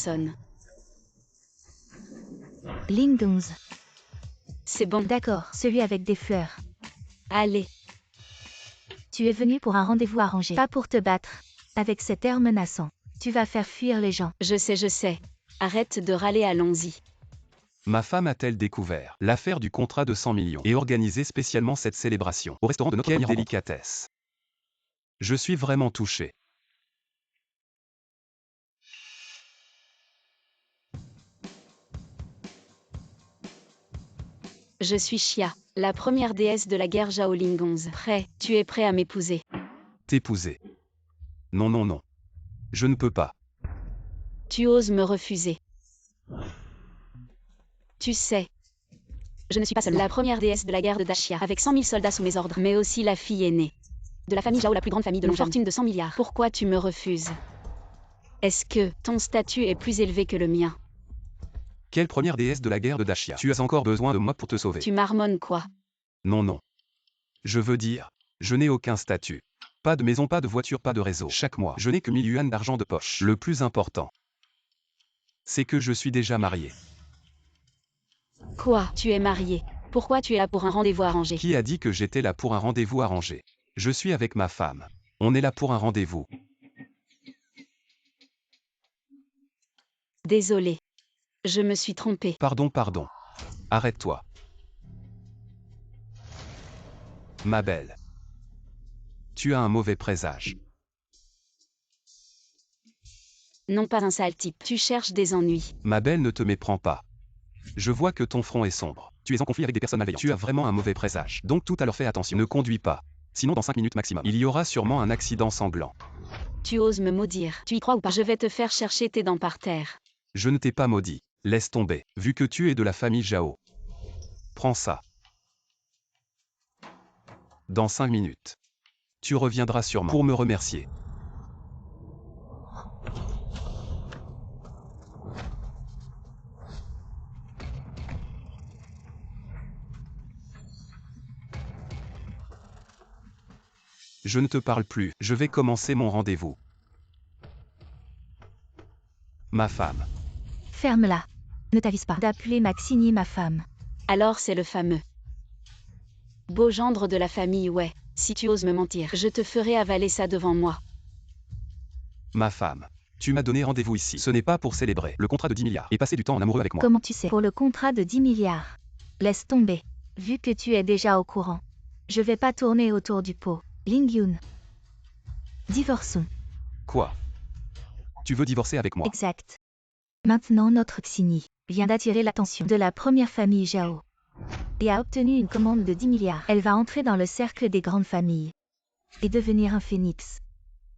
Sonne. Ligne 11. C'est bon. D'accord, celui avec des fleurs. Allez. Tu es venu pour un rendez-vous arrangé, pas pour te battre. Avec cet air menaçant, tu vas faire fuir les gens. Je sais. Arrête de râler, allons-y. Ma femme a-t-elle découvert l'affaire du contrat de 100 millions et organisé spécialement cette célébration au restaurant de notre première délicatesse. Je suis vraiment touché. Je suis Xia, la première déesse de la guerre Shaolin 11. Tu es prêt à m'épouser? T'épouser. Non. Je ne peux pas. Tu oses me refuser. Tu sais, je ne suis pas seulement la première déesse de la guerre de Dashia, avec 100 000 soldats sous mes ordres, mais aussi la fille aînée de la famille Zhao, la plus grande famille de une fortune de 100 milliards. Pourquoi tu me refuses? Est-ce que ton statut est plus élevé que le mien? Quelle première déesse de la guerre de Dashia? Tu as encore besoin de moi pour te sauver. Tu marmonnes quoi? Non. Je veux dire, je n'ai aucun statut. Pas de maison, pas de voiture, pas de réseau. Chaque mois, je n'ai que 1000 yuan d'argent de poche. Le plus important, c'est que je suis déjà marié. Quoi? Tu es marié? Pourquoi tu es là pour un rendez-vous arrangé? Qui a dit que j'étais là pour un rendez-vous arrangé? Je suis avec ma femme. On est là pour un rendez-vous. Désolé. Je me suis trompée. Pardon. Arrête-toi. Ma belle. Tu as un mauvais présage. Non, pas un sale type. Tu cherches des ennuis. Ma belle, ne te méprends pas. Je vois que ton front est sombre. Tu es en conflit avec des personnes malveillantes. Tu as vraiment un mauvais présage. Donc tout à l'heure fais attention. Ne conduis pas. Sinon dans 5 minutes maximum, il y aura sûrement un accident sanglant. Tu oses me maudire. Tu y crois ou pas? Je vais te faire chercher tes dents par terre. Je ne t'ai pas maudit. Laisse tomber. Vu que tu es de la famille Zhao. Prends ça. Dans 5 minutes. Tu reviendras sûrement pour me remercier. Je ne te parle plus, je vais commencer mon rendez-vous. Ma femme. Ferme-la. Ne t'avise pas d'appeler Maxini ma femme. Alors c'est le fameux beau gendre de la famille, ouais. Si tu oses me mentir, je te ferai avaler ça devant moi. Ma femme. Tu m'as donné rendez-vous ici. Ce n'est pas pour célébrer le contrat de 10 milliards et passer du temps en amoureux avec moi. Comment tu sais? Pour le contrat de 10 milliards. Laisse tomber. Vu que tu es déjà au courant. Je vais pas tourner autour du pot. Ling Yun. Divorçons. Quoi? Tu veux divorcer avec moi? Exact. Maintenant notre Xini vient d'attirer l'attention de la première famille Zhao et a obtenu une commande de 10 milliards. Elle va entrer dans le cercle des grandes familles et devenir un phénix.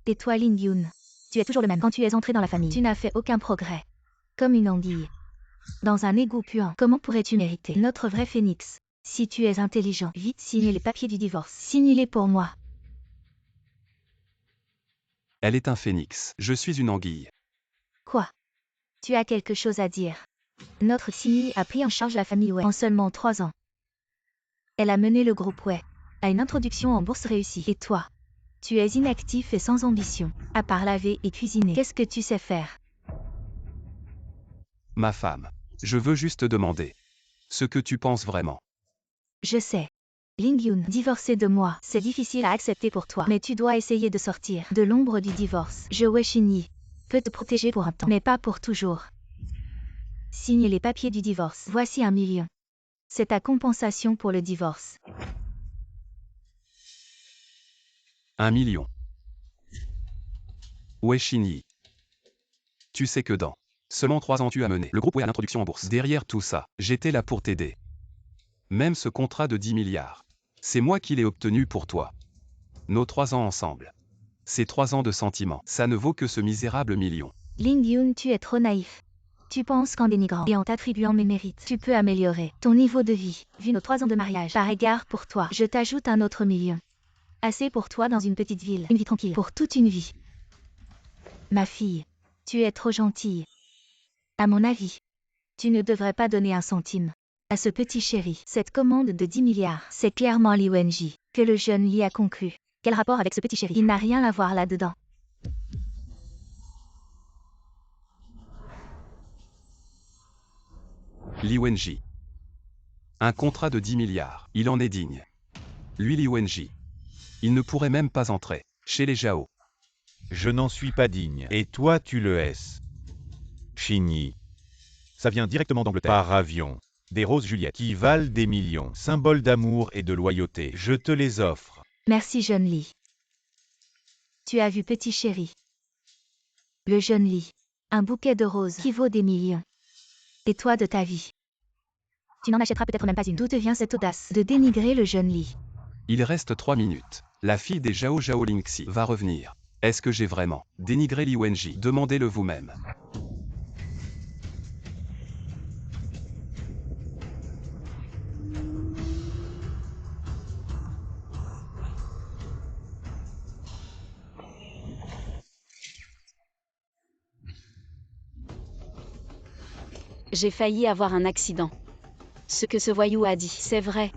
Et toi Ling Yun, tu es toujours le même. Quand tu es entré dans la famille, tu n'as fait aucun progrès. Comme une anguille dans un égout puant. Comment pourrais-tu mériter notre vrai phénix? Si tu es intelligent, vite signe les papiers du divorce. Signe-les pour moi. Elle est un phénix. Je suis une anguille. Quoi? Tu as quelque chose à dire? Notre Xini a pris en charge la famille Wei en seulement 3 ans. Elle a mené le groupe Wei à une introduction en bourse réussie. Et toi? Tu es inactif et sans ambition. À part laver et cuisiner, qu'est-ce que tu sais faire? Ma femme. Je veux juste demander ce que tu penses vraiment. Je sais. Ling Yun, divorcer de moi, c'est difficile à accepter pour toi. Mais tu dois essayer de sortir de l'ombre du divorce. Je Wei Xinyi peut te protéger pour un temps, mais pas pour toujours. Signe les papiers du divorce. Voici 1 million. C'est ta compensation pour le divorce. 1 million. Wei Xinyi. Tu sais que dans seulement 3 ans tu as mené le groupe Wei à l'introduction en bourse. Derrière tout ça, j'étais là pour t'aider. Même ce contrat de 10 milliards. C'est moi qui l'ai obtenu pour toi. Nos 3 ans ensemble. Ces 3 ans de sentiments, ça ne vaut que ce misérable million. Ling Yun, tu es trop naïf. Tu penses qu'en dénigrant et en t'attribuant mes mérites, tu peux améliorer ton niveau de vie. Vu nos 3 ans de mariage, par égard pour toi, je t'ajoute un autre million. Assez pour toi dans une petite ville. Une vie tranquille pour toute une vie. Ma fille, tu es trop gentille. À mon avis, tu ne devrais pas donner un centime à ce petit chéri. Cette commande de 10 milliards, c'est clairement Li Wenji que le jeune Li a conclu. Quel rapport avec ce petit chéri? Il n'a rien à voir là-dedans. Li Wenji. Un contrat de 10 milliards. Il en est digne. Lui Li Wenji. Il ne pourrait même pas entrer chez les Zhao. Je n'en suis pas digne. Et toi tu le es. Xingyi. Ça vient directement d'Angleterre. Par avion. Des roses Juliette qui valent des millions. Symbole d'amour et de loyauté. Je te les offre. Merci jeune Li. Tu as vu petit chéri. Le jeune Li. Un bouquet de roses qui vaut des millions. Et toi de ta vie. Tu n'en achèteras peut-être même pas une. D'où te vient cette audace de dénigrer le jeune Li? Il reste 3 minutes. La fille des Zhao Lingxi va revenir. Est-ce que j'ai vraiment dénigré Li Wenji? Demandez-le vous-même. J'ai failli avoir un accident. Ce que ce voyou a dit, c'est vrai.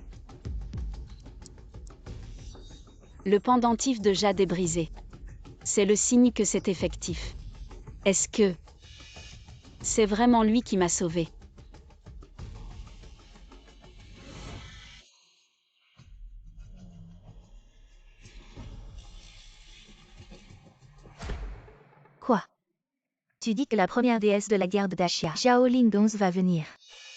Le pendentif de Jade est brisé. C'est le signe que c'est effectif. Est-ce que c'est vraiment lui qui m'a sauvé? Quoi? Tu dis que la première déesse de la guerre de Dashia, Zhao Lingdong, va venir.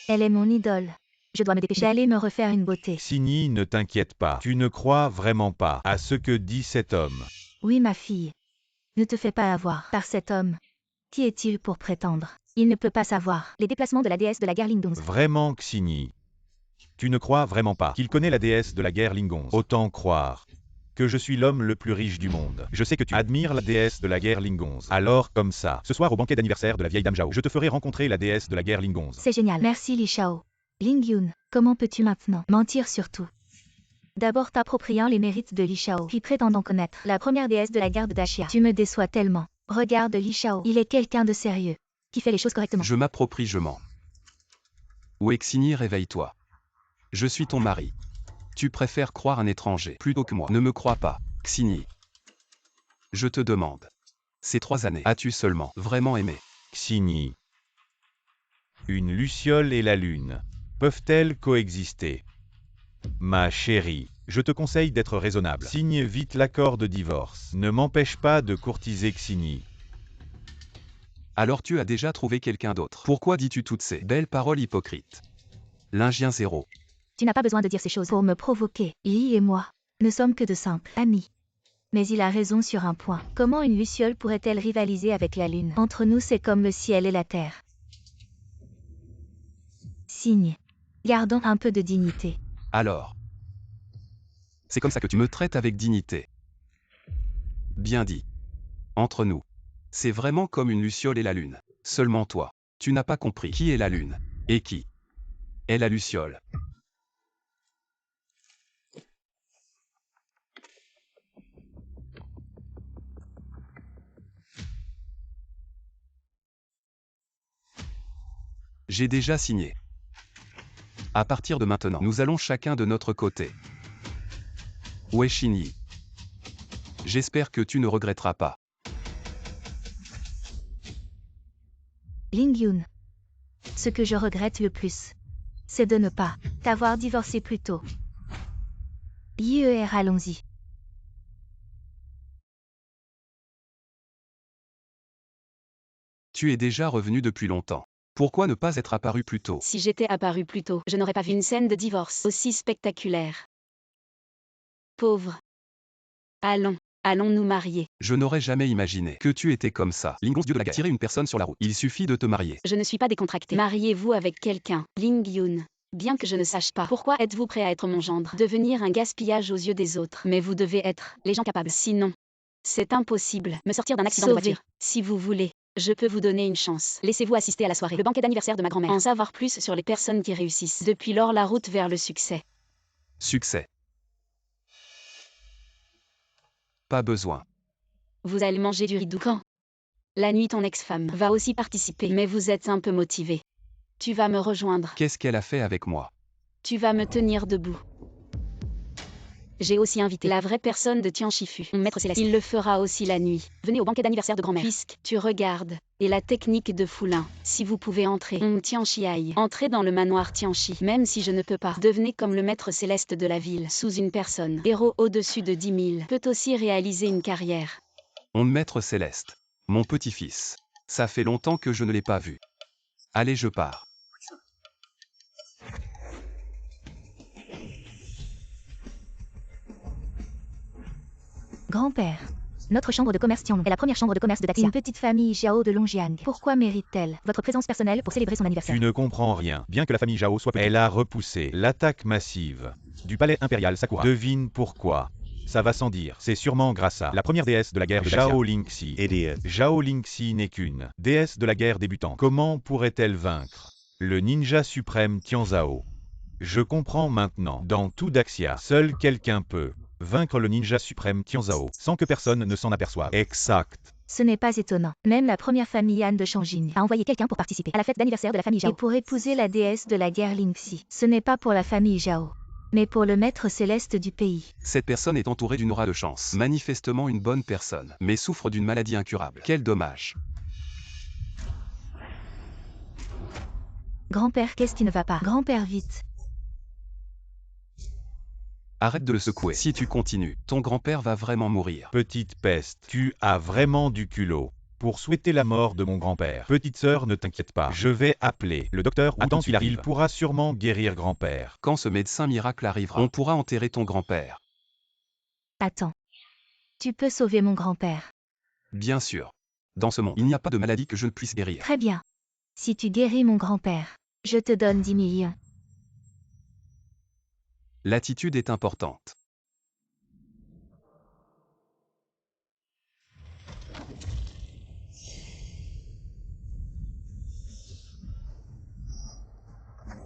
Elle est mon idole. Je dois me dépêcher d'aller me refaire une beauté. Xingyi, ne t'inquiète pas. Tu ne crois vraiment pas à ce que dit cet homme. Oui ma fille. Ne te fais pas avoir par cet homme. Qui est-il pour prétendre? Il ne peut pas savoir les déplacements de la déesse de la guerre Lingdong. Vraiment Xingyi. Tu ne crois vraiment pas qu'il connaît la déesse de la guerre Lingong. Autant croire que je suis l'homme le plus riche du monde. Je sais que tu admires la déesse de la guerre Lingong. Alors comme ça, ce soir au banquet d'anniversaire de la vieille dame Zhao, je te ferai rencontrer la déesse de la guerre Lingong. C'est génial. Merci Li Shao. Ling Yun, comment peux-tu maintenant mentir sur tout? D'abord t'appropriant les mérites de Li Shao, puis prétendant connaître la première déesse de la guerre de Dashia. Tu me déçois tellement. Regarde Li Shao, il est quelqu'un de sérieux, qui fait les choses correctement. Je m'approprie, je mens. Ouais Xingyi, réveille-toi. Je suis ton mari. Tu préfères croire un étranger plutôt que moi. Ne me crois pas, Xingyi. Je te demande. Ces 3 années, as-tu seulement vraiment aimé? Xingyi. Une luciole et la lune. Peuvent-elles coexister? Ma chérie, je te conseille d'être raisonnable. Signe vite l'accord de divorce. Ne m'empêche pas de courtiser Xingyi. Alors tu as déjà trouvé quelqu'un d'autre. Pourquoi dis-tu toutes ces belles paroles hypocrites? L'Ingien 0. Tu n'as pas besoin de dire ces choses pour me provoquer. Li et moi ne sommes que de simples amis. Mais il a raison sur un point. Comment une luciole pourrait-elle rivaliser avec la lune? Entre nous, c'est comme le ciel et la terre. Signe. Gardons un peu de dignité. Alors. C'est comme ça que tu me traites avec dignité. Bien dit. Entre nous. C'est vraiment comme une luciole et la lune. Seulement toi. Tu n'as pas compris qui est la lune. Et qui est la luciole. J'ai déjà signé. À partir de maintenant, nous allons chacun de notre côté. Ouais Xingyi. J'espère que tu ne regretteras pas. Ling Yun. Ce que je regrette le plus, c'est de ne pas t'avoir divorcé plus tôt. IER, allons-y. Tu es déjà revenu depuis longtemps. Pourquoi ne pas être apparu plus tôt? Si j'étais apparu plus tôt, je n'aurais pas vu une scène de divorce aussi spectaculaire. Pauvre. Allons nous marier. Je n'aurais jamais imaginé que tu étais comme ça. Lingong, dieu de la guerre. Tirer une personne sur la route. Il suffit de te marier. Je ne suis pas décontractée. Mariez-vous avec quelqu'un, Ling Yun. Bien que je ne sache pas pourquoi êtes-vous prêt à être mon gendre, devenir un gaspillage aux yeux des autres. Mais vous devez être les gens capables. Sinon, c'est impossible. Me sortir d'un accident de voiture. Si vous voulez, je peux vous donner une chance. Laissez-vous assister à la soirée, le banquet d'anniversaire de ma grand-mère. En savoir plus sur les personnes qui réussissent. Depuis lors, la route vers le succès. Succès. Pas besoin. Vous allez manger du riz doux quand? La nuit, ton ex-femme va aussi participer, mais vous êtes un peu motivé. Tu vas me rejoindre. Qu'est-ce qu'elle a fait avec moi? Tu vas me tenir debout. J'ai aussi invité la vraie personne de Tianshifu, mon maître céleste. Il le fera aussi la nuit. Venez au banquet d'anniversaire de grand-mère. Puisque tu regardes. Et la technique de Foulin. Si vous pouvez entrer. Tianchiai. Entrez dans le manoir Tianchi. Même si je ne peux pas. Devenez comme le maître céleste de la ville. Sous une personne. Héros au-dessus de 10 000. Peut aussi réaliser une carrière. Maître céleste. Mon petit-fils. Ça fait longtemps que je ne l'ai pas vu. Allez, je pars. Grand-père. Notre chambre de commerce Tianlong est la première chambre de commerce de Daxia. Une petite famille Zhao de Longjiang. Pourquoi mérite-t-elle votre présence personnelle pour célébrer son anniversaire? Tu ne comprends rien. Bien que la famille Zhao soit petite, elle a repoussé l'attaque massive du palais impérial Sakura. Devine pourquoi. Ça va sans dire. C'est sûrement grâce à la première déesse de la guerre de Daxia, Zhao Lingxi. Zhao Lingxi n'est qu'une déesse de la guerre débutante. Comment pourrait-elle vaincre le ninja suprême Tianzhao? Je comprends maintenant. Dans tout Daxia, seul quelqu'un peut vaincre le ninja suprême Tianzhao, sans que personne ne s'en aperçoive. Exact. Ce n'est pas étonnant. Même la première famille Han de Changjin a envoyé quelqu'un pour participer à la fête d'anniversaire de la famille Zhao. Et pour épouser la déesse de la guerre Lingxi. Ce n'est pas pour la famille Zhao, mais pour le maître céleste du pays. Cette personne est entourée d'une aura de chance. Manifestement une bonne personne, mais souffre d'une maladie incurable. Quel dommage. Grand-père, qu'est-ce qui ne va pas? Grand-père, vite. Arrête de le secouer. Si tu continues, ton grand-père va vraiment mourir. Petite peste, tu as vraiment du culot pour souhaiter la mort de mon grand-père. Petite sœur, ne t'inquiète pas. Je vais appeler le docteur. Attends qu'il arrive. Il pourra sûrement guérir grand-père. Quand ce médecin miracle arrivera, on pourra enterrer ton grand-père. Attends. Tu peux sauver mon grand-père. Bien sûr. Dans ce monde, il n'y a pas de maladie que je ne puisse guérir. Très bien. Si tu guéris mon grand-père, je te donne 10 millions. L'attitude est importante.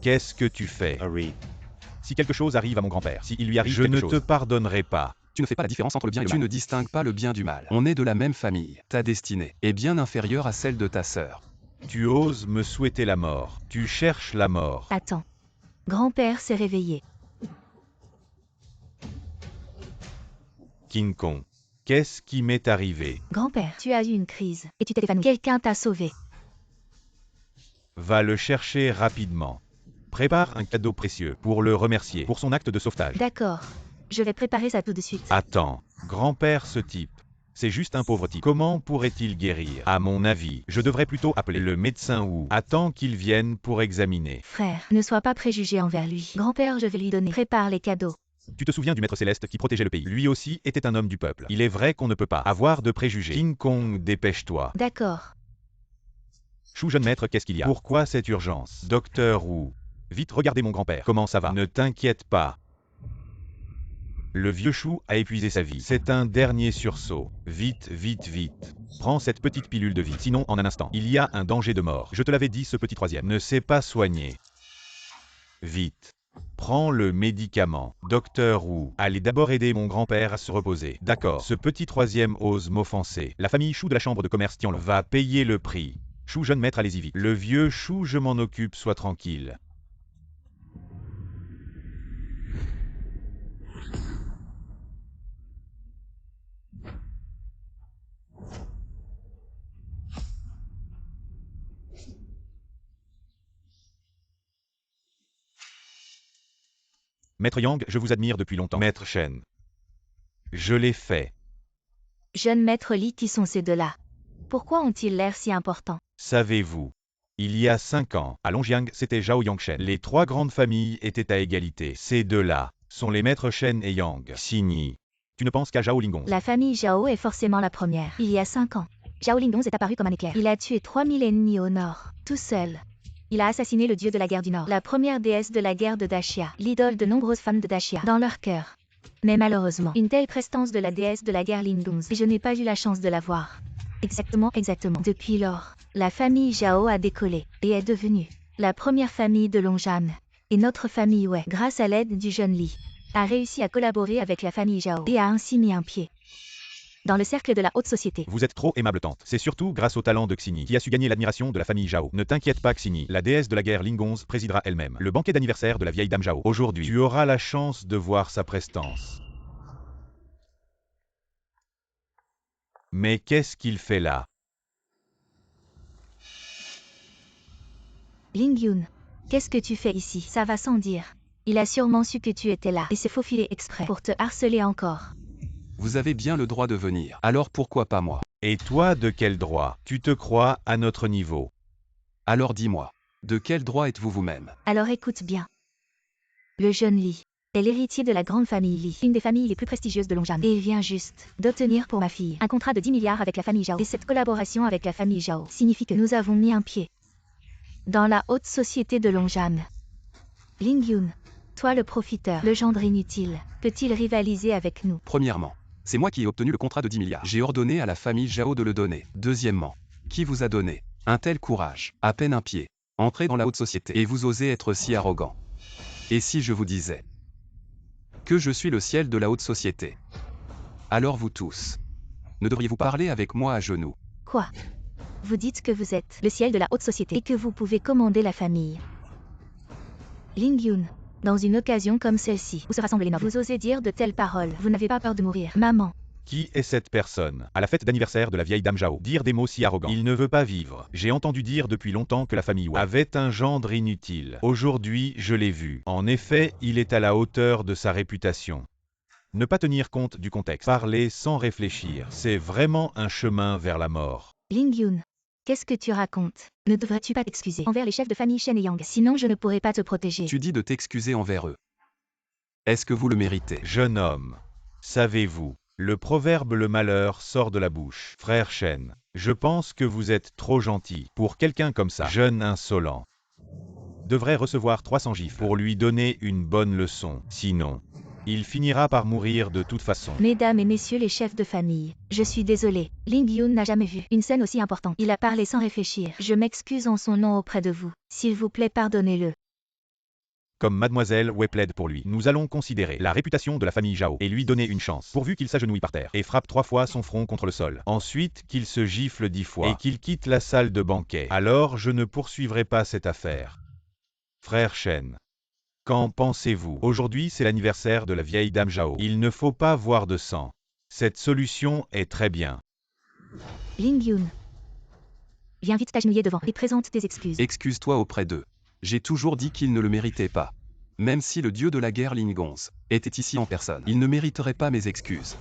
Qu'est-ce que tu fais? Si quelque chose arrive à mon grand-père, si il lui arrive quelque chose, je ne te pardonnerai pas. Tu ne fais pas la différence entre le bien et le mal. Tu ne distingues pas le bien du mal. On est de la même famille. Ta destinée est bien inférieure à celle de ta sœur. Tu oses me souhaiter la mort. Tu cherches la mort. Attends. Grand-père s'est réveillé. King Kong. Qu'est-ce qui m'est arrivé? Grand-père, tu as eu une crise et tu t'es évanoui. Quelqu'un t'a sauvé. Va le chercher rapidement. Prépare un cadeau précieux pour le remercier pour son acte de sauvetage. D'accord. Je vais préparer ça tout de suite. Attends, grand-père, ce type, c'est juste un pauvre type. Comment pourrait-il guérir? À mon avis, je devrais plutôt appeler le médecin ou attends qu'il vienne pour examiner. Frère, ne sois pas préjugé envers lui. Grand-père, je vais lui donner. Prépare les cadeaux. Tu te souviens du maître céleste qui protégeait le pays? Lui aussi était un homme du peuple. Il est vrai qu'on ne peut pas avoir de préjugés. King Kong, dépêche-toi. D'accord. Chou jeune maître, qu'est-ce qu'il y a? Pourquoi cette urgence? Docteur Wu. Vite, regardez mon grand-père. Comment ça va? Ne t'inquiète pas. Le vieux Chou a épuisé sa vie. C'est un dernier sursaut. Vite, vite, vite. Prends cette petite pilule de vie. Sinon, en un instant, il y a un danger de mort. Je te l'avais dit, ce petit troisième ne sait pas soigner. Vite. Prends le médicament. Docteur Wu. Allez d'abord aider mon grand-père à se reposer. D'accord. Ce petit troisième ose m'offenser. La famille Chou de la chambre de commerce Tianlong va payer le prix. Chou jeune maître, allez-y vite. Le vieux Chou, je m'en occupe, sois tranquille. Maître Yang, je vous admire depuis longtemps. Maître Shen. Je l'ai fait. Jeune maître Li, qui sont ces deux-là? Pourquoi ont-ils l'air si importants? Savez-vous, il y a 5 ans, à Longjiang, c'était Zhao Yangshen. Les 3 grandes familles étaient à égalité. Ces deux-là sont les maîtres Shen et Yang. Signy. Tu ne penses qu'à Zhao Lingong? La famille Zhao est forcément la première. Il y a 5 ans, Zhao Lingong est apparu comme un éclair. Il a tué 3000 ennemis au nord, tout seul. Il a assassiné le dieu de la guerre du Nord, la première déesse de la guerre de Daxia, l'idole de nombreuses femmes de Daxia, dans leur cœur. Mais malheureusement, une telle prestance de la déesse de la guerre Lingong, et je n'ai pas eu la chance de la voir. Exactement. Depuis lors, la famille Zhao a décollé, et est devenue la première famille de Longjiang. Et notre famille Wei, grâce à l'aide du jeune Li, a réussi à collaborer avec la famille Zhao, et a ainsi mis un pied dans le cercle de la haute société. Vous êtes trop aimable tante. C'est surtout grâce au talent de Xini qui a su gagner l'admiration de la famille Zhao. Ne t'inquiète pas Xini, la déesse de la guerre Lingonz présidera elle-même le banquet d'anniversaire de la vieille dame Zhao. Aujourd'hui, tu auras la chance de voir sa prestance. Mais qu'est-ce qu'il fait là? Ling Yun, qu'est-ce que tu fais ici? Ça va sans dire. Il a sûrement su que tu étais là et s'est faufilé exprès pour te harceler encore. Vous avez bien le droit de venir. Alors pourquoi pas moi? Et toi, de quel droit? Tu te crois à notre niveau? Alors dis-moi, de quel droit êtes-vous vous-même? Alors écoute bien. Le jeune Li est l'héritier de la grande famille Li, une des familles les plus prestigieuses de Longjang. Et il vient juste d'obtenir pour ma fille un contrat de 10 milliards avec la famille Zhao. Et cette collaboration avec la famille Zhao signifie que nous avons mis un pied dans la haute société de Longjang. Ling Yun, toi le profiteur, le gendre inutile, peut-il rivaliser avec nous? Premièrement, c'est moi qui ai obtenu le contrat de 10 milliards. J'ai ordonné à la famille Zhao de le donner. Deuxièmement, qui vous a donné un tel courage? À peine un pied. Entrez dans la haute société et vous osez être si arrogant. Et si je vous disais que je suis le ciel de la haute société? Alors vous tous, ne devriez-vous parler avec moi à genoux? Quoi? Vous dites que vous êtes le ciel de la haute société et que vous pouvez commander la famille. Ling Yun, dans une occasion comme celle-ci, où se rassemblent les nobles, vous osez dire de telles paroles. Vous n'avez pas peur de mourir, maman? Qui est cette personne? À la fête d'anniversaire de la vieille dame Zhao, dire des mots si arrogants. Il ne veut pas vivre. J'ai entendu dire depuis longtemps que la famille Wei avait un gendre inutile. Aujourd'hui, je l'ai vu. En effet, il est à la hauteur de sa réputation. Ne pas tenir compte du contexte. Parler sans réfléchir, c'est vraiment un chemin vers la mort. Ling Yun, qu'est-ce que tu racontes? Ne devrais-tu pas t'excuser envers les chefs de famille Shen et Yang? Sinon je ne pourrai pas te protéger. Tu dis de t'excuser envers eux. Est-ce que vous le méritez? Jeune homme, savez-vous, le proverbe le malheur sort de la bouche. Frère Shen, je pense que vous êtes trop gentil pour quelqu'un comme ça. Jeune insolent devrait recevoir 300 gifles pour lui donner une bonne leçon. Sinon, il finira par mourir de toute façon. Mesdames et messieurs les chefs de famille, je suis désolé. Ling Yun n'a jamais vu une scène aussi importante. Il a parlé sans réfléchir. Je m'excuse en son nom auprès de vous. S'il vous plaît, pardonnez-le. Comme mademoiselle Wei plaide pour lui, nous allons considérer la réputation de la famille Zhao et lui donner une chance, pourvu qu'il s'agenouille par terre et frappe 3 fois son front contre le sol. Ensuite, qu'il se gifle 10 fois et qu'il quitte la salle de banquet. Alors je ne poursuivrai pas cette affaire. Frère Shen, qu'en pensez-vous? Aujourd'hui, c'est l'anniversaire de la vieille dame Zhao. Il ne faut pas voir de sang. Cette solution est très bien. Ling Yun, viens vite t'agenouiller devant et présente tes excuses. Excuse-toi auprès d'eux. J'ai toujours dit qu'ils ne le méritaient pas. Même si le dieu de la guerre Lingonz était ici en personne, il ne mériterait pas mes excuses.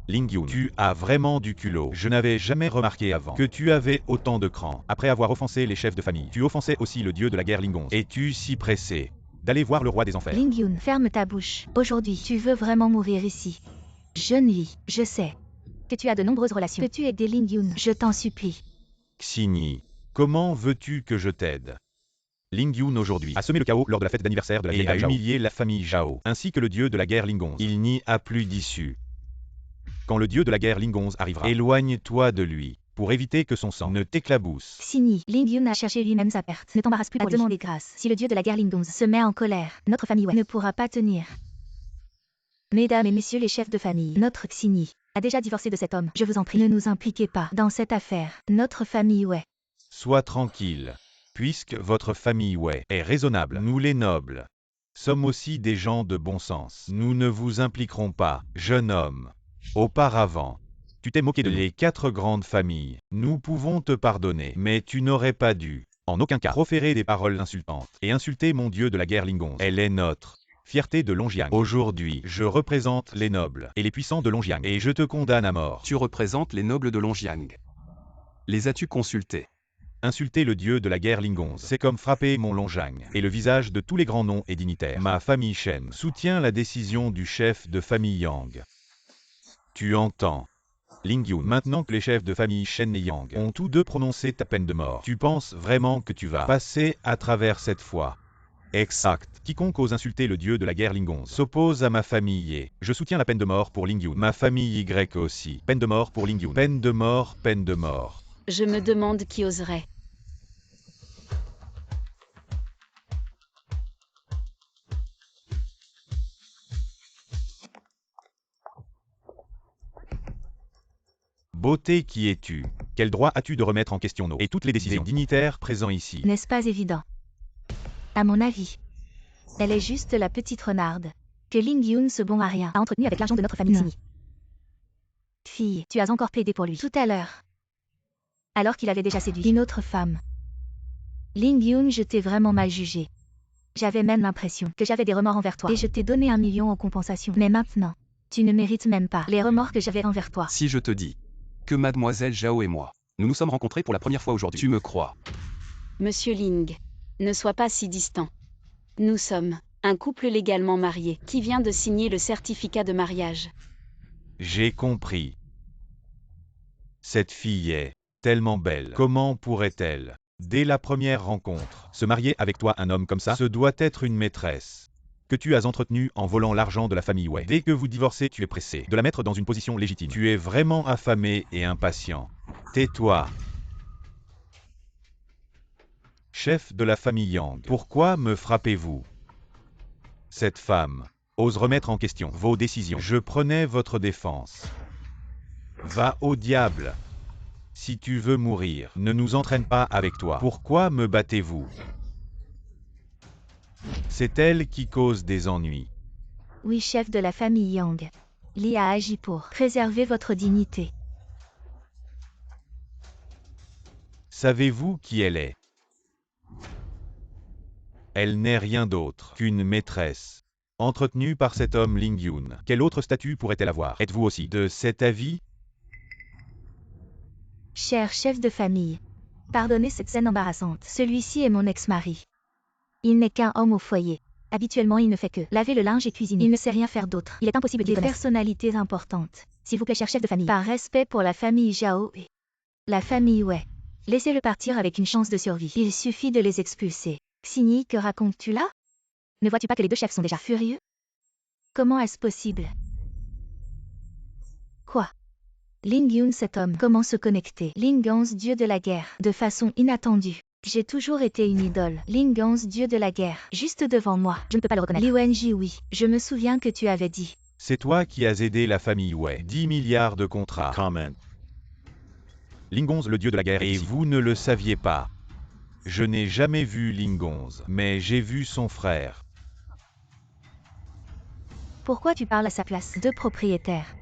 Ling Yun, tu as vraiment du culot. Je n'avais jamais remarqué avant que tu avais autant de cran. Après avoir offensé les chefs de famille, tu offensais aussi le dieu de la guerre Lingonz. Es-tu si pressé d'aller voir le roi des enfers? Ling Yun, ferme ta bouche. Aujourd'hui, tu veux vraiment mourir ici. Jeune Li, je sais que tu as de nombreuses relations. Peux-tu aider Ling Yun? Je t'en supplie. Xingyi, comment veux-tu que je t'aide? Ling Yun aujourd'hui a semé le chaos lors de la fête d'anniversaire de la vieille dame Zhao. Et a humilié la famille Zhao, ainsi que le dieu de la guerre Lingonz. Il n'y a plus d'issue. Quand le dieu de la guerre Lingonz arrivera, éloigne-toi de lui, pour éviter que son sang ne t'éclabousse. Xingyi, Ling Yun a cherché lui-même sa perte. Ne t'embarrasse plus pour demander grâce. Si le dieu de la guerre Lingonz se met en colère, notre famille Wei ne pourra pas tenir. Mesdames et messieurs les chefs de famille, notre Xingyi a déjà divorcé de cet homme. Je vous en prie, ne nous impliquez pas dans cette affaire. Notre famille Wei. Sois tranquille. Puisque votre famille Wei est raisonnable, nous les nobles sommes aussi des gens de bon sens. Nous ne vous impliquerons pas, jeune homme. Auparavant, tu t'es moqué de les 4 grandes familles. Nous pouvons te pardonner, mais tu n'aurais pas dû, en aucun cas, proférer des paroles insultantes et insulter mon dieu de la guerre Lingonz. Elle est notre fierté de Longjang. Aujourd'hui, je représente les nobles et les puissants de Longjang et je te condamne à mort. Tu représentes les nobles de Longjang. Les as-tu consultés? Insulter le dieu de la guerre Lingonz, c'est comme frapper mon Longjang et le visage de tous les grands noms et dignitaires. Ma famille Shen soutient la décision du chef de famille Yang. Tu entends, Ling Yun, maintenant que les chefs de famille Shen et Yang ont tous deux prononcé ta peine de mort, tu penses vraiment que tu vas passer à travers cette fois? Exact. Quiconque ose insulter le dieu de la guerre Lingonz s'oppose à ma famille Ye. Je soutiens la peine de mort pour Ling Yun. Ma famille Y aussi. Peine de mort pour Ling Yun. Peine de mort, peine de mort. Je me demande qui oserait. Beauté, qui es-tu? Quel droit as-tu de remettre en question nos et toutes les décisions des dignitaires présents ici? N'est-ce pas évident? À mon avis, elle est juste la petite renarde que Ling Yun, ce bon à rien, a entretenue avec l'argent de notre famille Xingyi. Fille, tu as encore plaidé pour lui. Tout à l'heure. Alors qu'il avait déjà séduit une autre femme. Ling Yun, je t'ai vraiment mal jugé. J'avais même l'impression que j'avais des remords envers toi. Et je t'ai donné 1 million en compensation. Mais maintenant, tu ne mérites même pas les remords que j'avais envers toi. Si je te dis que mademoiselle Zhao et moi, nous nous sommes rencontrés pour la première fois aujourd'hui, tu me crois? Monsieur Ling, ne sois pas si distant. Nous sommes un couple légalement marié qui vient de signer le certificat de mariage. J'ai compris. Cette fille est tellement belle. Comment pourrait-elle, dès la première rencontre, se marier avec toi, un homme comme ça? Ce doit être une maîtresse que tu as entretenue en volant l'argent de la famille Wei. Dès que vous divorcez, tu es pressé de la mettre dans une position légitime. Tu es vraiment affamé et impatient. Tais-toi. Chef de la famille Yang, pourquoi me frappez-vous? Cette femme ose remettre en question vos décisions. Je prenais votre défense. Va au diable. Si tu veux mourir, ne nous entraîne pas avec toi. Pourquoi me battez-vous? C'est elle qui cause des ennuis. Oui, chef de la famille Yang. Li a agi pour préserver votre dignité. Savez-vous qui elle est? Elle n'est rien d'autre qu'une maîtresse, entretenue par cet homme Ling Yun. Quel autre statut pourrait-elle avoir? Êtes-vous aussi de cet avis? Cher chef de famille, pardonnez cette scène embarrassante. Celui-ci est mon ex-mari. Il n'est qu'un homme au foyer. Habituellement, il ne fait que laver le linge et cuisiner. Il ne sait rien faire d'autre. Il est impossible qu'il connaisse des personnalités importantes. S'il vous plaît, cher chef de famille. Par respect pour la famille Zhao et la famille Wei, laissez-le partir avec une chance de survie. Il suffit de les expulser. Xingyi, que racontes-tu là? Ne vois-tu pas que les deux chefs sont déjà furieux? Comment est-ce possible? Quoi? Ling Yun, cet homme, comment se connecter? Ling Gans, dieu de la guerre, de façon inattendue. J'ai toujours été une idole. Ling Gans, dieu de la guerre, juste devant moi. Je ne peux pas le reconnaître. Li Wenji, oui. Je me souviens que tu avais dit. C'est toi qui as aidé la famille Wei. 10 milliards de contrats. Comment? Lingonz, le dieu de la guerre, et vous ne le saviez pas. Je n'ai jamais vu Lingonz, mais j'ai vu son frère. Pourquoi tu parles à sa place? Deux propriétaires.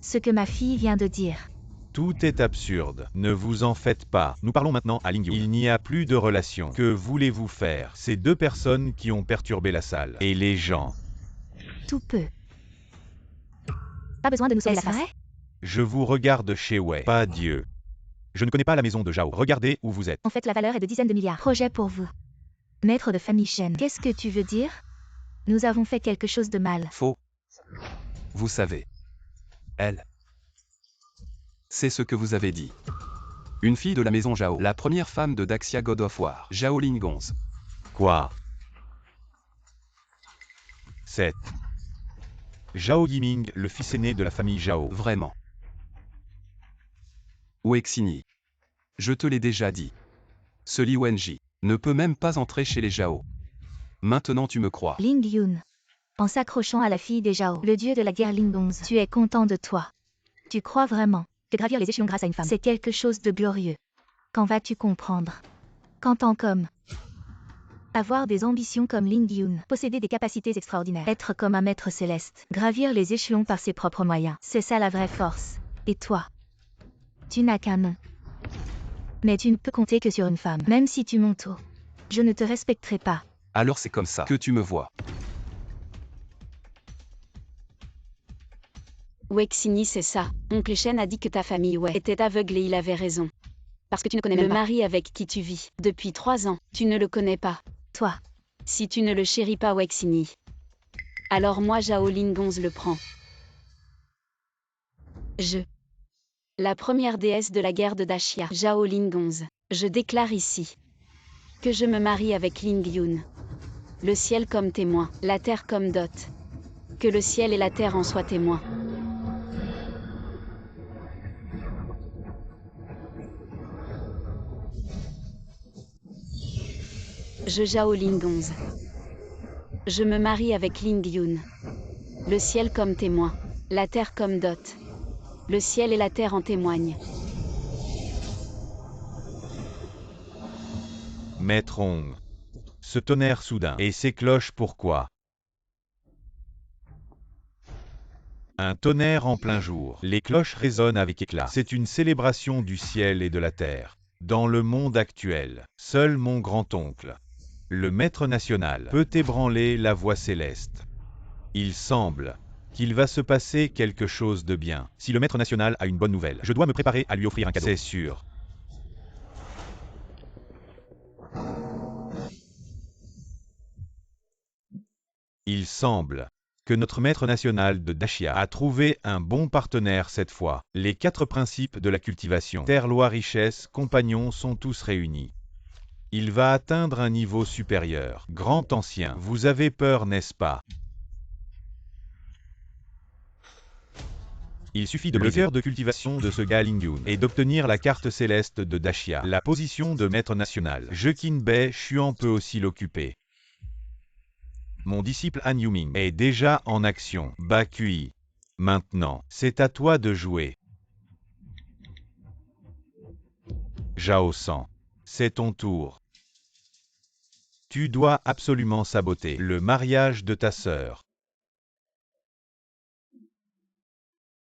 Ce que ma fille vient de dire. Tout est absurde. Ne vous en faites pas. Nous parlons maintenant à Ling Yun. Il n'y a plus de relation. Que voulez-vous faire? Ces deux personnes qui ont perturbé la salle. Et les gens. Tout peu. Pas besoin de nous sauver la face. Je vous regarde chez Wei, pas Dieu. Je ne connais pas la maison de Zhao. Regardez où vous êtes. En fait, la valeur est de dizaines de milliards. Projet pour vous. Maître de famille Shen. Qu'est-ce que tu veux dire? Nous avons fait quelque chose de mal. Faux. Vous savez. Elle. C'est ce que vous avez dit. Une fille de la maison Zhao, la première femme de Daxia God of War, Zhao Lingonz. Quoi? C'est Zhao Yiming, le fils aîné de la famille Zhao. Vraiment. Weixini. Je te l'ai déjà dit. Ce Li Wenji ne peut même pas entrer chez les Zhao. Maintenant tu me crois. Ling Yun. En s'accrochant à la fille des Zhao, le dieu de la guerre Lingonz, tu es content de toi. Tu crois vraiment que gravir les échelons grâce à une femme, c'est quelque chose de glorieux? Quand vas-tu comprendre? Qu'en tant qu'homme, avoir des ambitions comme Ling Yun, posséder des capacités extraordinaires, être comme un maître céleste, gravir les échelons par ses propres moyens, c'est ça la vraie force. Et toi? Tu n'as qu'un nom. Mais tu ne peux compter que sur une femme. Même si tu montes haut, je ne te respecterai pas. Alors c'est comme ça que tu me vois. Weixini, c'est ça. Oncle Shen a dit que ta famille Wei était aveugle et il avait raison. Parce que tu ne connais même pas le mari avec qui tu vis depuis 3 ans. Tu ne le connais pas. Toi. Si tu ne le chéris pas, Weixini, alors moi Zhao Lingonz le prends. La première déesse de la guerre de Daxia, Zhao Lingonz, je déclare ici que je me marie avec Ling Yun. Le ciel comme témoin, la terre comme dot. Que le ciel et la terre en soient témoins. Je Zhao Lingonz. Je me marie avec Ling Yun. Le ciel comme témoin, la terre comme dot. Le ciel et la terre en témoignent. Maître Hong. Ce tonnerre soudain. Et ces cloches pourquoi? Un tonnerre en plein jour. Les cloches résonnent avec éclat. C'est une célébration du ciel et de la terre. Dans le monde actuel, seul mon grand-oncle, le maître national, peut ébranler la voix céleste. Il semble qu'il va se passer quelque chose de bien. Si le maître national a une bonne nouvelle, je dois me préparer à lui offrir un cadeau. C'est sûr. Il semble que notre maître national de Dashia a trouvé un bon partenaire cette fois. Les 4 principes de la cultivation, terre, loi, richesse, compagnons sont tous réunis. Il va atteindre un niveau supérieur. Grand ancien, vous avez peur, n'est-ce pas? Il suffit de le cœur de cultivation de ce gars Lingyun et d'obtenir la carte céleste de Dashia, la position de maître national. Jekin Bey Xuan peut aussi l'occuper. Mon disciple Han Yuming est déjà en action. Bakui. Maintenant, c'est à toi de jouer. Zhao San. C'est ton tour. Tu dois absolument saboter le mariage de ta sœur.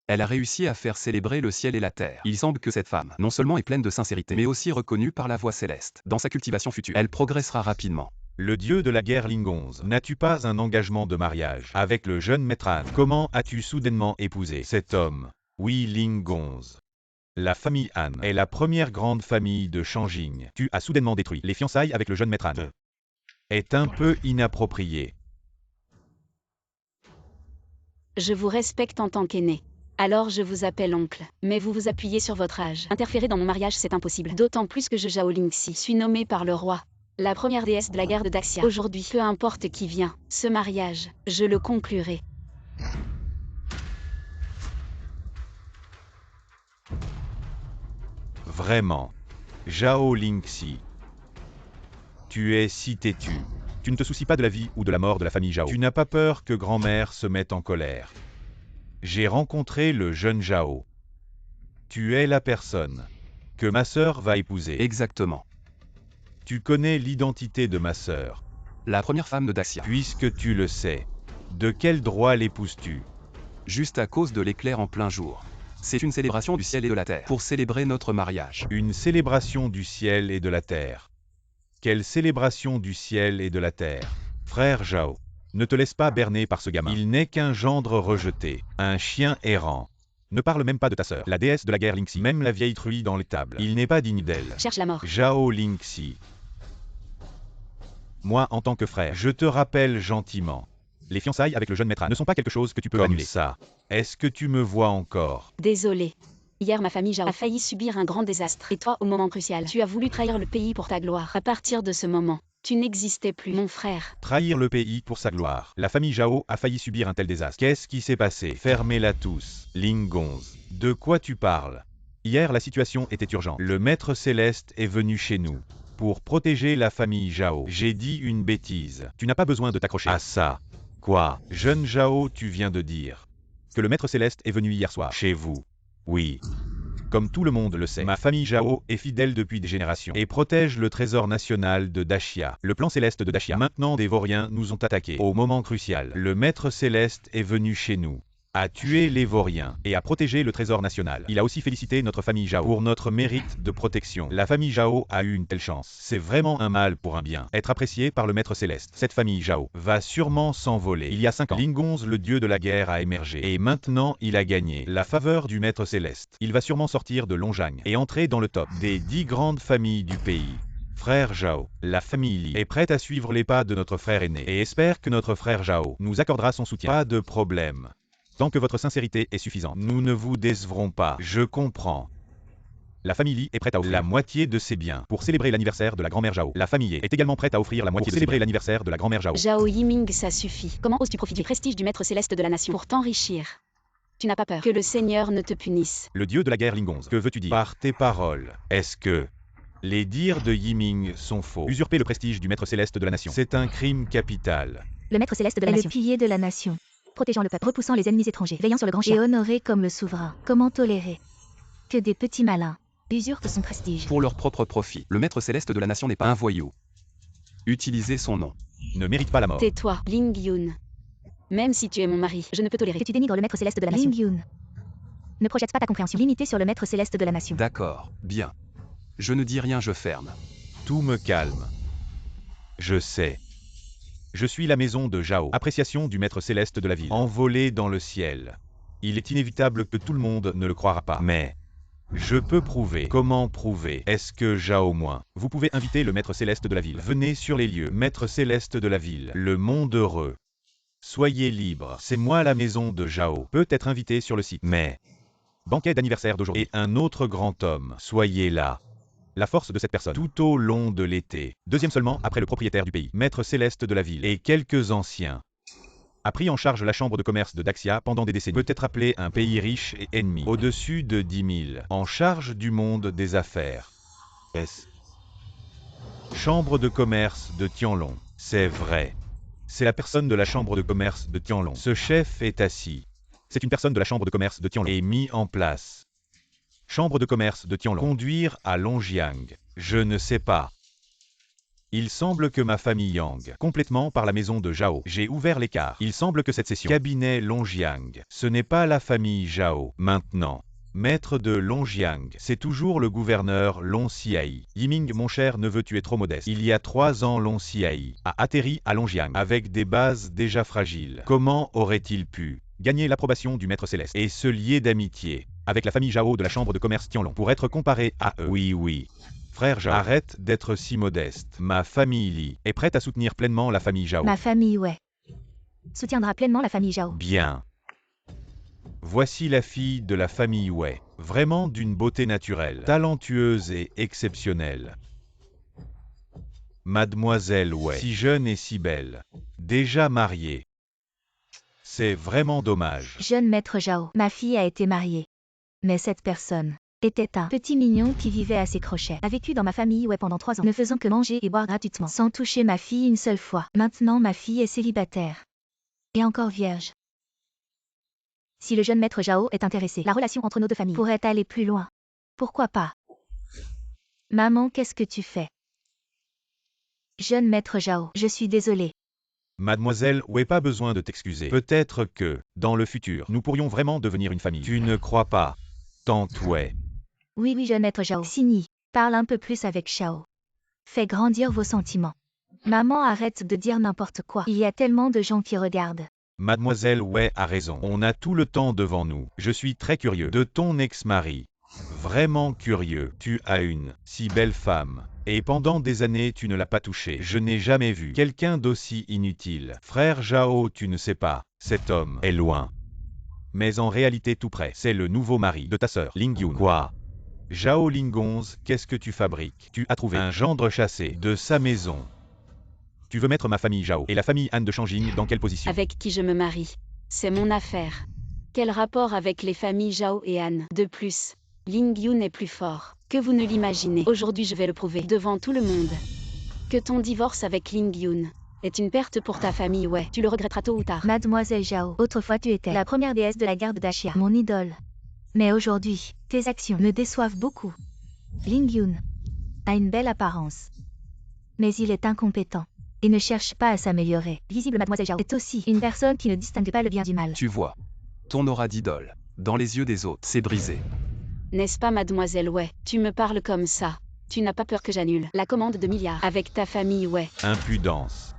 Elle a réussi à faire célébrer le ciel et la terre. Il semble que cette femme, non seulement est pleine de sincérité, mais aussi reconnue par la voix céleste. Dans sa cultivation future, elle progressera rapidement. Le dieu de la guerre Lingonze, n'as-tu pas un engagement de mariage avec le jeune maître Han? Comment as-tu soudainement épousé cet homme? Oui, Lingonze. La famille Han est la première grande famille de Shanjing. Tu as soudainement détruit les fiançailles avec le jeune maître Han. Est un peu inapproprié. Je vous respecte en tant qu'aîné. Alors je vous appelle oncle. Mais vous vous appuyez sur votre âge. Interférer dans mon mariage, c'est impossible. D'autant plus que je Zhao Lingxi suis nommée par le roi. La première déesse de la guerre de Daxia. Aujourd'hui, peu importe qui vient, ce mariage, je le conclurai. Vraiment. Zhao Lingxi. Tu es si têtu. Tu ne te soucies pas de la vie ou de la mort de la famille Zhao. Tu n'as pas peur que grand-mère se mette en colère. J'ai rencontré le jeune Zhao. Tu es la personne que ma sœur va épouser. Exactement. Tu connais l'identité de ma sœur. La première femme de Daxia. Puisque tu le sais, de quel droit l'épouses-tu? Juste à cause de l'éclair en plein jour. C'est une célébration du ciel et de la terre, pour célébrer notre mariage. Une célébration du ciel et de la terre. Quelle célébration du ciel et de la terre? Frère Zhao, ne te laisse pas berner par ce gamin. Il n'est qu'un gendre rejeté, un chien errant. Ne parle même pas de ta sœur, la déesse de la guerre Lingxi, même la vieille truie dans l'étable. Il n'est pas digne d'elle. Cherche la mort. Zhao Lingxi. Moi, en tant que frère, je te rappelle gentiment. Les fiançailles avec le jeune maître Han ne sont pas quelque chose que tu peux annuler. Comme ça. Est-ce que tu me vois encore? Désolé. Hier, ma famille Zhao a failli subir un grand désastre. Et toi, au moment crucial, tu as voulu trahir le pays pour ta gloire. À partir de ce moment, tu n'existais plus, mon frère. Trahir le pays pour sa gloire. La famille Zhao a failli subir un tel désastre. Qu'est-ce qui s'est passé? Fermez-la tous. Lingonze. De quoi tu parles? Hier, la situation était urgente. Le maître céleste est venu chez nous pour protéger la famille Zhao. J'ai dit une bêtise. Tu n'as pas besoin de t'accrocher à ça. Quoi? Jeune Zhao, tu viens de dire que le maître céleste est venu hier soir chez vous. Oui. Comme tout le monde le sait, ma famille Zhao est fidèle depuis des générations et protège le trésor national de Dashia. Le plan céleste de Dashia. Maintenant, des vauriens nous ont attaqués. Au moment crucial, le maître céleste est venu chez nous, a tué les vauriens et a protégé le trésor national. Il a aussi félicité notre famille Zhao pour notre mérite de protection. La famille Zhao a eu une telle chance. C'est vraiment un mal pour un bien. Être apprécié par le maître céleste. Cette famille Zhao va sûrement s'envoler. Il y a 5 ans, Lingonze, le dieu de la guerre, a émergé. Et maintenant, il a gagné la faveur du maître céleste. Il va sûrement sortir de Longjang et entrer dans le top des 10 grandes familles du pays. Frère Zhao, la famille Li est prête à suivre les pas de notre frère aîné et espère que notre frère Zhao nous accordera son soutien. Pas de problème. Tant que votre sincérité est suffisante, nous ne vous décevrons pas. Je comprends. La famille Li est prête à offrir la moitié de ses biens pour célébrer l'anniversaire de la grand-mère Zhao. La famille est également prête à offrir la moitié pour célébrer l'anniversaire de la grand-mère Zhao. Zhao Yiming, ça suffit. Comment oses-tu profiter du prestige du maître céleste de la nation pour t'enrichir? Tu n'as pas peur que le Seigneur ne te punisse? Le dieu de la guerre Lingonze, que veux-tu dire par tes paroles? Est-ce que les dires de Yiming sont faux? Usurper le prestige du maître céleste de la nation, c'est un crime capital. Le maître céleste de la nation. Le pilier de la nation. Protégeant le peuple, repoussant les ennemis étrangers, veillant sur le grand chien. Et honoré comme le souverain. Comment tolérer que des petits malins usurpent son prestige pour leur propre profit? Le maître céleste de la nation n'est pas un voyou. Utilisez son nom. Ne mérite pas la mort. Tais-toi, Ling Yun. Même si tu es mon mari, je ne peux tolérer Que tu dénigres le maître céleste de la nation. Ling Yun. Ne projette pas ta compréhension limitée sur le maître céleste de la nation. D'accord, bien. Je ne dis rien, je ferme. Tout me calme. Je sais. Je suis la maison de Zhao. Appréciation du maître céleste de la ville. Envolé dans le ciel. Il est inévitable que tout le monde ne le croira pas. Mais je peux prouver. Comment prouver? Est-ce que Zhao moins? Vous pouvez inviter le maître céleste de la ville. Venez sur les lieux. Maître céleste de la ville. Le monde heureux. Soyez libre. C'est moi la maison de Zhao. Peut être invité sur le site. Mais banquet d'anniversaire d'aujourd'hui. Et un autre grand homme. Soyez là. La force de cette personne, tout au long de l'été. Deuxième seulement, après le propriétaire du pays, maître céleste de la ville, et quelques anciens, a pris en charge la chambre de commerce de Daxia pendant des décennies. Peut être appelé un pays riche et ennemi. Au-dessus de 10 000, en charge du monde des affaires. S. Chambre de commerce de Tianlong. C'est vrai. C'est la personne de la chambre de commerce de Tianlong. Ce chef est assis. C'est une personne de la chambre de commerce de Tianlong. Et mis en place. Chambre de commerce de Tianlong. Conduire à Longjiang. Je ne sais pas. Il semble que ma famille Yang, complètement par la maison de Zhao. J'ai ouvert l'écart. Il semble que cette session. Cabinet Longjiang. Ce n'est pas la famille Zhao. Maintenant. Maître de Longjiang. C'est toujours le gouverneur Long Xiai. Yiming, mon cher neveu, tu es trop modeste. Il y a 3 ans, Long Xiai a atterri à Longjiang avec des bases déjà fragiles. Comment aurait-il pu gagner l'approbation du maître céleste et se lier d'amitié avec la famille Zhao de la chambre de commerce Tianlong pour être comparé à eux? Oui, oui. Frère Zhao, arrête d'être si modeste. Ma famille Li est prête à soutenir pleinement la famille Zhao. Ma famille Wei soutiendra pleinement la famille Zhao. Bien. Voici la fille de la famille Wei, vraiment d'une beauté naturelle, talentueuse et exceptionnelle. Mademoiselle Wei, si jeune et si belle, déjà mariée. C'est vraiment dommage. Jeune maître Zhao, ma fille a été mariée. Mais cette personne était un petit mignon qui vivait à ses crochets. A vécu dans ma famille Wei pendant 3 ans, ne faisant que manger et boire gratuitement, sans toucher ma fille une seule fois. Maintenant ma fille est célibataire. Et encore vierge. Si le jeune maître Zhao est intéressé, la relation entre nos deux familles pourrait aller plus loin. Pourquoi pas? Maman, qu'est-ce que tu fais? Jeune maître Zhao, je suis désolée. Mademoiselle Wei, pas besoin de t'excuser. Peut-être que, dans le futur, nous pourrions vraiment devenir une famille. Tu ne crois pas, tante Wei? Oui, oui, jeune maître Zhao. Signy, parle un peu plus avec Xiao. Fais grandir vos sentiments. Maman, arrête de dire n'importe quoi. Il y a tellement de gens qui regardent. Mademoiselle Wei a raison. On a tout le temps devant nous. Je suis très curieux de ton ex-mari. Vraiment curieux. Tu as une si belle femme. Et pendant des années, tu ne l'as pas touchée. Je n'ai jamais vu quelqu'un d'aussi inutile. Frère Zhao, tu ne sais pas. Cet homme est loin. Mais en réalité tout près. C'est le nouveau mari de ta sœur, Ling Yun. Quoi? Zhao Lingonze, qu'est-ce que tu fabriques? Tu as trouvé un gendre chassé de sa maison. Tu veux mettre ma famille Zhao et la famille Han de Shangjing dans quelle position? Avec qui je me marie. C'est mon affaire. Quel rapport avec les familles Zhao et Han? De plus, Ling Yun est plus fort que vous ne l'imaginez. Aujourd'hui je vais le prouver devant tout le monde. Que ton divorce avec Ling Yun est une perte pour ta famille, ouais. Tu le regretteras tôt ou tard. Mademoiselle Zhao, autrefois tu étais la première déesse de la garde d'Axia, mon idole. Mais aujourd'hui, tes actions me déçoivent beaucoup. Ling Yun a une belle apparence. Mais il est incompétent et ne cherche pas à s'améliorer. Visible, Mademoiselle Zhao est aussi une personne qui ne distingue pas le bien du mal. Tu vois. Ton aura d'idole. Dans les yeux des autres, c'est brisé. N'est-ce pas, mademoiselle Wei? Tu me parles comme ça. Tu n'as pas peur que j'annule la commande de milliards avec ta famille, ouais. Impudence.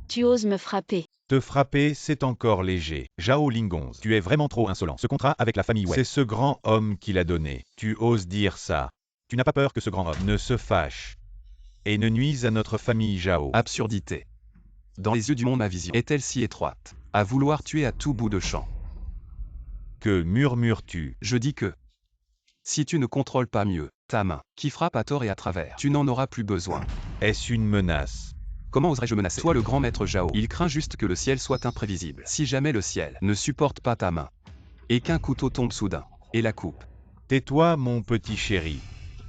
Tu oses me frapper. Te frapper, c'est encore léger. Zhao Lingonze, tu es vraiment trop insolent. Ce contrat avec la famille Wei, c'est ce grand homme qui l'a donné. Tu oses dire ça. Tu n'as pas peur que ce grand homme ne se fâche et ne nuise à notre famille Zhao? Absurdité. Dans les yeux du monde, ma vision est-elle si étroite, à vouloir tuer à tout bout de champ? Que murmures-tu? Je dis que, si tu ne contrôles pas mieux ta main, qui frappe à tort et à travers, tu n'en auras plus besoin. Est-ce une menace? Comment oserais-je menacer toi, le grand maître Zhao? Il craint juste que le ciel soit imprévisible. Si jamais le ciel ne supporte pas ta main, et qu'un couteau tombe soudain, et la coupe. Tais-toi, mon petit chéri.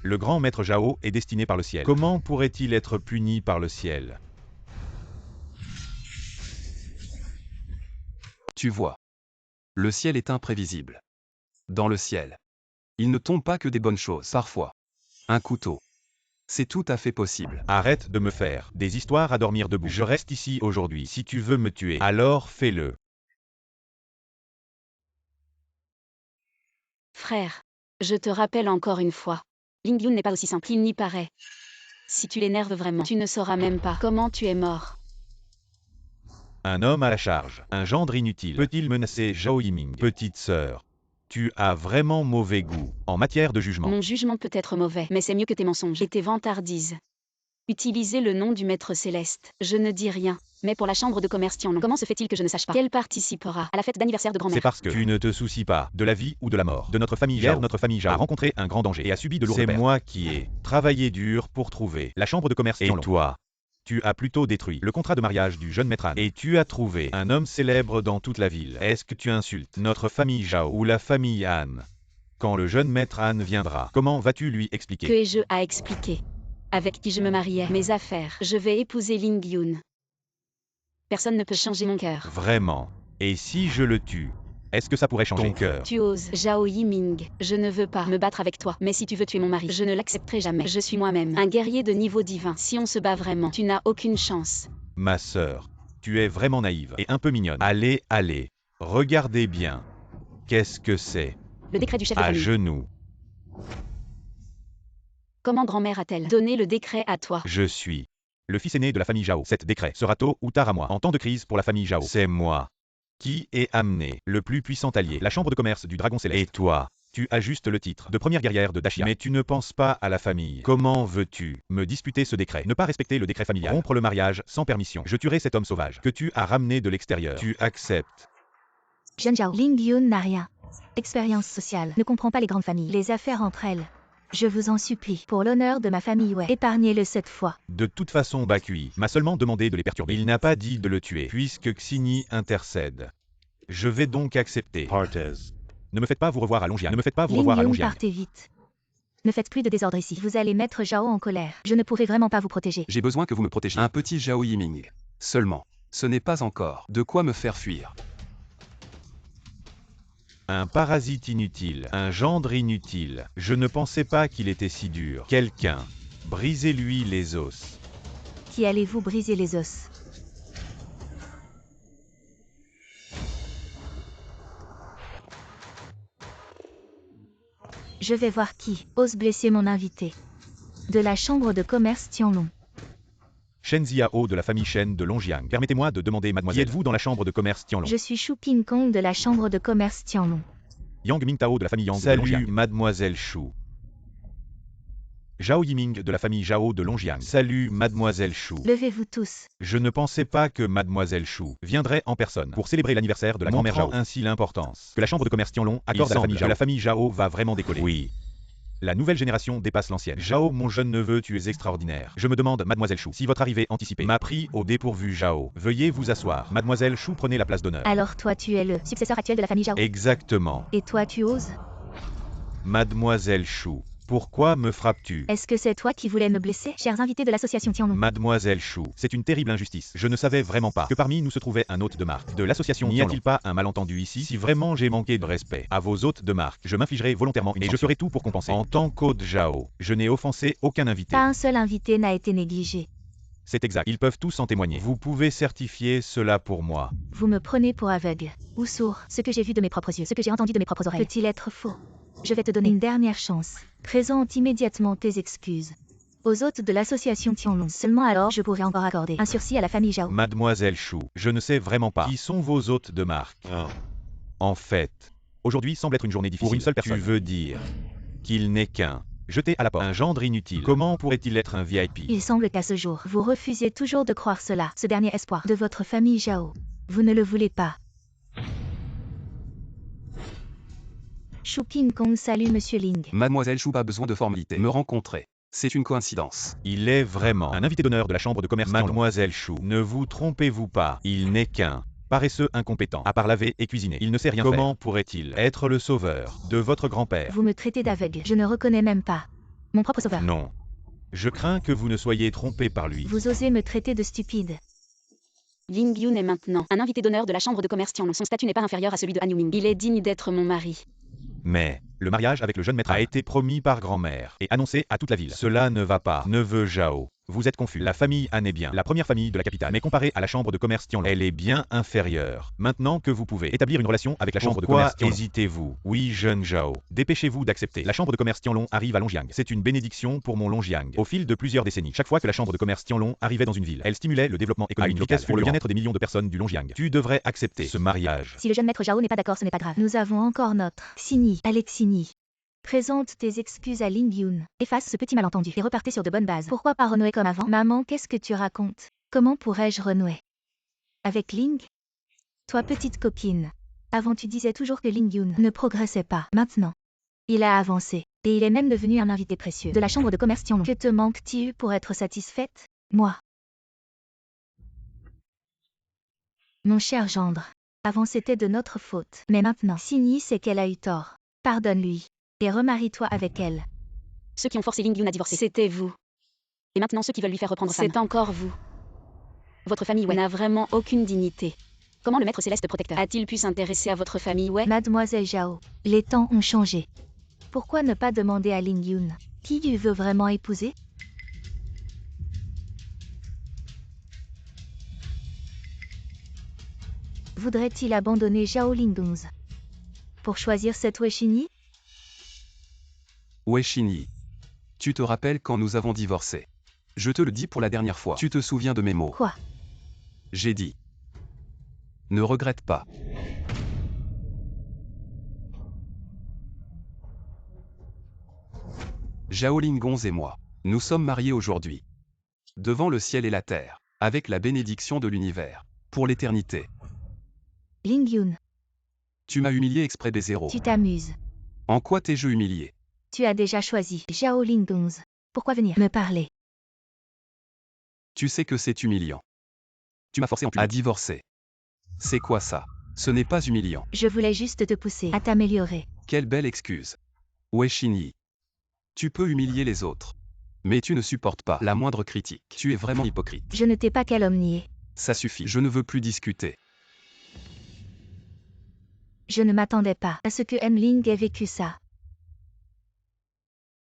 Le grand maître Zhao est destiné par le ciel. Comment pourrait-il être puni par le ciel? Tu vois. Le ciel est imprévisible. Dans le ciel, il ne tombe pas que des bonnes choses. Parfois, un couteau C'est tout à fait possible. Arrête de me faire des histoires à dormir debout. Je reste ici aujourd'hui. Si tu veux me tuer, alors fais-le. Frère, je te rappelle encore une fois. Ling Yun n'est pas aussi simple qu'il n'y paraît. Si tu l'énerves vraiment, tu ne sauras même pas comment tu es mort. Un homme à la charge, un gendre inutile, peut-il menacer Zhao Yiming? Petite sœur, tu as vraiment mauvais goût en matière de jugement. Mon jugement peut être mauvais, mais c'est mieux que tes mensonges et tes vantardises. Utilisez le nom du Maître Céleste. Je ne dis rien. Mais pour la chambre de commerce Tianlong, comment se fait-il que je ne sache pas qu'elle participera à la fête d'anniversaire de grand-mère? C'est parce que tu ne te soucies pas de la vie ou de la mort de notre famille Zhao. Notre famille Zhao a rencontré un grand danger et a subi de lourdes pertes. C'est moi qui ai travaillé dur pour trouver la chambre de commerce Tianlong. Et toi, tu as plutôt détruit le contrat de mariage du jeune maître Han. Et tu as trouvé un homme célèbre dans toute la ville. Est-ce que tu insultes notre famille Zhao ou la famille Han? Quand le jeune maître Han viendra, comment vas-tu lui expliquer? Que ai-je à expliquer? Avec qui je me mariais, mes affaires. Je vais épouser Ling Yun. Personne ne peut changer mon cœur. Vraiment? Et si je le tue, est-ce que ça pourrait changer ton cœur? Tu oses, Zhao Yiming. Je ne veux pas me battre avec toi. Mais si tu veux tuer mon mari, je ne l'accepterai jamais. Je suis moi-même un guerrier de niveau divin. Si on se bat vraiment, tu n'as aucune chance. Ma sœur, tu es vraiment naïve et un peu mignonne. Allez, allez, regardez bien. Qu'est-ce que c'est? Le décret du chef de À famille. genoux. Comment grand-mère a-t-elle donné le décret à toi? Je suis le fils aîné de la famille Zhao. Cet décret sera tôt ou tard à moi. En temps de crise pour la famille Zhao, c'est moi qui ai amené le plus puissant allié, la chambre de commerce du Dragon Céleste. Et toi, tu as juste le titre de première guerrière de Dashia. Mais tu ne penses pas à la famille. Comment veux-tu me disputer ce décret? Ne pas respecter le décret familial, rompre le mariage sans permission. Je tuerai cet homme sauvage que tu as ramené de l'extérieur. Tu acceptes? Jeune Zhao, Ling Yun n'a rien. Expérience sociale, ne comprend pas les grandes familles, les affaires entre elles. Je vous en supplie, pour l'honneur de ma famille, ouais, épargnez-le cette fois. De toute façon, Bakui m'a seulement demandé de les perturber. Il n'a pas dit de le tuer, puisque Xini intercède. Je vais donc accepter. Partez. Ne me faites pas vous revoir à Longjiang. Ne me faites pas vous revoir à Ling Yun, Longjiang. partez vite. Ne faites plus de désordre ici. Vous allez mettre Zhao en colère. Je ne pourrai vraiment pas vous protéger. J'ai besoin que vous me protégiez. Un petit Zhao Yiming. Seulement. Ce n'est pas encore de quoi me faire fuir. Un parasite inutile, un gendre inutile. Je ne pensais pas qu'il était si dur. Quelqu'un, brisez-lui les os. Qui allez-vous briser les os? Je vais voir qui ose blesser mon invité. De la chambre de commerce Tianlong. Shen Ziao de la famille Shen de Longjiang. Permettez-moi de demander, mademoiselle, qui êtes-vous dans la chambre de commerce Tianlong? Je suis Shu King Kong de la chambre de commerce Tianlong. Yang Mingtao de la famille Yang de Longjiang. Salut, mademoiselle Shu. Zhao Yiming de la famille Zhao de Longjiang. Salut, mademoiselle Shu. Levez-vous tous. Je ne pensais pas que mademoiselle Shu viendrait en personne pour célébrer l'anniversaire de la grand-mère Zhao. Ainsi l'importance que la chambre de commerce Tianlong accorde à la famille Zhao. La famille Zhao va vraiment décoller. Oui. La nouvelle génération dépasse l'ancienne. Zhao, mon jeune neveu, tu es extraordinaire. Je me demande, mademoiselle Shu, si votre arrivée anticipée m'a pris au dépourvu. Zhao, veuillez vous asseoir. Mademoiselle Shu, prenez la place d'honneur. Alors toi tu es le successeur actuel de la famille Zhao. Exactement. Et toi tu oses? Mademoiselle Shu, pourquoi me frappes-tu? Est-ce que c'est toi qui voulais me blesser? Chers invités de l'association Tianlong. Mademoiselle Shu, c'est une terrible injustice. Je ne savais vraiment pas que parmi nous se trouvait un hôte de marque de l'association. N'y a-t-il pas un malentendu ici? Si vraiment j'ai manqué de respect à vos hôtes de marque, je m'infligerai volontairement une sanction. Et je ferai tout pour compenser. En tant qu'hôte Zhao, je n'ai offensé aucun invité. Pas un seul invité n'a été négligé. C'est exact, ils peuvent tous en témoigner. Vous pouvez certifier cela pour moi. Vous me prenez pour aveugle ou sourd. Ce que j'ai vu de mes propres yeux, ce que j'ai entendu de mes propres oreilles, peut-il être faux? Je vais te donner une dernière chance. Présente immédiatement tes excuses aux hôtes de l'association Tianlong. Seulement alors je pourrai encore accorder un sursis à la famille Zhao. Mademoiselle Shu, je ne sais vraiment pas qui sont vos hôtes de marque. En fait, aujourd'hui semble être une journée difficile. Pour une seule personne. Tu veux dire qu'il n'est qu'un jeté à la porte, un gendre inutile. Comment pourrait-il être un VIP? Il semble qu'à ce jour, vous refusiez toujours de croire cela, ce dernier espoir de votre famille Zhao. Vous ne le voulez pas. Shu King Kong salue Monsieur Ling. Mademoiselle Shu, pas besoin de formalité. Me rencontrer. C'est une coïncidence. Il est vraiment un invité d'honneur de la chambre de commerce. Mademoiselle Shu, ne vous trompez-vous pas. Il n'est qu'un paresseux incompétent, à part laver et cuisiner. Il ne sait rien faire. Comment pourrait-il être le sauveur de votre grand-père? Vous me traitez d'aveugle. Je ne reconnais même pas mon propre sauveur. Non. Je crains que vous ne soyez trompé par lui. Vous osez me traiter de stupide. Ling Yun est maintenant un invité d'honneur de la chambre de commerce Tianlong. Son statut n'est pas inférieur à celui de Han Yuming. Il est digne d'être mon mari. Mais, le mariage avec le jeune maître a été promis par grand-mère et annoncé à toute la ville. Cela ne va pas. Neveu Zhao. Vous êtes confus. La famille Han est bien la première famille de la capitale, mais comparée à la chambre de commerce Tianlong, elle est bien inférieure. Maintenant que vous pouvez établir une relation avec la chambre de commerce Tianlong. Hésitez-vous? Oui, jeune Zhao. Dépêchez-vous d'accepter. La chambre de commerce Tianlong arrive à Longjiang. C'est une bénédiction pour mon Longjiang. Au fil de plusieurs décennies, chaque fois que la chambre de commerce Tianlong arrivait dans une ville, elle stimulait le développement économique locale pour le bien-être des millions de personnes du Longjiang. Tu devrais accepter ce mariage. Si le jeune maître Zhao n'est pas d'accord, ce n'est pas grave. Nous avons encore notre Xingyi, Alexini. Présente tes excuses à Ling Yun. Efface ce petit malentendu et repartez sur de bonnes bases. Pourquoi pas renouer comme avant? Maman, qu'est-ce que tu racontes? Comment pourrais-je renouer? Avec Ling? Toi petite copine. Avant tu disais toujours que Ling Yun ne progressait pas. Maintenant, il a avancé. Et il est même devenu un invité précieux de la chambre de commerce Tianlong. Que te manque-t-il pour être satisfaite? Moi. Mon cher gendre. Avant c'était de notre faute. Mais maintenant, Xingyi sait qu'elle a eu tort. Pardonne-lui. Et remarie-toi avec elle. Ceux qui ont forcé Ling Yun à divorcer, c'était vous. Et maintenant ceux qui veulent lui faire reprendre femme, c'est encore vous. Votre famille Wei n'a vraiment aucune dignité. Comment le maître céleste protecteur a-t-il pu s'intéresser à votre famille Wei? Mademoiselle Zhao, les temps ont changé. Pourquoi ne pas demander à Ling Yun qui tu veux vraiment épouser? Voudrait-il abandonner Zhao Linggong pour choisir cette Wei Xingyi? Wei Xingyi. Tu te rappelles quand nous avons divorcé? Je te le dis pour la dernière fois. Tu te souviens de mes mots? Quoi? J'ai dit. Ne regrette pas. Zhao Linggong et moi, nous sommes mariés aujourd'hui. Devant le ciel et la terre, avec la bénédiction de l'univers, pour l'éternité. Ling Yun, Tu m'as humilié exprès des zéros. tu t'amuses. En quoi t'ai-je humilié? Tu as déjà choisi Zhao Linggong. Pourquoi venir me parler? Tu sais que c'est humiliant. Tu m'as forcé à divorcer. C'est quoi ça? Ce n'est pas humiliant. Je voulais juste te pousser à t'améliorer. Quelle belle excuse. Wei Xingyi. Tu peux humilier les autres. Mais tu ne supportes pas la moindre critique. Tu es vraiment hypocrite. Je ne t'ai pas calomnié. Ça suffit. Je ne veux plus discuter. Je ne m'attendais pas à ce que Ling ait vécu ça.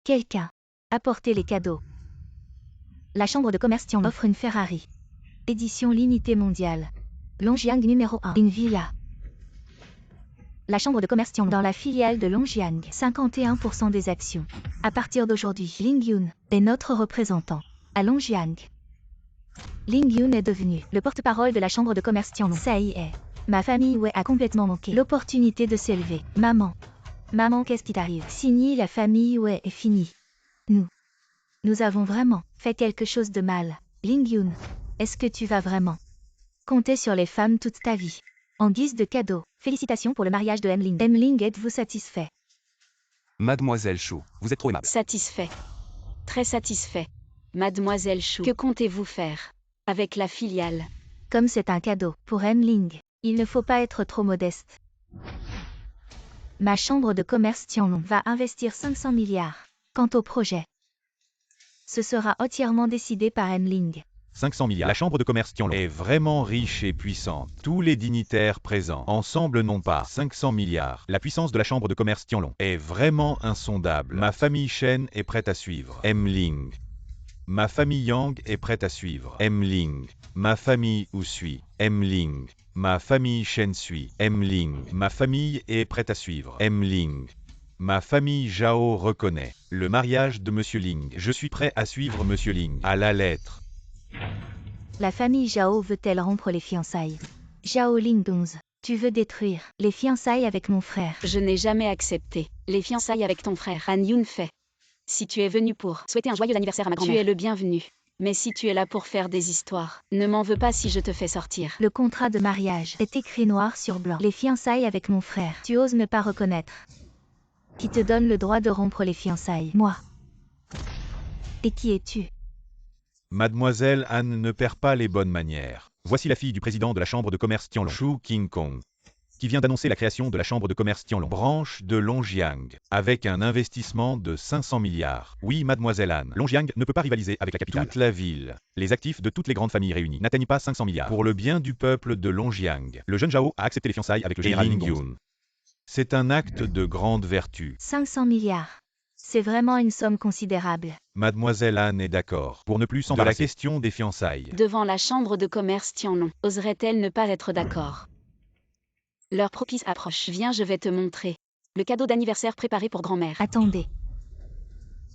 Quelqu'un. Apportez les cadeaux. La chambre de commerce Tianlong offre une Ferrari. Édition limitée mondiale. Longjiang numéro 1. Une villa. La chambre de commerce Tianlong dans la filiale de Longjiang. 51% des actions. À partir d'aujourd'hui, Ling Yun est notre représentant à Longjiang. Ling Yun est devenu le porte-parole de la chambre de commerce Tianlong. Ça y est. Ma famille Wei a complètement manqué l'opportunité de s'élever. Maman. Maman, qu'est-ce qui t'arrive? Xingyi, la famille Wei est finie. Nous avons vraiment fait quelque chose de mal. Ling Yun, est-ce que tu vas vraiment compter sur les femmes toute ta vie? En guise de cadeau, félicitations pour le mariage de Ling. Ling, êtes-vous satisfait? Mademoiselle Chou, vous êtes trop aimable. Satisfait. Très satisfait. Mademoiselle Chou, que comptez-vous faire avec la filiale? Comme c'est un cadeau pour Ling, il ne faut pas être trop modeste. Ma chambre de commerce Tianlong va investir 500 milliards. Quant au projet, ce sera entièrement décidé par Ling. 500 milliards. La chambre de commerce Tianlong est vraiment riche et puissante. Tous les dignitaires présents ensemble n'ont pas 500 milliards. La puissance de la chambre de commerce Tianlong est vraiment insondable. Ma famille Shen est prête à suivre Ling. Ma famille Yang est prête à suivre Ling. Ma famille Wu suit Ling. Ma famille Shen suit Ling. Ma famille est prête à suivre Ling. Ma famille Zhao reconnaît le mariage de Monsieur Ling. Je suis prêt à suivre Monsieur Ling à la lettre. La famille Zhao veut-elle rompre les fiançailles? Zhao Linggong, tu veux détruire les fiançailles avec mon frère? Je n'ai jamais accepté les fiançailles avec ton frère Han Yunfei. Si tu es venu pour souhaiter un joyeux anniversaire à ma grand-mère, tu es le bienvenu. Mais si tu es là pour faire des histoires, ne m'en veux pas si je te fais sortir. Le contrat de mariage est écrit noir sur blanc. Les fiançailles avec mon frère. Tu oses ne pas reconnaître. Qui te donne le droit de rompre les fiançailles? Moi. Et qui es-tu? Mademoiselle Anne ne perd pas les bonnes manières. Voici la fille du président de la chambre de commerce Tianlong, Shu King Kong, qui vient d'annoncer la création de la chambre de commerce Tianlong, branche de Longjiang, avec un investissement de 500 milliards. Oui, mademoiselle Anne, Longjiang ne peut pas rivaliser avec la capitale. Toute la ville, les actifs de toutes les grandes familles réunies n'atteignent pas 500 milliards. Pour le bien du peuple de Longjiang, le jeune Zhao a accepté les fiançailles avec le général Ling Yun. C'est un acte de grande vertu. 500 milliards. C'est vraiment une somme considérable. Mademoiselle Anne est d'accord. Pour ne plus s'embarrasser de la question des fiançailles. Devant la chambre de commerce Tianlong, oserait-elle ne pas être d'accord? L'heure propice approche. Viens, je vais te montrer. Le cadeau d'anniversaire préparé pour grand-mère. Attendez.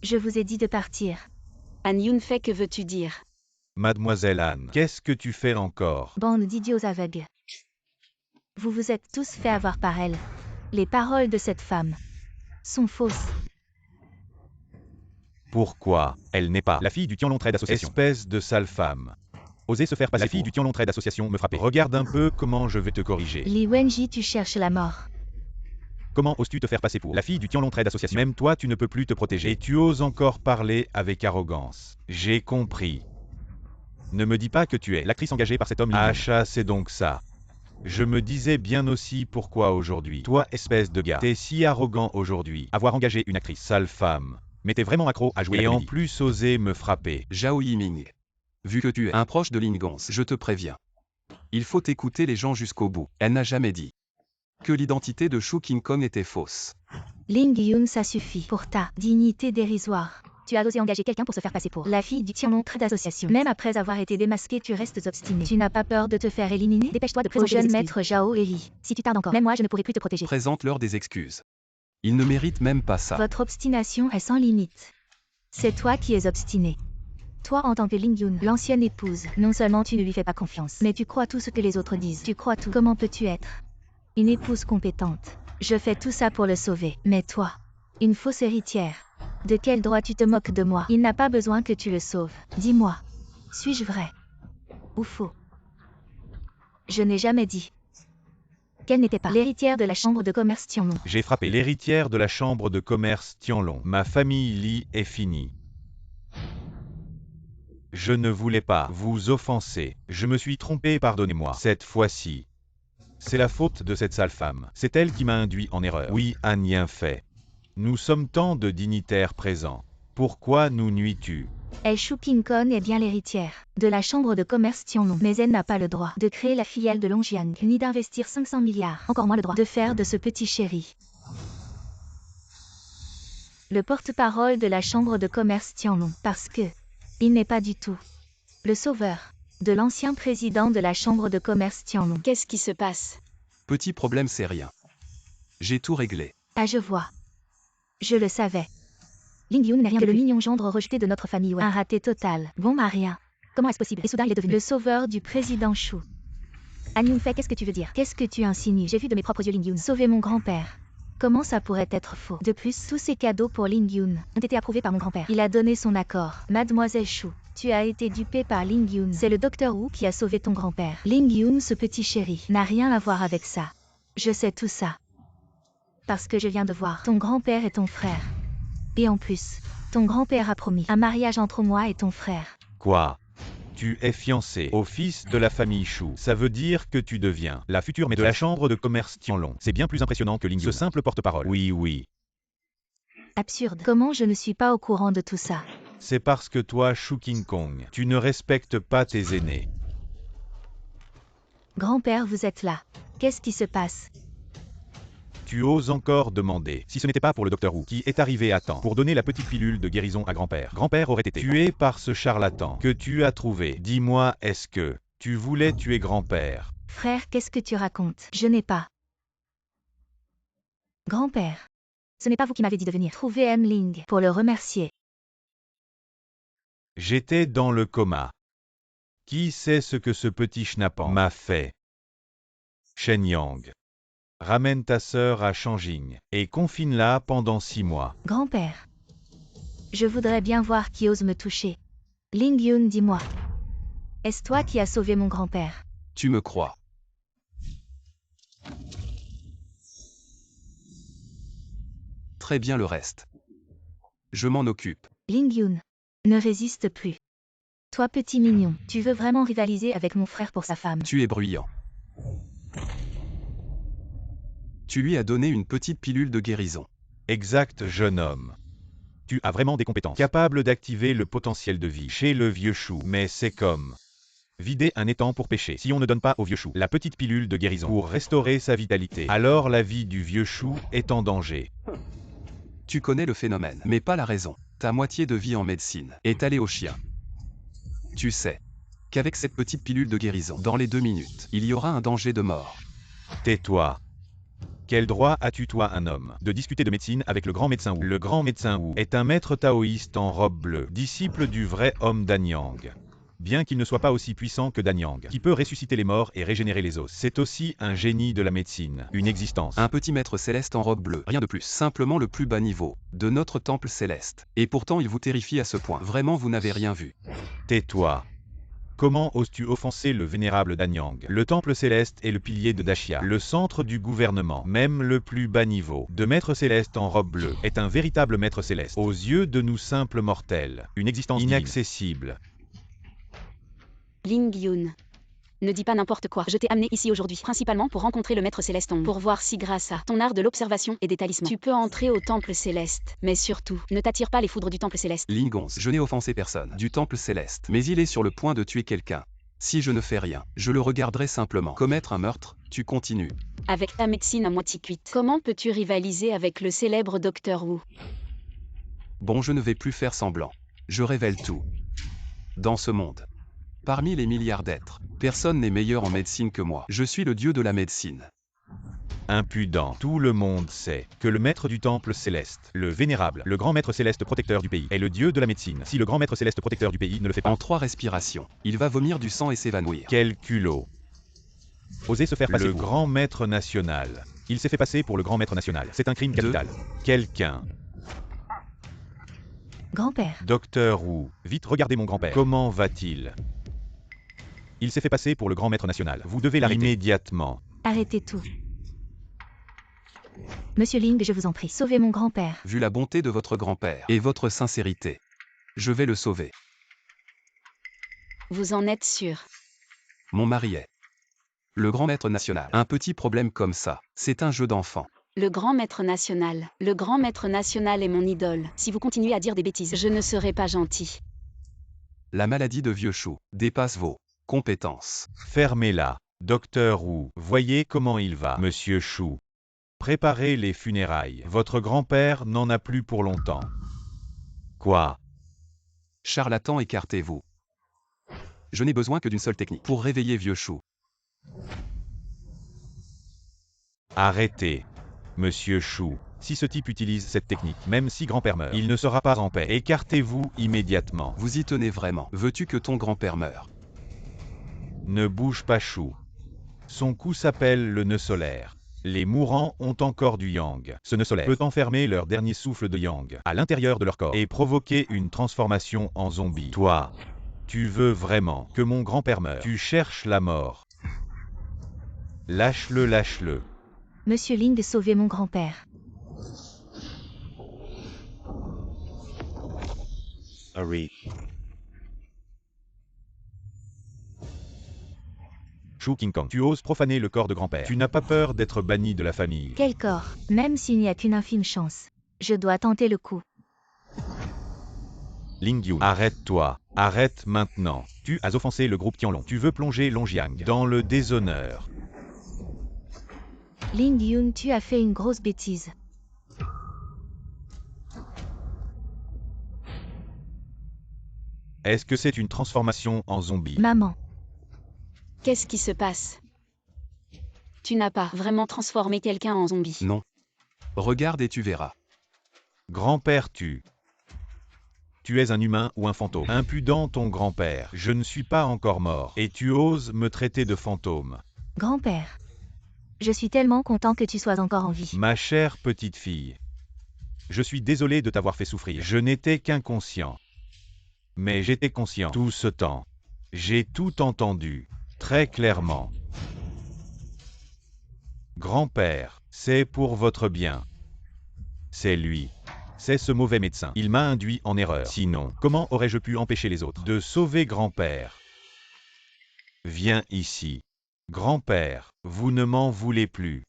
Je vous ai dit de partir. Han Yunfei, que veux-tu dire? Mademoiselle Anne, qu'est-ce que tu fais encore? Bande d'idiots aveugles. Vous vous êtes tous fait avoir par elle. Les paroles de cette femme sont fausses. Pourquoi? Elle n'est pas la fille du Tianlong Trade Association. Espèce de sale femme. Oser se faire passer. La fille du Tianlong Trade Association me frappait. Regarde un peu comment je vais te corriger. Li Wenji, tu cherches la mort. Comment oses-tu te faire passer pour la fille du Tianlong Trade Association? Même toi, tu ne peux plus te protéger. Et tu oses encore parler avec arrogance. J'ai compris. Ne me dis pas que tu es l'actrice engagée par cet homme. Achat, c'est donc ça. Je me disais bien aussi pourquoi aujourd'hui. Toi, espèce de gars, t'es si arrogant aujourd'hui. Avoir engagé une actrice, sale femme. Mais t'es vraiment accro à jouer la comédie. Et en plus oser me frapper. Zhao Yiming. Vu que tu es un proche de Lingons, je te préviens. Il faut écouter les gens jusqu'au bout. Elle n'a jamais dit que l'identité de Shu King Kong était fausse. Ling Yun, ça suffit. Pour ta dignité dérisoire. Tu as osé engager quelqu'un pour se faire passer pour la fille du Tianlong Trade Association. Même après avoir été démasqué, tu restes obstiné. Tu n'as pas peur de te faire éliminer? Dépêche-toi de présenter au jeune maître Zhao et Li. Si tu tardes encore, même moi je ne pourrai plus te protéger. Présente-leur des excuses. Ils ne méritent même pas ça. Votre obstination est sans limite. C'est toi qui es obstiné. Toi en tant que Ling Yun, l'ancienne épouse, non seulement tu ne lui fais pas confiance, mais tu crois tout ce que les autres disent. Tu crois tout. Comment peux-tu être une épouse compétente? Je fais tout ça pour le sauver. Mais toi, une fausse héritière. De quel droit tu te moques de moi? Il n'a pas besoin que tu le sauves. Dis-moi, suis-je vrai ou faux? Je n'ai jamais dit qu'elle n'était pas l'héritière de la chambre de commerce Tianlong. J'ai frappé l'héritière de la chambre de commerce Tianlong. Ma famille Li est finie. Je ne voulais pas vous offenser. Je me suis trompé, pardonnez-moi. Cette fois-ci, c'est la faute de cette sale femme. C'est elle qui m'a induit en erreur. Oui, Han Yunfei. Nous sommes tant de dignitaires présents. Pourquoi nous nuis-tu? Elle Shu King Kong est bien l'héritière de la chambre de commerce Tianlong. Mais elle n'a pas le droit de créer la filiale de Longjiang, ni d'investir 500 milliards. Encore moins le droit de faire de ce petit chéri le porte-parole de la chambre de commerce Tianlong. Parce que il n'est pas du tout le sauveur de l'ancien président de la chambre de commerce Tianlong. Qu'est-ce qui se passe? Petit problème, c'est rien. J'ai tout réglé. Ah, je vois. Je le savais. Ling Yun n'est rien que le mignon gendre rejeté de notre famille. Ouais. Un raté total. Bon, Maria. Comment est-ce possible? Et soudain, il est devenu le sauveur du président Shu. Han Yunfei, qu'est-ce que tu veux dire? Qu'est-ce que tu insinues? J'ai vu de mes propres yeux Ling Yun sauver mon grand-père. Comment ça pourrait être faux? De plus, tous ces cadeaux pour Ling Yun ont été approuvés par mon grand-père. Il a donné son accord. Mademoiselle Shu, tu as été dupée par Ling Yun. C'est le docteur Wu qui a sauvé ton grand-père. Ling Yun, ce petit chéri, n'a rien à voir avec ça. Je sais tout ça. Parce que je viens de voir ton grand-père et ton frère. Et en plus, ton grand-père a promis un mariage entre moi et ton frère. Quoi? Tu es fiancé au fils de la famille Shu. Ça veut dire que tu deviens la future maîtresse de la chambre de commerce Tianlong. C'est bien plus impressionnant que Ling Yun, ce simple porte-parole. Oui, oui. Absurde. Comment je ne suis pas au courant de tout ça? C'est parce que toi, Shu King Kong, tu ne respectes pas tes aînés. Grand-père, vous êtes là. Qu'est-ce qui se passe? Tu oses encore demander, si ce n'était pas pour le docteur Wu, qui est arrivé à temps pour donner la petite pilule de guérison à grand-père. Grand-père aurait été tué par ce charlatan que tu as trouvé. Dis-moi, est-ce que tu voulais tuer grand-père? Frère, qu'est-ce que tu racontes? Je n'ai pas. Grand-père, ce n'est pas vous qui m'avez dit de venir trouver Emling pour le remercier. J'étais dans le coma. Qui sait ce que ce petit schnappant m'a fait? Shen Yang. Ramène ta sœur à Shanjing et confine-la pendant 6 mois. Grand-père, je voudrais bien voir qui ose me toucher. Ling Yun, dis-moi. Est-ce toi qui as sauvé mon grand-père? Tu me crois? Très bien le reste. Je m'en occupe. Ling Yun, ne résiste plus. Toi petit mignon, tu veux vraiment rivaliser avec mon frère pour sa femme? Tu es bruyant. Tu lui as donné une petite pilule de guérison. Exact, jeune homme. Tu as vraiment des compétences capables d'activer le potentiel de vie chez le vieux Shu. Mais c'est comme Vider un étang pour pêcher. Si on ne donne pas au vieux chou la petite pilule de guérison pour restaurer sa vitalité, alors la vie du vieux chou est en danger. Tu connais le phénomène, mais pas la raison. Ta moitié de vie en médecine est allée au chien. Tu sais qu'avec cette petite pilule de guérison, dans les 2 minutes, il y aura un danger de mort. Tais-toi. Quel droit as-tu, toi, un homme, de discuter de médecine avec le grand médecin Wu? Le grand médecin Wu est un maître taoïste en robe bleue, disciple du vrai homme Danyang. Bien qu'il ne soit pas aussi puissant que Danyang, qui peut ressusciter les morts et régénérer les os, c'est aussi un génie de la médecine, une existence. Un petit maître céleste en robe bleue, rien de plus, simplement le plus bas niveau de notre temple céleste. Et pourtant il vous terrifie à ce point, vraiment vous n'avez rien vu. Tais-toi. Comment oses-tu offenser le vénérable Danyang? Le temple céleste est le pilier de Dashia, le centre du gouvernement, même le plus bas niveau de maître céleste en robe bleue, est un véritable maître céleste, aux yeux de nous simples mortels, une existence inaccessible. Ling Yun. Ne dis pas n'importe quoi. Je t'ai amené ici aujourd'hui, principalement pour rencontrer le maître céleste Ong, pour voir si grâce à ton art de l'observation et des talismans, tu peux entrer au temple céleste. Mais surtout, ne t'attire pas les foudres du temple céleste. Lingons, je n'ai offensé personne du temple céleste, mais il est sur le point de tuer quelqu'un. Si je ne fais rien, je le regarderai simplement commettre un meurtre. Tu continues. Avec ta médecine à moitié cuite, comment peux-tu rivaliser avec le célèbre docteur Wu? Bon, je ne vais plus faire semblant. Je révèle tout. Dans ce monde, parmi les milliards d'êtres, personne n'est meilleur en médecine que moi. Je suis le dieu de la médecine. Impudent. Tout le monde sait que le maître du temple céleste, le vénérable, le grand maître céleste protecteur du pays, est le dieu de la médecine. Si le grand maître céleste protecteur du pays ne le fait pas, En 3 respirations, il va vomir du sang et s'évanouir. quel culot. Oser se faire passer Le pour grand maître national. Il s'est fait passer pour le grand maître national. C'est un crime capital. Quelqu'un. Grand-père. Docteur Wu. Vite, regardez mon grand-père. Comment va-t-il? Il s'est fait passer pour le grand maître national. Vous devez l'arrêter immédiatement. Arrêtez tout. Monsieur Ling, je vous en prie, sauvez mon grand-père. Vu la bonté de votre grand-père et votre sincérité, je vais le sauver. Vous en êtes sûr? Mon mari est le grand maître national. Un petit problème comme ça, c'est un jeu d'enfant. Le grand maître national. Le grand maître national est mon idole. Si vous continuez à dire des bêtises, je ne serai pas gentil. La maladie de vieux chou dépasse vos compétences. Fermez-la. Docteur Wu, voyez comment il va. Monsieur Chou. Préparez les funérailles. Votre grand-père n'en a plus pour longtemps. Quoi? Charlatan, écartez-vous. Je n'ai besoin que d'une seule technique pour réveiller vieux chou. Arrêtez. Monsieur Chou. Si ce type utilise cette technique, même si grand-père meurt, il ne sera pas en paix. Écartez-vous immédiatement. Vous y tenez vraiment. Veux-tu que ton grand-père meure? Ne bouge pas Chou. Son coup s'appelle le nœud solaire. Les mourants ont encore du yang. Ce nœud solaire peut enfermer leur dernier souffle de yang à l'intérieur de leur corps et provoquer une transformation en zombie. Toi, tu veux vraiment que mon grand-père meure. Tu cherches la mort. Lâche-le, lâche-le. Monsieur Ling, sauvez mon grand-père. Hurry. Chou King Kong, tu oses profaner le corps de grand-père. Tu n'as pas peur d'être banni de la famille. Quel corps? Même s'il n'y a qu'une infime chance. Je dois tenter le coup. Ling Yu, arrête-toi. Arrête maintenant. Tu as offensé le groupe Qianlong. Tu veux plonger Longjiang dans le déshonneur. Ling Yun, tu as fait une grosse bêtise. Est-ce que c'est une transformation en zombie? Maman. Qu'est-ce qui se passe? Tu n'as pas vraiment transformé quelqu'un en zombie. Non. Regarde et tu verras. Grand-père, tu es un humain ou un fantôme? Impudent ton grand-père. Je ne suis pas encore mort. Et tu oses me traiter de fantôme. Grand-père. Je suis tellement content que tu sois encore en vie. Ma chère petite fille. Je suis désolé de t'avoir fait souffrir. Je n'étais qu'inconscient. Mais j'étais conscient tout ce temps. J'ai tout entendu. Très clairement. Grand-père, c'est pour votre bien. C'est lui. C'est ce mauvais médecin. Il m'a induit en erreur. Sinon, comment aurais-je pu empêcher les autres de sauver grand-père? Viens ici. Grand-père, vous ne m'en voulez plus.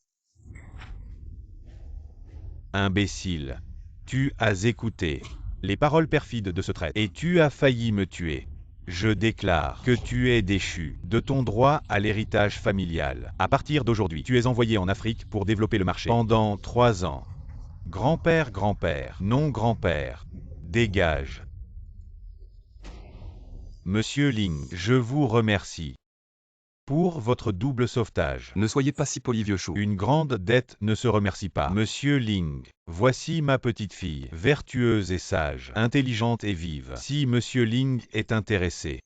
Imbécile. Tu as écouté les paroles perfides de ce traître et tu as failli me tuer. Je déclare que tu es déchu de ton droit à l'héritage familial. À partir d'aujourd'hui, tu es envoyé en Afrique pour développer le marché pendant 3 ans. Grand-père, grand-père, non grand-père. Dégage. Monsieur Ling, je vous remercie pour votre double sauvetage. Ne soyez pas si poli, vieux chou. Une grande dette ne se remercie pas. Monsieur Ling, voici ma petite fille, vertueuse et sage, intelligente et vive. Si Monsieur Ling est intéressé,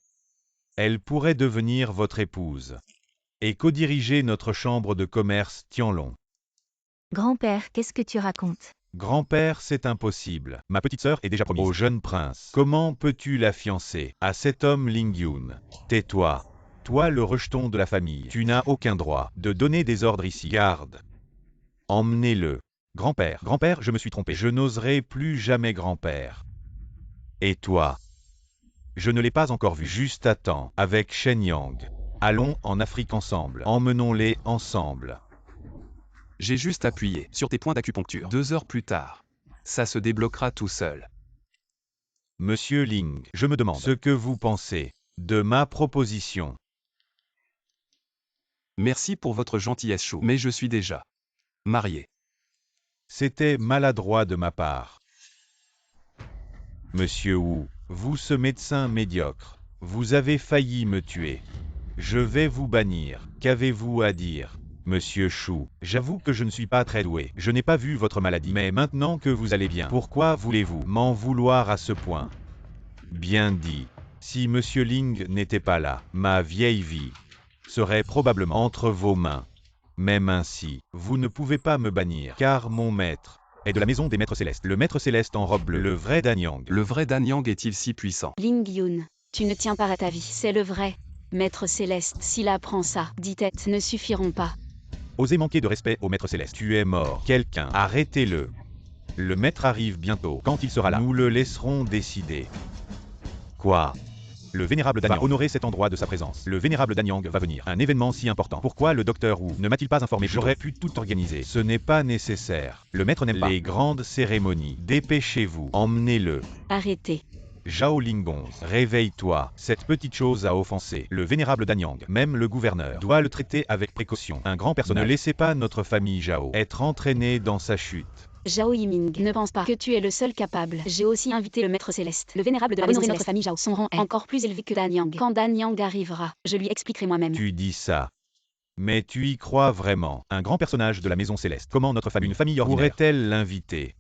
elle pourrait devenir votre épouse et co-diriger notre chambre de commerce Tianlong. Grand-père, qu'est-ce que tu racontes? Grand-père, c'est impossible. Ma petite sœur est déjà promise au jeune prince. Comment peux-tu la fiancer à cet homme Ling Yun? Tais-toi. Toi le rejeton de la famille, tu n'as aucun droit de donner des ordres ici. Garde. Emmenez-le. Grand-père, grand-père, je me suis trompé. Je n'oserai plus jamais grand-père. Et toi? Je ne l'ai pas encore vu. Juste attends, avec Shen Yang. Allons en Afrique ensemble. Emmenons-les ensemble. J'ai juste appuyé sur tes points d'acupuncture. 2 heures plus tard, ça se débloquera tout seul. Monsieur Ling, je me demande ce que vous pensez de ma proposition. Merci pour votre gentillesse, chou, mais je suis déjà marié. C'était maladroit de ma part. Monsieur Wu, vous ce médecin médiocre, vous avez failli me tuer. Je vais vous bannir. Qu'avez-vous à dire? Monsieur Chou, j'avoue que je ne suis pas très doué. Je n'ai pas vu votre maladie, mais maintenant que vous allez bien, pourquoi voulez-vous m'en vouloir à ce point? Bien dit. Si Monsieur Ling n'était pas là, ma vieille vie serait probablement entre vos mains. Même ainsi, vous ne pouvez pas me bannir, car mon maître est de la maison des maîtres célestes. Le maître céleste en robe bleue, le vrai Danyang. Le vrai Danyang est-il si puissant? Ling Yun, tu ne tiens pas à ta vie, c'est le vrai. Maître céleste, s'il apprend ça, 10 têtes ne suffiront pas. Osez manquer de respect au maître céleste. Tu es mort. Quelqu'un, arrêtez-le. Le maître arrive bientôt. Quand il sera là, nous le laisserons décider. Quoi? Le vénérable Danyang va honorer cet endroit de sa présence. Le vénérable Danyang va venir. Un événement si important. Pourquoi le docteur Wu ne m'a-t-il pas informé? J'aurais pu tout organiser. Ce n'est pas nécessaire. Le maître n'aime pas les grandes cérémonies. Dépêchez-vous. Emmenez-le. Arrêtez. Zhao Linggong, réveille-toi. Cette petite chose a offensé le vénérable Danyang. Même le gouverneur doit le traiter avec précaution. Un grand personnage. Ne laissez pas notre famille Zhao être entraînée dans sa chute. Zhao Yiming, ne pense pas que tu es le seul capable. J'ai aussi invité le maître céleste, le vénérable de la maison céleste. Notre famille Zhao. Son rang est encore plus élevé que Danyang. Quand Danyang arrivera, je lui expliquerai moi-même. Tu dis ça. Mais tu y crois vraiment? Un grand personnage de la maison céleste. Comment notre famille, une famille ordinaire, pourrait-elle l'inviter?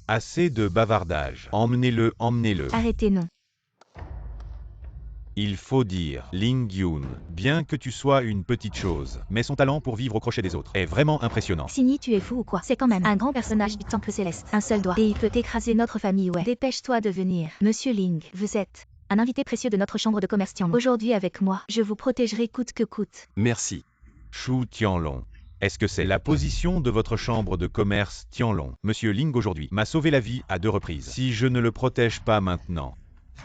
Assez de bavardage. Emmenez-le, emmenez-le. Arrêtez, non. Il faut dire, Ling Yun, bien que tu sois une petite chose, mais son talent pour vivre au crochet des autres est vraiment impressionnant. Signy, tu es fou ou quoi? C'est quand même un grand personnage du temple céleste. Un seul doigt. Et il peut écraser notre famille, ouais. Dépêche-toi de venir. Monsieur Ling, vous êtes un invité précieux de notre chambre de commerce Tianlong. Aujourd'hui avec moi, je vous protégerai coûte que coûte. Merci. Shu Tianlong. Est-ce que c'est la position de votre chambre de commerce Tianlong? Monsieur Ling aujourd'hui m'a sauvé la vie à 2 reprises. Si je ne le protège pas maintenant,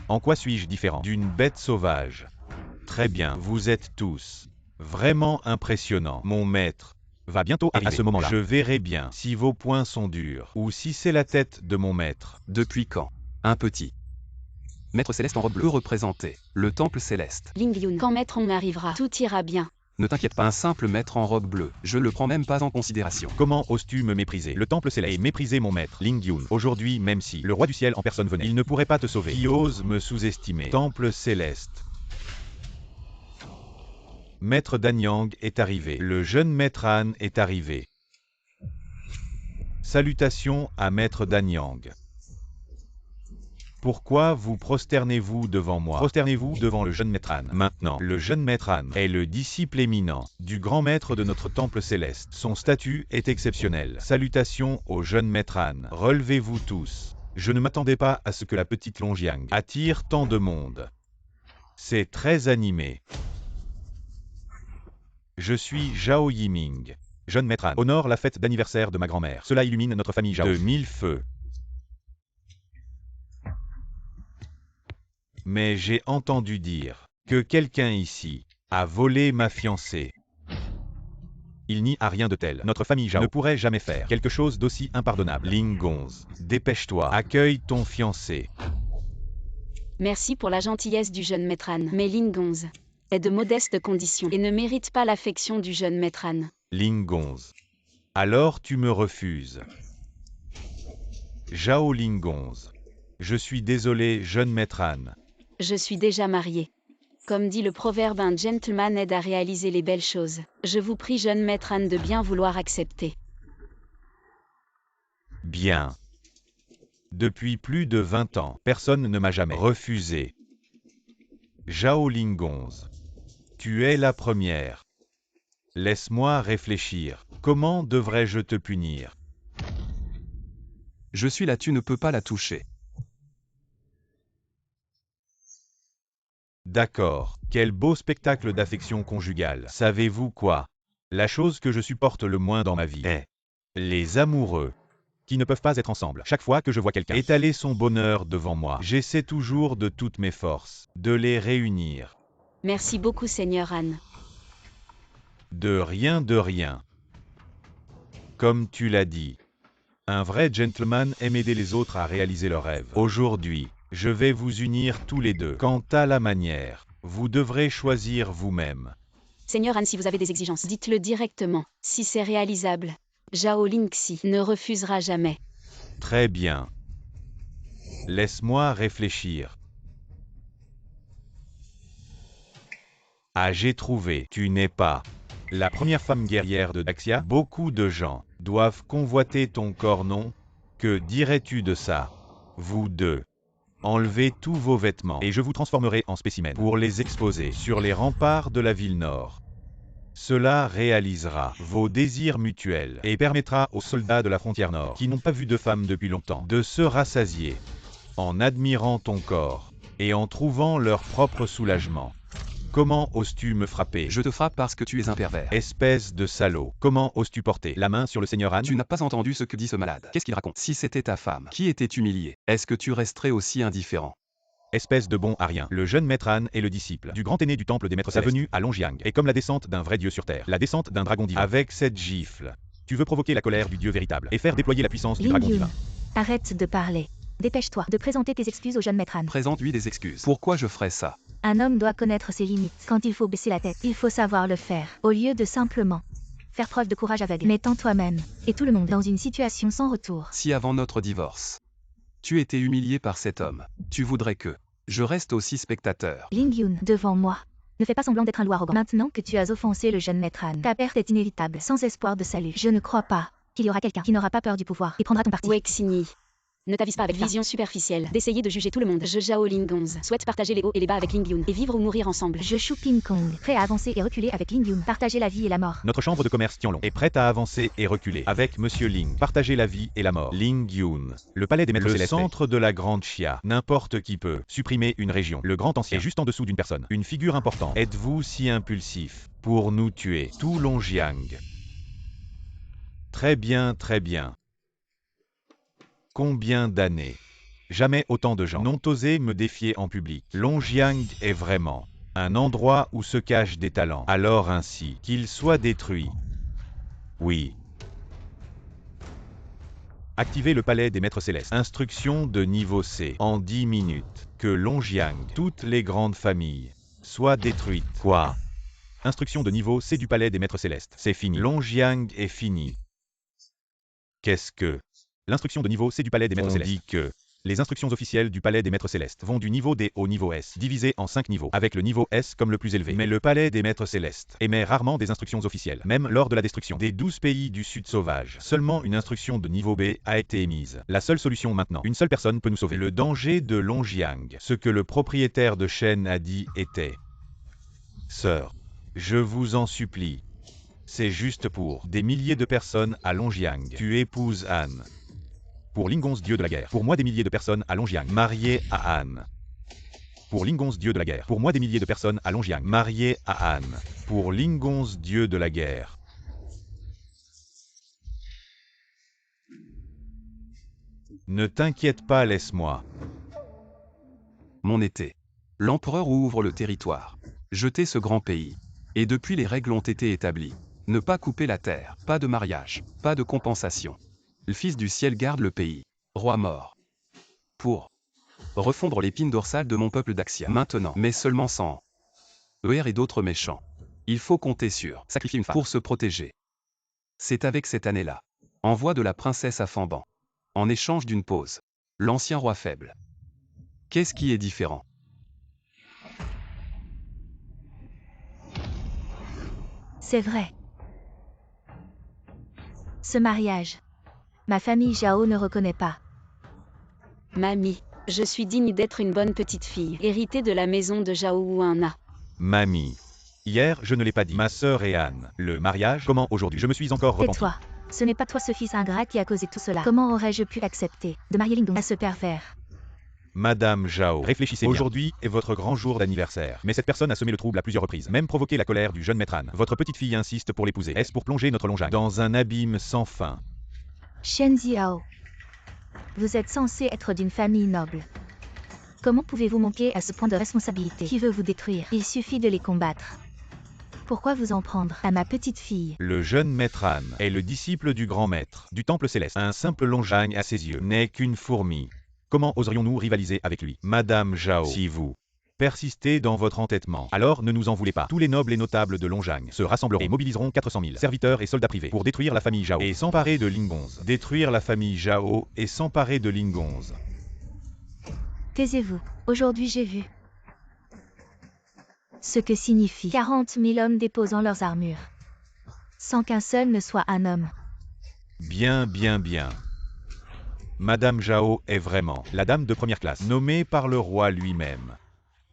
en quoi suis-je différent d'une bête sauvage? Très bien, vous êtes tous vraiment impressionnants. Mon maître va bientôt arriver. À ce moment-là, je verrai bien si vos poings sont durs ou si c'est la tête de mon maître. Depuis quand un petit maître céleste en robe bleue représentait le temple céleste? Ling Yun, quand maître on arrivera, tout ira bien. Ne t'inquiète pas, un simple maître en robe bleue, je le prends même pas en considération. Comment oses-tu me mépriser? Le temple céleste et mépriser mon maître, Ling Yun. Aujourd'hui, même si le roi du ciel en personne venait, il ne pourrait pas te sauver. Qui ose me sous-estimer? Temple céleste. Maître Danyang est arrivé. Le jeune maître Han est arrivé. Salutations à maître Danyang. Pourquoi vous prosternez-vous devant moi? Prosternez-vous devant le jeune maître Han. Maintenant, le jeune maître Han est le disciple éminent du grand maître de notre temple céleste. Son statut est exceptionnel. Salutations au jeune maître Han. Relevez-vous tous. Je ne m'attendais pas à ce que la petite Longjiang attire tant de monde. C'est très animé. Je suis Zhao Yiming. Jeune maître Han, honore la fête d'anniversaire de ma grand-mère. Cela illumine notre famille Zhao de 1000 feux. Mais j'ai entendu dire que quelqu'un ici a volé ma fiancée. Il n'y a rien de tel. Notre famille Zhao ne pourrait jamais faire quelque chose d'aussi impardonnable. Ling Gonz, dépêche-toi, accueille ton fiancé. Merci pour la gentillesse du jeune maître Han. Mais Lingonz est de modestes conditions et ne mérite pas l'affection du jeune maître Han. Lingonz. Alors tu me refuses. Zhao Lingonz. Je suis désolé, jeune maître Han. Je suis déjà marié. Comme dit le proverbe, un gentleman aide à réaliser les belles choses. Je vous prie, jeune maître Han, de bien vouloir accepter. Bien. Depuis plus de 20 ans, personne ne m'a jamais refusé. Zhao Lingonz. Tu es la première. Laisse-moi réfléchir. Comment devrais-je te punir? Je suis là, tu ne peux pas la toucher. D'accord. Quel beau spectacle d'affection conjugale. Savez-vous quoi? La chose que je supporte le moins dans ma vie est les amoureux qui ne peuvent pas être ensemble. Chaque fois que je vois quelqu'un étaler son bonheur devant moi, j'essaie toujours de toutes mes forces de les réunir. Merci beaucoup, Seigneur Han. De rien de rien. Comme tu l'as dit, un vrai gentleman aime aider les autres à réaliser leurs rêves. Aujourd'hui, je vais vous unir tous les deux. Quant à la manière, vous devrez choisir vous-même. Seigneur Han, si vous avez des exigences, dites-le directement. Si c'est réalisable, Zhao Lingxi ne refusera jamais. Très bien. Laisse-moi réfléchir. Ah, j'ai trouvé. Tu n'es pas la première femme guerrière de Daxia. Beaucoup de gens doivent convoiter ton corps, non? Que dirais-tu de ça? Vous deux. Enlevez tous vos vêtements et je vous transformerai en spécimen pour les exposer sur les remparts de la ville nord. Cela réalisera vos désirs mutuels et permettra aux soldats de la frontière nord, qui n'ont pas vu de femme depuis longtemps, de se rassasier en admirant ton corps et en trouvant leur propre soulagement. Comment oses-tu me frapper? Je te frappe parce que tu es un pervers. Espèce de salaud. Comment oses-tu porter la main sur le seigneur Han? Tu n'as pas entendu ce que dit ce malade. Qu'est-ce qu'il raconte? Si c'était ta femme qui était humiliée, est-ce que tu resterais aussi indifférent? Espèce de bon à rien. Le jeune maître Han est le disciple du grand aîné du temple des maîtres célestes. Sa venue à Longjiang est comme la descente d'un vrai dieu sur terre, la descente d'un dragon divin. Avec cette gifle, tu veux provoquer la colère du dieu véritable et faire déployer la puissance du dragon divin. Arrête de parler. Dépêche-toi de présenter tes excuses au jeune maître Han. Présente-lui des excuses. Pourquoi je ferais ça? Un homme doit connaître ses limites. Quand il faut baisser la tête, il faut savoir le faire, au lieu de simplement faire preuve de courage aveugle, mettant toi-même et tout le monde dans une situation sans retour. Si avant notre divorce, tu étais humilié par cet homme, tu voudrais que je reste aussi spectateur. Lingyun, devant moi. Ne fais pas semblant d'être un loup arrogant. Maintenant que tu as offensé le jeune maître Han, ta perte est inévitable, sans espoir de salut. Je ne crois pas qu'il y aura quelqu'un qui n'aura pas peur du pouvoir et prendra ton parti. Wexini. Ne t'avise pas avec vision superficielle d'essayer de juger tout le monde. Je, Zhao Lingonz, souhaite partager les hauts et les bas avec Lingyun et vivre ou mourir ensemble. Je Shu Ping Kong, prêt à avancer et reculer avec Lingyun, partager la vie et la mort. Notre chambre de commerce Tianlong est prête à avancer et reculer avec Monsieur Ling. Partager la vie et la mort. Lingyun. Le palais des maîtres célestes. Le centre de la grande Chia. N'importe qui peut supprimer une région. Le grand ancien est juste en dessous d'une personne. Une figure importante. Êtes-vous si impulsif pour nous tuer? Tout Longjiang. Très bien, très bien. Combien d'années? Jamais autant de gens n'ont osé me défier en public. Longjiang est vraiment un endroit où se cachent des talents. Alors ainsi, qu'il soit détruit. Oui. Activez le palais des maîtres célestes. Instruction de niveau C. En 10 minutes. Que Longjiang, toutes les grandes familles, soient détruites. Quoi? Instruction de niveau C du palais des maîtres célestes. C'est fini. Longjiang est fini. Qu'est-ce que... L'instruction de niveau C du palais des maîtres célestes. On dit que les instructions officielles du palais des maîtres célestes vont du niveau D au niveau S, divisé en 5 niveaux, avec le niveau S comme le plus élevé. Mais le palais des maîtres célestes émet rarement des instructions officielles, même lors de la destruction des 12 pays du Sud sauvage. Seulement une instruction de niveau B a été émise. La seule solution maintenant, une seule personne peut nous sauver. Le danger de Longjiang. Ce que le propriétaire de Shen a dit était: Sœur, je vous en supplie. C'est juste pour des milliers de personnes à Longjiang. Tu épouses Han. Pour Lingonz, dieu de la guerre. Pour moi, des milliers de personnes à Longjiang. Marié à Han. Pour Lingonz, dieu de la guerre. Pour moi, des milliers de personnes à Longjiang. Marié à Han. Pour Lingonz, dieu de la guerre. Ne t'inquiète pas, laisse-moi. Mon été. L'empereur ouvre le territoire. Jeter ce grand pays. Et depuis les règles ont été établies. Ne pas couper la terre, pas de mariage, pas de compensation. Le fils du ciel garde le pays. Roi mort. Pour Refondre l'épine dorsale de mon peuple d'Axia. Maintenant, mais seulement sans ER et d'autres méchants. Il faut compter sur sacrifier une femme pour se protéger. C'est avec cette année-là. Envoi de la princesse à Famban. En échange d'une pause. L'ancien roi faible. Qu'est-ce qui est différent? C'est vrai. Ce mariage. Ma famille Zhao ne reconnaît pas. Mamie, je suis digne d'être une bonne petite fille, héritée de la maison de Zhao Wuana. Mamie. Hier, je ne l'ai pas dit. Ma sœur et Anne. Le mariage, comment aujourd'hui? Je me suis encore repenti. Tais-toi. Ce n'est pas toi ce fils ingrat qui a causé tout cela. Comment aurais-je pu accepter de marier Lingdong à ce pervers? Madame Zhao, réfléchissez bien. Aujourd'hui est votre grand jour d'anniversaire. Mais cette personne a semé le trouble à plusieurs reprises, même provoqué la colère du jeune maître Han. Votre petite fille insiste pour l'épouser. Est-ce pour plonger notre Longjang dans un abîme sans fin? Shen Ziao. Vous êtes censé être d'une famille noble. Comment pouvez-vous manquer à ce point de responsabilité? Qui veut vous détruire? Il suffit de les combattre. Pourquoi vous en prendre à ma petite fille? Le jeune maître Han est le disciple du grand maître du temple céleste. Un simple Longjang à ses yeux n'est qu'une fourmi. Comment oserions-nous rivaliser avec lui? Madame Zhao, si vous persistez dans votre entêtement, alors ne nous en voulez pas. Tous les nobles et notables de Longjang se rassembleront et mobiliseront 400 000 serviteurs et soldats privés pour détruire la famille Zhao et s'emparer de Lingonz. Détruire la famille Zhao et s'emparer de Lingonz. Taisez-vous. Aujourd'hui j'ai vu ce que signifie 40 000 hommes déposant leurs armures, sans qu'un seul ne soit un homme. Bien, bien, bien. Madame Zhao est vraiment la dame de première classe, nommée par le roi lui-même.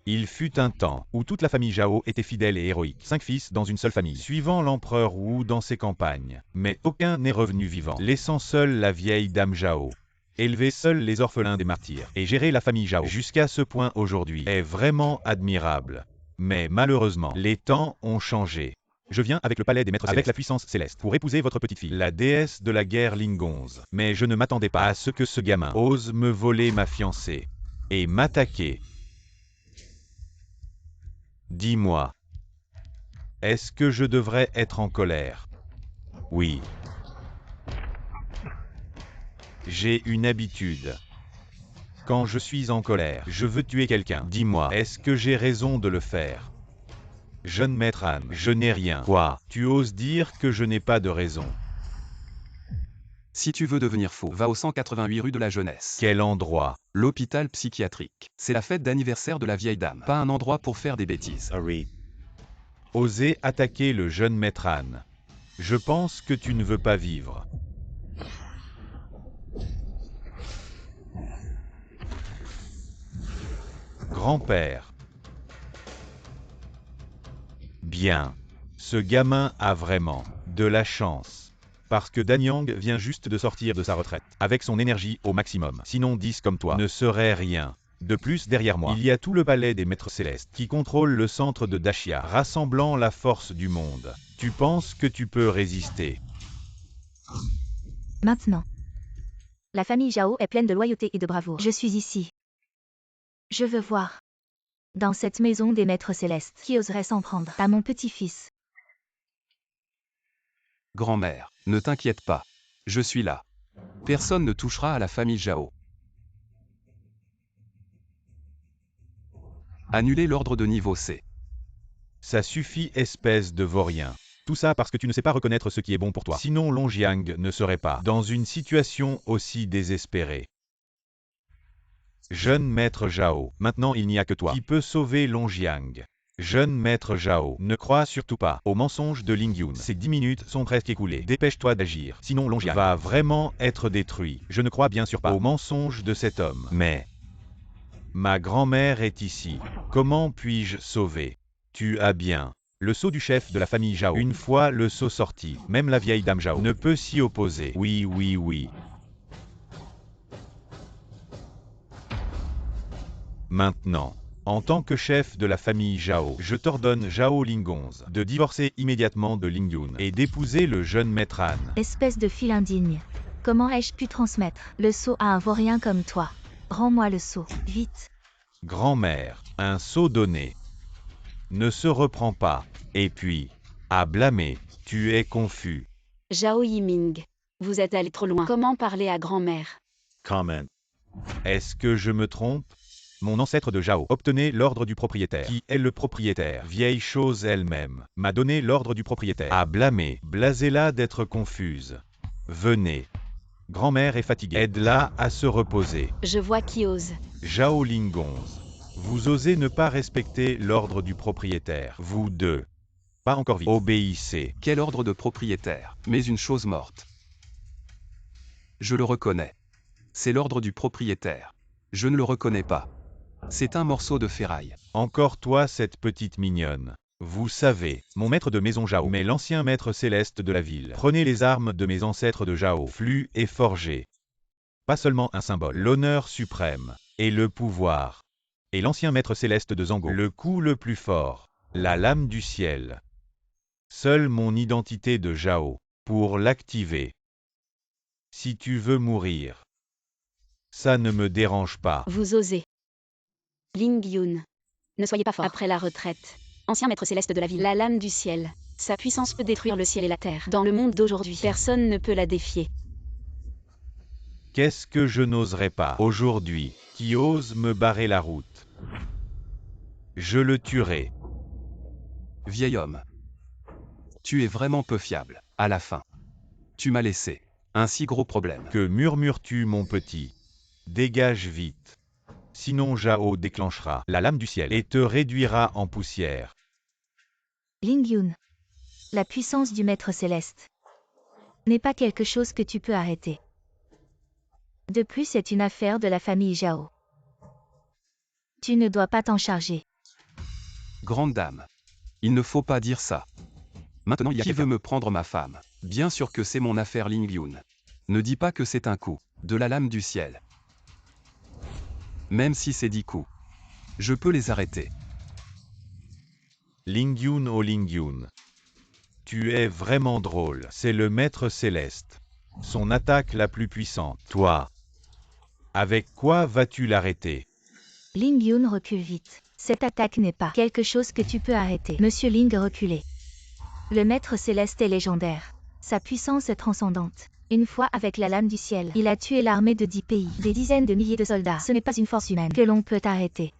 Il fut un temps où toute la famille Zhao était fidèle et héroïque. 5 fils dans une seule famille, suivant l'empereur Wu dans ses campagnes. Mais aucun n'est revenu vivant, laissant seule la vieille dame Zhao. Élever seuls les orphelins des martyrs et gérer la famille Zhao jusqu'à ce point aujourd'hui est vraiment admirable. Mais malheureusement, les temps ont changé. Je viens avec le palais des maîtres célestes, avec la puissance céleste, pour épouser votre petite fille, la déesse de la guerre Lingonz. Mais je ne m'attendais pas à ce que ce gamin ose me voler ma fiancée et m'attaquer. Dis-moi, est-ce que je devrais être en colère? Oui. J'ai une habitude. Quand je suis en colère, je veux tuer quelqu'un. Dis-moi, est-ce que j'ai raison de le faire? Jeune maître Han, je n'ai rien. Quoi? Tu oses dire que je n'ai pas de raison? Si tu veux devenir fou, va au 188 rue de la Jeunesse. Quel endroit? L'hôpital psychiatrique. C'est la fête d'anniversaire de la vieille dame, pas un endroit pour faire des bêtises. Oser attaquer le jeune maître Han. Je pense que tu ne veux pas vivre. Grand-père. Bien. Ce gamin a vraiment de la chance. Parce que Danyang vient juste de sortir de sa retraite, avec son énergie au maximum. Sinon 10 comme toi ne serait rien. De plus, derrière moi, il y a tout le palais des maîtres célestes qui contrôle le centre de Dashia, rassemblant la force du monde. Tu penses que tu peux résister? Maintenant. La famille Zhao est pleine de loyauté et de bravoure. Je suis ici. Je veux voir. Dans cette maison des maîtres célestes, qui oserait s'en prendre à mon petit-fils? Grand-mère, ne t'inquiète pas. Je suis là. Personne ne touchera à la famille Zhao. Annuler l'ordre de niveau C. Ça suffit, espèce de vaurien. Tout ça parce que tu ne sais pas reconnaître ce qui est bon pour toi. Sinon Longjang ne serait pas dans une situation aussi désespérée. Jeune maître Zhao, maintenant il n'y a que toi qui peux sauver Longjang. Jeune maître Zhao, ne crois surtout pas au mensonge de Lingyun. Ces 10 minutes sont presque écoulées. Dépêche-toi d'agir, sinon Longjang va vraiment être détruit. Je ne crois bien sûr pas au mensonge de cet homme. Mais ma grand-mère est ici. Comment puis-je sauver? Tu as bien le sceau du chef de la famille Zhao. Une fois le sceau sorti, même la vieille dame Zhao ne peut s'y opposer. Oui, oui, oui. Maintenant, en tant que chef de la famille Zhao, je t'ordonne Zhao Lingonz de divorcer immédiatement de Lingyun et d'épouser le jeune maître Han. Espèce de fil indigne. Comment ai-je pu transmettre le sceau à un vaurien comme toi? Rends-moi le sceau, vite. Grand-mère, un sceau donné ne se reprend pas. Et puis, à blâmer, tu es confus. Zhao Yiming, vous êtes allé trop loin. Comment parler à grand-mère? Est-ce que je me trompe? mon ancêtre de Zhao, obtenez l'ordre du propriétaire. Qui est le propriétaire? Vieille chose elle-même, m'a donné l'ordre du propriétaire. À blâmer, blasez-la d'être confuse. Venez. Grand-mère est fatiguée. Aide-la à se reposer. Je vois qui ose. Zhao Lingonz. Vous osez ne pas respecter l'ordre du propriétaire. Vous deux. Pas encore vite. Obéissez. Quel ordre de propriétaire? Mais une chose morte. Je le reconnais. C'est l'ordre du propriétaire. Je ne le reconnais pas. C'est un morceau de ferraille. Encore toi, cette petite mignonne. Vous savez, mon maître de maison Zhao, mais l'ancien maître céleste de la ville. Prenez les armes de mes ancêtres de Zhao, flux et forgés. Pas seulement un symbole, l'honneur suprême, et le pouvoir. Et l'ancien maître céleste de Zango, le coup le plus fort, la lame du ciel. Seule mon identité de Zhao, pour l'activer. Si tu veux mourir, ça ne me dérange pas. Vous osez. Ling Yun. Ne soyez pas fort. Après la retraite. Ancien maître céleste de la ville. La lame du ciel. Sa puissance peut détruire le ciel et la terre. Dans le monde d'aujourd'hui, personne ne peut la défier. Qu'est-ce que je n'oserais pas aujourd'hui? Qui ose me barrer la route? Je le tuerai. Vieil homme. Tu es vraiment peu fiable, à la fin. Tu m'as laissé un si gros problème. Que murmures-tu, mon petit? Dégage vite. Sinon Zhao déclenchera la lame du ciel et te réduira en poussière. Ling Yun. La puissance du maître céleste n'est pas quelque chose que tu peux arrêter. De plus, c'est une affaire de la famille Zhao. Tu ne dois pas t'en charger. Grande dame. Il ne faut pas dire ça. Maintenant, il y a qui veut me prendre ma femme? Bien sûr que c'est mon affaire, Ling Yun. Ne dis pas que c'est un coup de la lame du ciel. Même si c'est 10 coups, je peux les arrêter. Ling Yun, oh Ling Yun. Tu es vraiment drôle. C'est le maître céleste. Son attaque la plus puissante. Toi. Avec quoi vas-tu l'arrêter? Ling Yun recule vite. Cette attaque n'est pas quelque chose que tu peux arrêter. Monsieur Ling reculez. Le maître céleste est légendaire. Sa puissance est transcendante. Une fois avec la lame du ciel, il a tué l'armée de 10 pays, des dizaines de milliers de soldats. Ce n'est pas une force humaine que l'on peut arrêter.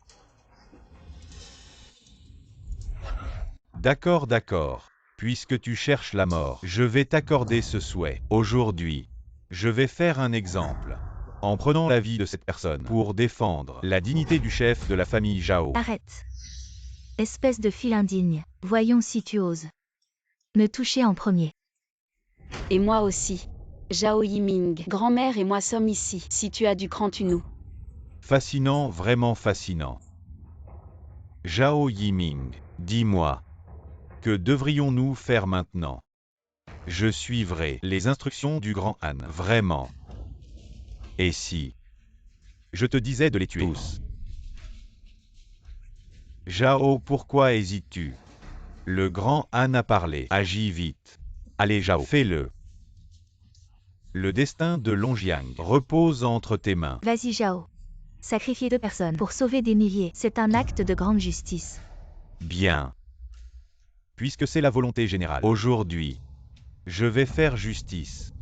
D'accord, d'accord. Puisque tu cherches la mort, je vais t'accorder ce souhait. Aujourd'hui, je vais faire un exemple. En prenant la vie de cette personne pour défendre la dignité du chef de la famille Zhao. Arrête. Espèce de fil indigne. Voyons si tu oses me toucher en premier. Et moi aussi. Zhao Yiming. Grand-mère et moi sommes ici. Si tu as du cran, tu nous. Fascinant, vraiment fascinant. Zhao Yiming, dis-moi. Que devrions-nous faire maintenant? Je suivrai les instructions du grand Han, vraiment. Et si je te disais de les tuer tous? Zhao, pourquoi hésites-tu? Le grand Han a parlé, agis vite. Allez Zhao, fais-le. Le destin de Longjiang repose entre tes mains. Vas-y Zhao. Sacrifier 2 personnes pour sauver des milliers, c'est un acte de grande justice. Bien. Puisque c'est la volonté générale. Aujourd'hui, je vais faire justice.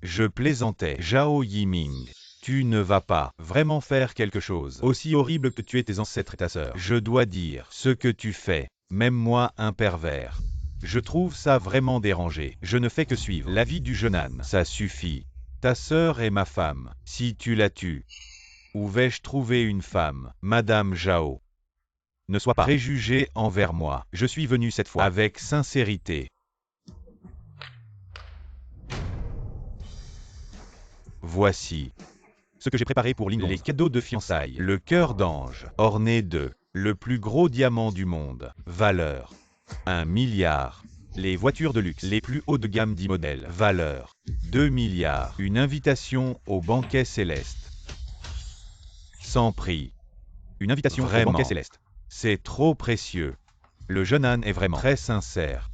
Je plaisantais. Zhao Yiming, tu ne vas pas vraiment faire quelque chose aussi horrible que tuer tes ancêtres et ta sœur. Je dois dire, ce que tu fais, même moi un pervers. Je trouve ça vraiment dérangé. Je ne fais que suivre l'avis du jeune âne. Ça suffit. Ta sœur est ma femme. Si tu la tues, où vais-je trouver une femme, Madame Zhao? Ne sois pas préjugé envers moi. Je suis venu cette fois avec sincérité. Voici ce que j'ai préparé pour Lingonz. Les cadeaux de fiançailles. Le cœur d'ange, orné de le plus gros diamant du monde. Valeur 1 milliard. Les voitures de luxe, les plus haut de gamme 10 modèles. Valeur 2 milliards. Une invitation au banquet céleste. Sans prix. Une invitation au banquet céleste. C'est trop précieux. Le jeune âne est vraiment très sincère.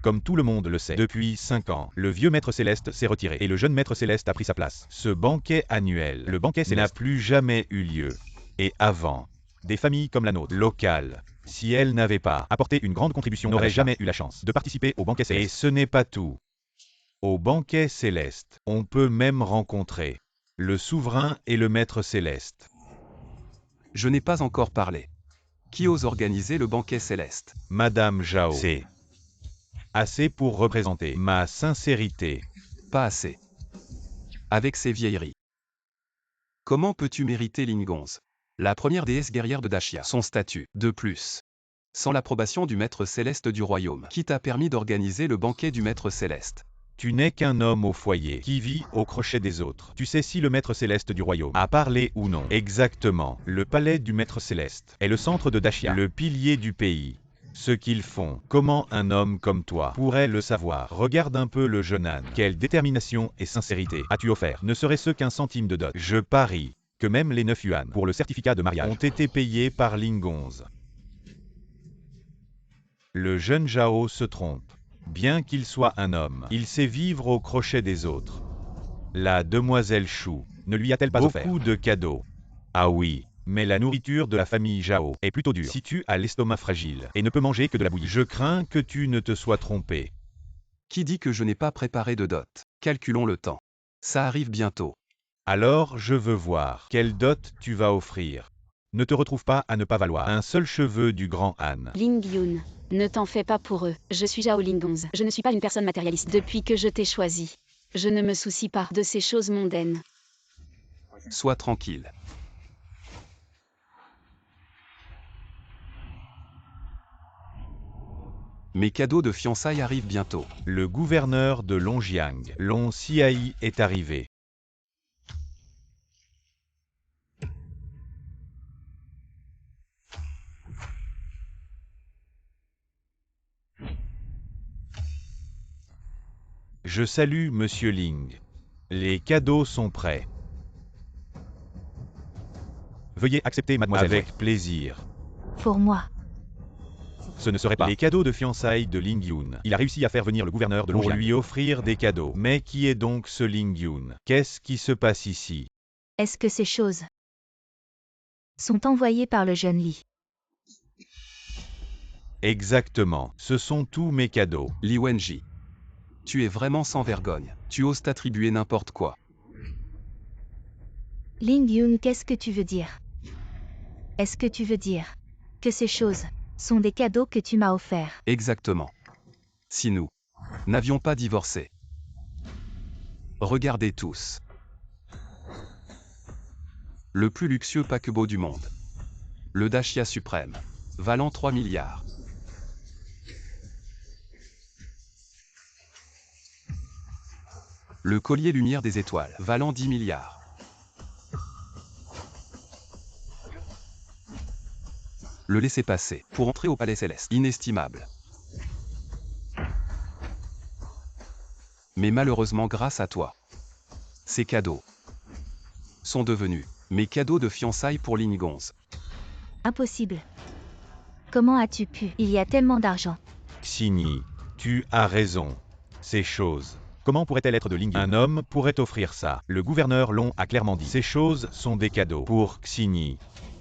Comme tout le monde le sait, depuis 5 ans, le vieux maître céleste s'est retiré et le jeune maître céleste a pris sa place. Ce banquet annuel, le banquet céleste, n'a plus jamais eu lieu. Et avant, des familles comme la nôtre, locales, si elles n'avaient pas apporté une grande contribution, n'auraient jamais eu la chance de participer au banquet céleste. Et ce n'est pas tout. Au banquet céleste, on peut même rencontrer Le souverain et le maître céleste. Je n'ai pas encore parlé. Qui ose organiser le banquet céleste? Madame Zhao. C'est assez pour représenter ma sincérité. Pas assez. Avec ces vieilleries. Comment peux-tu mériter Lingonz, la première déesse guerrière de Dashia, son statut, de plus, sans l'approbation du maître céleste du royaume, qui t'a permis d'organiser le banquet du maître céleste? Tu n'es qu'un homme au foyer, qui vit au crochet des autres. Tu sais si le maître céleste du royaume a parlé ou non. Exactement. Le palais du maître céleste est le centre de Dashia, le pilier du pays. Ce qu'ils font, comment un homme comme toi pourrait le savoir? Regarde un peu le jeune âne. Quelle détermination et sincérité as-tu offert? Ne serait-ce qu'un centime de dot. Je parie que même les 9 yuan pour le certificat de mariage ont été payés par Lingonz. Le jeune Zhao se trompe. Bien qu'il soit un homme, il sait vivre au crochet des autres. La demoiselle Chou ne lui a-t-elle pas offert beaucoup de cadeaux? Ah oui, mais la nourriture de la famille Zhao est plutôt dure. Si tu as l'estomac fragile et ne peux manger que de la bouillie, je crains que tu ne te sois trompé. Qui dit que je n'ai pas préparé de dot? Calculons le temps. Ça arrive bientôt. Alors je veux voir quelle dot tu vas offrir. Ne te retrouve pas à ne pas valoir un seul cheveu du grand âne. Ling Yun, ne t'en fais pas pour eux. Je suis Zhao Lingonz. Je ne suis pas une personne matérialiste. Depuis que je t'ai choisi, je ne me soucie pas de ces choses mondaines. Sois tranquille. Mes cadeaux de fiançailles arrivent bientôt. Le gouverneur de Longjiang, Long Xiai, est arrivé. Je salue Monsieur Ling. Les cadeaux sont prêts. Veuillez accepter, mademoiselle. Avec plaisir. Pour moi. Ce ne serait pas les cadeaux de fiançailles de Ling Yun. Il a réussi à faire venir le gouverneur de Longjiang pour lui offrir des cadeaux. Mais qui est donc ce Ling Yun? Qu'est-ce qui se passe ici? Est-ce que ces choses sont envoyées par le jeune Li? Exactement. Ce sont tous mes cadeaux. Li Wenji. Tu es vraiment sans vergogne. Tu oses t'attribuer n'importe quoi. Ling Yun, qu'est-ce que tu veux dire? Est-ce que tu veux dire que ces choses sont des cadeaux que tu m'as offerts? Exactement. Si nous n'avions pas divorcé. Regardez tous. Le plus luxueux paquebot du monde. Le Dashia suprême. Valant 3 milliards. Le collier lumière des étoiles. Valant 10 milliards. Le laissez-passer pour entrer au palais céleste. Inestimable. Mais malheureusement grâce à toi, ces cadeaux sont devenus mes cadeaux de fiançailles pour Lingonz. Impossible. Comment as-tu pu? Il y a tellement d'argent. Xingyi, tu as raison. Ces choses. Comment pourrait-elle être de Ling Yun? Un homme pourrait offrir ça. Le gouverneur Long a clairement dit. Ces choses sont des cadeaux pour Xingyi.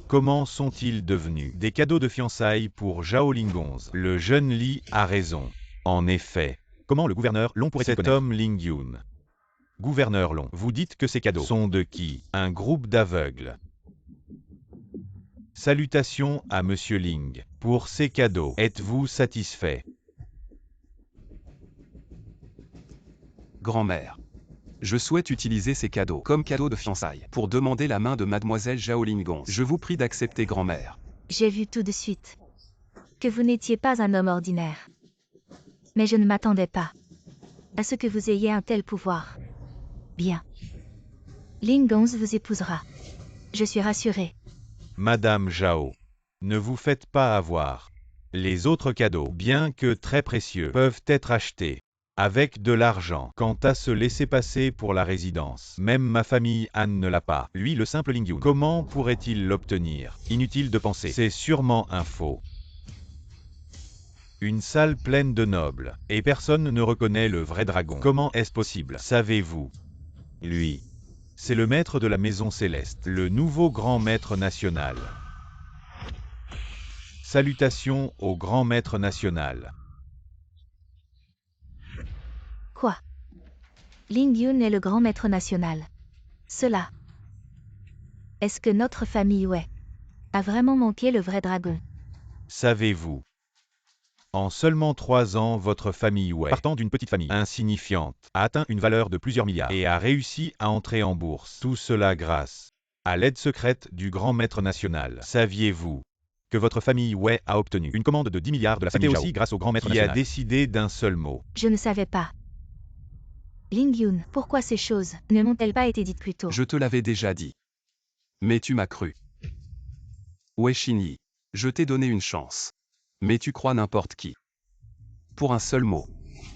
Comment sont-ils devenus des cadeaux de fiançailles pour Zhao Lingonz? Le jeune Li a raison. En effet. Comment le gouverneur Long pourrait-il connaître cet homme Ling Yun? Gouverneur Long, vous dites que ces cadeaux sont de qui? Un groupe d'aveugles. Salutations à Monsieur Ling. Pour ces cadeaux, êtes-vous satisfait? Grand-mère. Je souhaite utiliser ces cadeaux comme cadeaux de fiançailles pour demander la main de mademoiselle Zhao Lingonz. Je vous prie d'accepter, grand-mère. J'ai vu tout de suite que vous n'étiez pas un homme ordinaire. Mais je ne m'attendais pas à ce que vous ayez un tel pouvoir. Bien. Lingonz vous épousera. Je suis rassurée. Madame Zhao, ne vous faites pas avoir. Les autres cadeaux, bien que très précieux, peuvent être achetés avec de l'argent. Quant à se laisser passer pour la résidence, même ma famille Han ne l'a pas. Lui, le simple Ling Yun, comment pourrait-il l'obtenir? Inutile de penser, c'est sûrement un faux. Une salle pleine de nobles, et personne ne reconnaît le vrai dragon. Comment est-ce possible? Savez-vous? Lui, c'est le maître de la maison céleste, le nouveau grand maître national. Salutations au grand maître national. Quoi? Ling Yun est le grand maître national. cela. Est-ce que notre famille Wei a vraiment manqué le vrai dragon? Savez-vous? En seulement 3 ans, votre famille Wei, partant d'une petite famille insignifiante, a atteint une valeur de plusieurs milliards et a réussi à entrer en bourse. Tout cela grâce à l'aide secrète du grand maître national. Saviez-vous que votre famille Wei a obtenu une commande de 10 milliards de la famille Zhao? C'était aussi grâce au grand maître national qui a décidé d'un seul mot. Je ne savais pas. Ling Yun, pourquoi ces choses ne m'ont-elles pas été dites plus tôt? Je te l'avais déjà dit. Mais tu m'as cru. Wei Xinyi, je t'ai donné une chance. Mais tu crois n'importe qui. Pour un seul mot.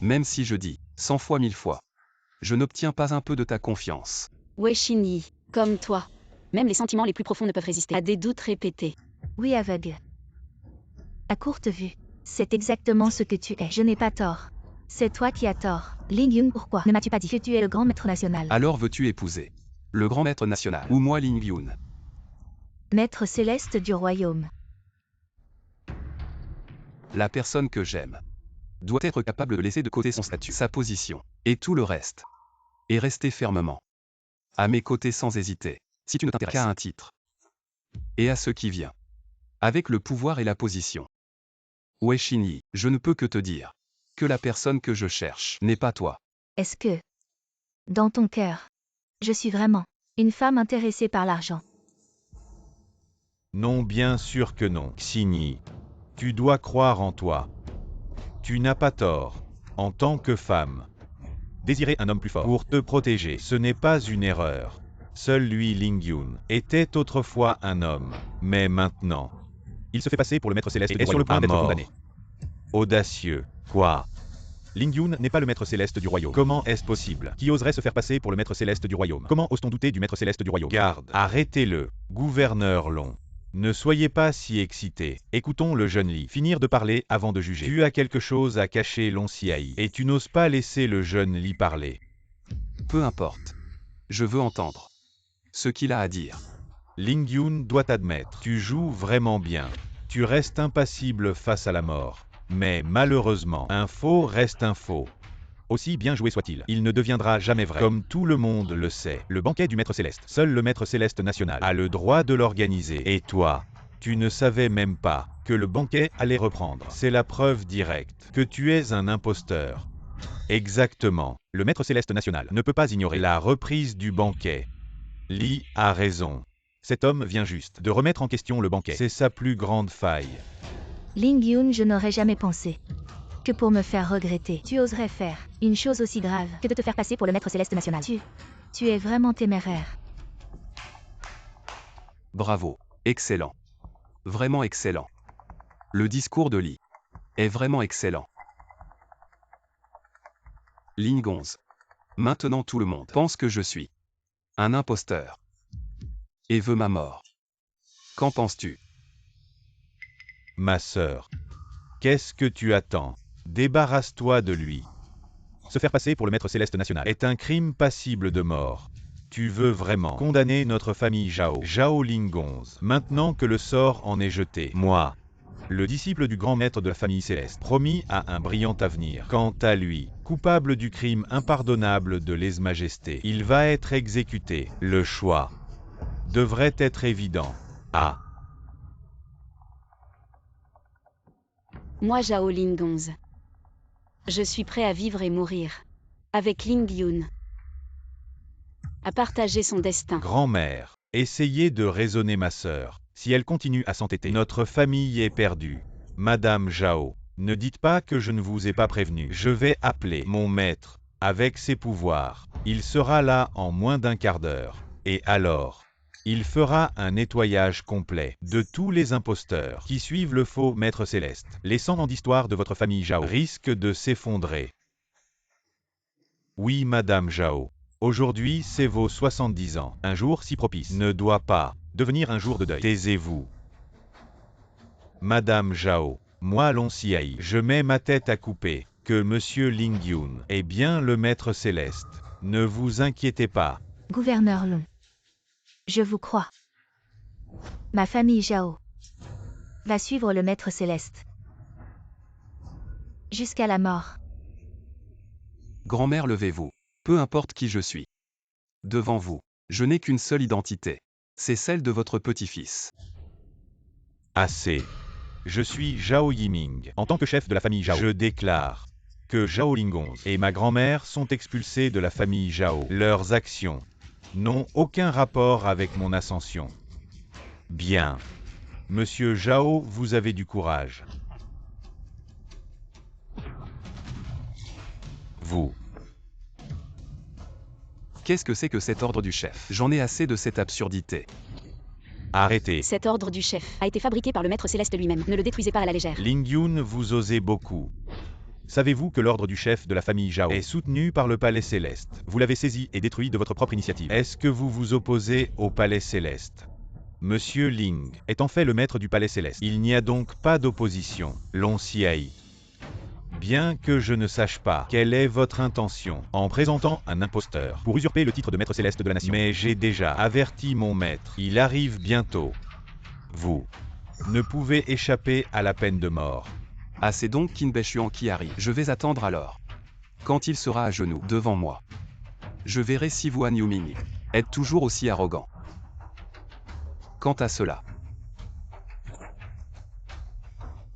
Même si je dis 100 fois 1000 fois. Je n'obtiens pas un peu de ta confiance. Wei Xinyi, comme toi. Même les sentiments les plus profonds ne peuvent résister à des doutes répétés. Oui, aveugle. À courte vue, c'est exactement ce que tu es. Je n'ai pas tort. C'est toi qui as tort. Ling Yun, pourquoi ne m'as-tu pas dit que tu es le grand maître national? Alors veux-tu épouser le grand maître national ou moi Ling Yun? Maître céleste du royaume. La personne que j'aime doit être capable de laisser de côté son statut, sa position, et tout le reste. Et rester fermement à mes côtés sans hésiter, si tu ne t'intéresses qu'à un titre. Et à ce qui vient. Avec le pouvoir et la position. Wei Xinyi, je ne peux que te dire que la personne que je cherche n'est pas toi. Est-ce que, dans ton cœur, je suis vraiment une femme intéressée par l'argent? Non, bien sûr que non, Xinyi. Tu dois croire en toi. Tu n'as pas tort. En tant que femme, désirer un homme plus fort pour te protéger, ce n'est pas une erreur. Seul lui, Ling Yun, était autrefois un homme. Mais maintenant, il se fait passer pour le maître céleste et est sur le point d'être condamné. Audacieux. Quoi? Ling Yun n'est pas le maître céleste du royaume. Comment est-ce possible? Qui oserait se faire passer pour le maître céleste du royaume? Comment ose-t-on douter du maître céleste du royaume? Garde, arrêtez-le. Gouverneur Long. Ne soyez pas si excité. Écoutons le jeune Li finir de parler avant de juger. Tu as quelque chose à cacher, Long Xiaoyi, et tu n'oses pas laisser le jeune Li parler. Peu importe. Je veux entendre ce qu'il a à dire. Ling Yun doit admettre, tu joues vraiment bien. Tu restes impassible face à la mort. Mais malheureusement, un faux reste un faux. Aussi bien joué soit-il, il ne deviendra jamais vrai. Comme tout le monde le sait, le banquet du maître céleste, seul le maître céleste national a le droit de l'organiser. Et toi, tu ne savais même pas que le banquet allait reprendre. C'est la preuve directe que tu es un imposteur. Exactement. Le maître céleste national ne peut pas ignorer la reprise du banquet. Li a raison. Cet homme vient juste de remettre en question le banquet. C'est sa plus grande faille. Ling Yun, je n'aurais jamais pensé que pour me faire regretter, tu oserais faire une chose aussi grave que de te faire passer pour le maître céleste national. Tu es vraiment téméraire. Bravo. Excellent. Vraiment excellent. Le discours de Li est vraiment excellent. Ling Gonze. Maintenant tout le monde pense que je suis un imposteur et veut ma mort. Qu'en penses-tu? Ma sœur, qu'est-ce que tu attends? Débarrasse-toi de lui. Se faire passer pour le maître céleste national est un crime passible de mort. Tu veux vraiment condamner notre famille Zhao Ling Gonze, maintenant que le sort en est jeté. Moi, le disciple du grand maître de la famille céleste, promis à un brillant avenir. Quant à lui, coupable du crime impardonnable de lèse-majesté, il va être exécuté. Le choix devrait être évident. Ah. Moi Zhao Ling Gonze. Je suis prêt à vivre et mourir. Avec Ling Yun. À partager son destin. Grand-mère, essayez de raisonner ma sœur. Si elle continue à s'entêter, notre famille est perdue. Madame Zhao, ne dites pas que je ne vous ai pas prévenu. Je vais appeler mon maître. Avec ses pouvoirs, il sera là en moins d'un quart d'heure. Et alors, il fera un nettoyage complet de tous les imposteurs qui suivent le faux maître céleste. Les 100 ans d'histoire de votre famille Zhao risquent de s'effondrer. Oui, Madame Zhao. Aujourd'hui, c'est vos 70 ans. Un jour si propice ne doit pas devenir un jour de deuil. Taisez-vous. Madame Zhao, moi Long Xiaoyi, je mets ma tête à couper. Que Monsieur Ling Yun est bien le maître céleste. Ne vous inquiétez pas. Gouverneur Long. Je vous crois. Ma famille Zhao va suivre le maître céleste. Jusqu'à la mort. Grand-mère, levez-vous. Peu importe qui je suis. Devant vous. Je n'ai qu'une seule identité. C'est celle de votre petit-fils. Assez. Je suis Zhao Yiming. En tant que chef de la famille Zhao, je déclare que Zhao Lingonz et ma grand-mère sont expulsés de la famille Zhao. Leurs actions n'ont aucun rapport avec mon ascension. Bien. Monsieur Zhao, vous avez du courage. Vous. Qu'est-ce que c'est que cet ordre du chef? J'en ai assez de cette absurdité. Arrêtez. Cet ordre du chef a été fabriqué par le maître céleste lui-même. Ne le détruisez pas à la légère. Ling Yun, vous osez beaucoup. Savez-vous que l'ordre du chef de la famille Zhao est soutenu par le Palais Céleste? Vous l'avez saisi et détruit de votre propre initiative. Est-ce que vous vous opposez au Palais Céleste? Monsieur Ling est en fait le maître du Palais Céleste. Il n'y a donc pas d'opposition. Long Xiai. Bien que je ne sache pas quelle est votre intention en présentant un imposteur pour usurper le titre de maître céleste de la nation. Mais j'ai déjà averti mon maître. Il arrive bientôt. Vous ne pouvez échapper à la peine de mort. Ah, c'est donc Qin Baichuan qui arrive. Je vais attendre alors. Quand il sera à genoux devant moi, je verrai si vous, Han Yuming, êtes toujours aussi arrogant. Quant à cela,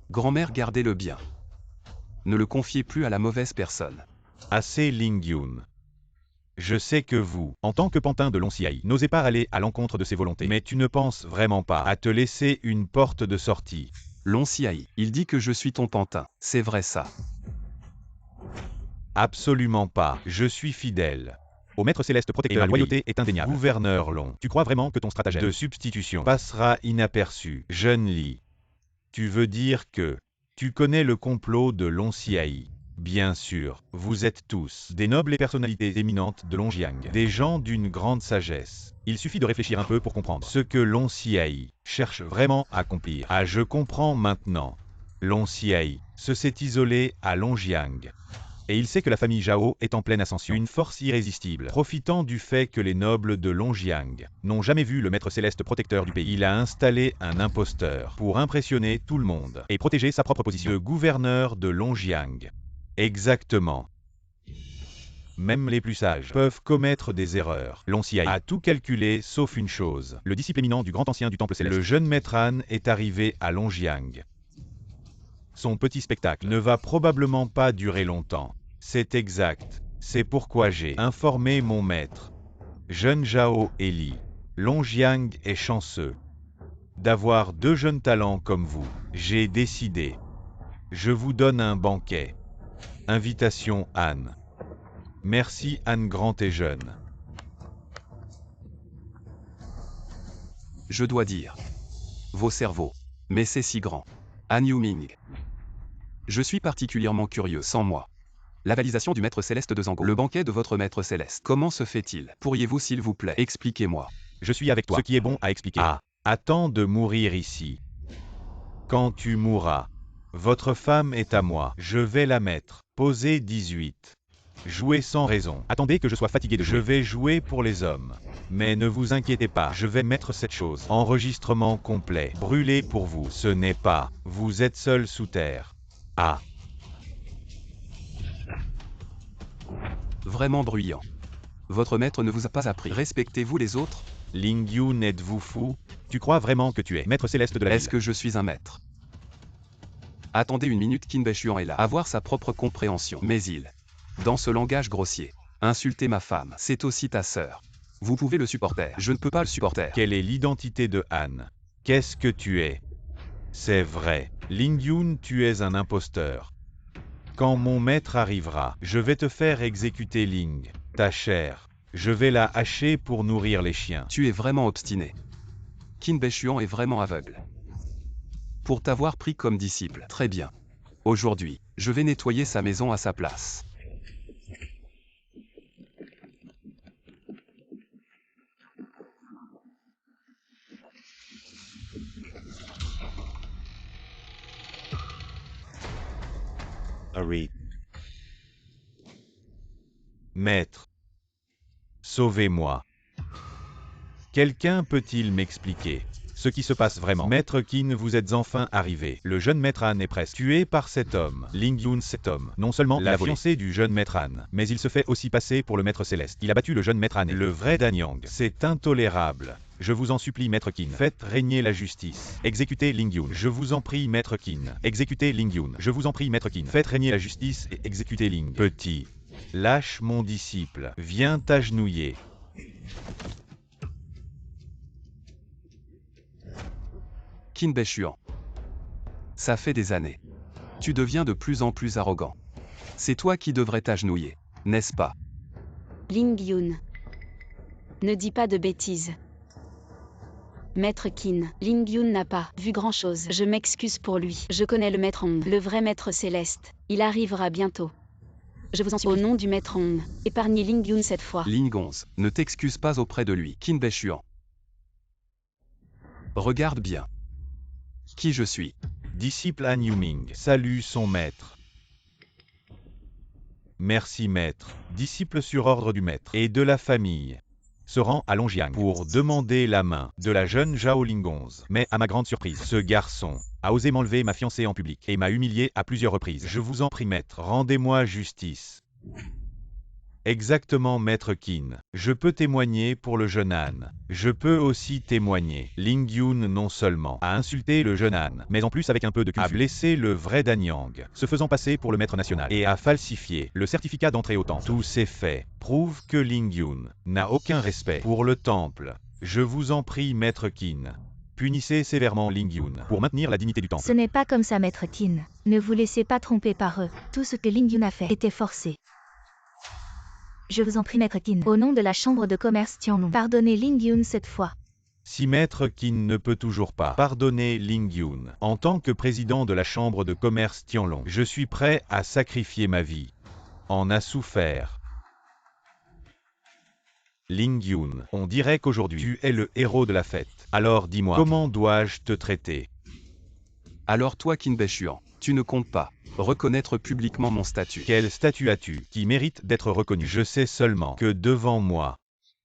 grand-mère, gardez-le bien. Ne le confiez plus à la mauvaise personne. Assez, Ling Yun. Je sais que vous, en tant que pantin de Long Xiai, n'osez pas aller à l'encontre de ses volontés. Mais tu ne penses vraiment pas à te laisser une porte de sortie. Long Xiai, il dit que je suis ton pantin. C'est vrai ça? Absolument pas. Je suis fidèle au maître céleste protecteur. Et ma loyauté est indéniable. Gouverneur Long, tu crois vraiment que ton stratagème de substitution passera inaperçu? Jeune Li, tu veux dire que tu connais le complot de Long Xiai? Bien sûr, vous êtes tous des nobles et personnalités éminentes de Longjiang, des gens d'une grande sagesse. Il suffit de réfléchir un peu pour comprendre ce que Long Xiai cherche vraiment à accomplir. Ah, je comprends maintenant. Long Xiai s'est isolé à Longjiang. Et il sait que la famille Zhao est en pleine ascension, une force irrésistible. Profitant du fait que les nobles de Longjiang n'ont jamais vu le maître céleste protecteur du pays, il a installé un imposteur pour impressionner tout le monde et protéger sa propre position de gouverneur de Longjiang. Exactement. Même les plus sages peuvent commettre des erreurs. Long Xiai a tout calculé sauf une chose. Le disciple éminent du grand ancien du temple céleste. Le jeune maître Han est arrivé à Longjiang. Son petit spectacle ne va probablement pas durer longtemps. C'est exact. C'est pourquoi j'ai informé mon maître. Jeune Zhao et Li. Longjiang est chanceux d'avoir deux jeunes talents comme vous. J'ai décidé. Je vous donne un banquet. Invitation Han. Merci Han grand et jeune. Je dois dire. Vos cerveaux. Mais c'est si grand. Han Yuming. Je suis particulièrement curieux. Sans moi. La validation du maître céleste de Zango. Le banquet de votre maître céleste. Comment se fait-il? Pourriez-vous s'il vous plaît expliquez-moi? Je suis avec toi. Ce qui est bon à expliquer. Ah, attends de mourir ici. Quand tu mourras, votre femme est à moi. Je vais la mettre. Posez 18. Jouez sans raison. Attendez que je sois fatigué de jouer. Je vais jouer pour les hommes. Mais ne vous inquiétez pas, je vais mettre cette chose. Enregistrement complet. Brûlé pour vous. Ce n'est pas. Vous êtes seul sous terre. Ah. Vraiment bruyant. Votre maître ne vous a pas appris. Respectez-vous les autres? Ling Yun, êtes-vous fou? Tu crois vraiment que tu es maître céleste de la ville? Est-ce que je suis un maître? Attendez une minute, Qin Baichuan est là. Avoir sa propre compréhension. Mais il, dans ce langage grossier, insulter ma femme, c'est aussi ta sœur. Vous pouvez le supporter. Je ne peux pas le supporter. Quelle est l'identité de Han? Qu'est-ce que tu es? C'est vrai. Ling Yun, tu es un imposteur. Quand mon maître arrivera, je vais te faire exécuter Ling, ta chair. Je vais la hacher pour nourrir les chiens. Tu es vraiment obstiné. Qin Baichuan est vraiment aveugle. Pour t'avoir pris comme disciple. Très bien. Aujourd'hui, je vais nettoyer sa maison à sa place. Harry. Maître. Sauvez-moi. Quelqu'un peut-il m'expliquer ce qui se passe vraiment. Maître Qin, vous êtes enfin arrivé. Le jeune Maître Han est presque tué par cet homme. Ling Yun, cet homme. Non seulement la fiancée du jeune Maître Han, mais il se fait aussi passer pour le Maître Céleste. Il a battu le jeune Maître Han et le vrai Danyang. C'est intolérable. Je vous en supplie, Maître Qin, faites régner la justice. Exécutez Ling Yun. Je vous en prie, Maître Qin. Exécutez Ling Yun. Je vous en prie, Maître Qin. Faites régner la justice et exécutez Ling. Petit. Lâche mon disciple. Viens t'agenouiller. Qin Baichuan. Ça fait des années. Tu deviens de plus en plus arrogant. C'est toi qui devrais t'agenouiller, n'est-ce pas? Ling Yun. Ne dis pas de bêtises. Maître Qin, Ling Yun n'a pas vu grand-chose. Je m'excuse pour lui. Je connais le Maître Hong, le vrai Maître Céleste. Il arrivera bientôt. Je vous en supplie, au nom du Maître Hong, épargnez Ling Yun cette fois. Ling Onze, ne t'excuse pas auprès de lui. Qin Baichuan. Regarde bien. Qui je suis. Disciple Han Yuming salue son maître. Merci maître. Disciple sur ordre du maître et de la famille se rend à Longjiang pour demander la main de la jeune Zhao Lingonze. Mais à ma grande surprise, ce garçon a osé m'enlever ma fiancée en public et m'a humilié à plusieurs reprises. Je vous en prie maître, rendez-moi justice. Exactement Maître Qin. Je peux témoigner pour le jeune Han. Je peux aussi témoigner. Ling Yun non seulement a insulté le jeune Han, mais en plus avec un peu de culture, a blessé le vrai Danyang, se faisant passer pour le maître national, et a falsifié le certificat d'entrée au temple. Tous ces faits prouvent que Ling Yun n'a aucun respect pour le temple. Je vous en prie Maître Qin. Punissez sévèrement Ling Yun pour maintenir la dignité du temple. Ce n'est pas comme ça, Maître Qin. Ne vous laissez pas tromper par eux. Tout ce que Ling Yun a fait était forcé. Je vous en prie, Maître Qin, au nom de la Chambre de commerce Tianlong, pardonnez Ling Yun cette fois. Si Maître Qin ne peut toujours pas pardonner Ling Yun, en tant que président de la Chambre de commerce Tianlong, je suis prêt à sacrifier ma vie. En a souffert. Ling Yun, on dirait qu'aujourd'hui, tu es le héros de la fête. Alors dis-moi, comment dois-je te traiter? Alors toi Qin Baichuan, tu ne comptes pas reconnaître publiquement mon statut. Quel statut as-tu qui mérite d'être reconnu? Je sais seulement que devant moi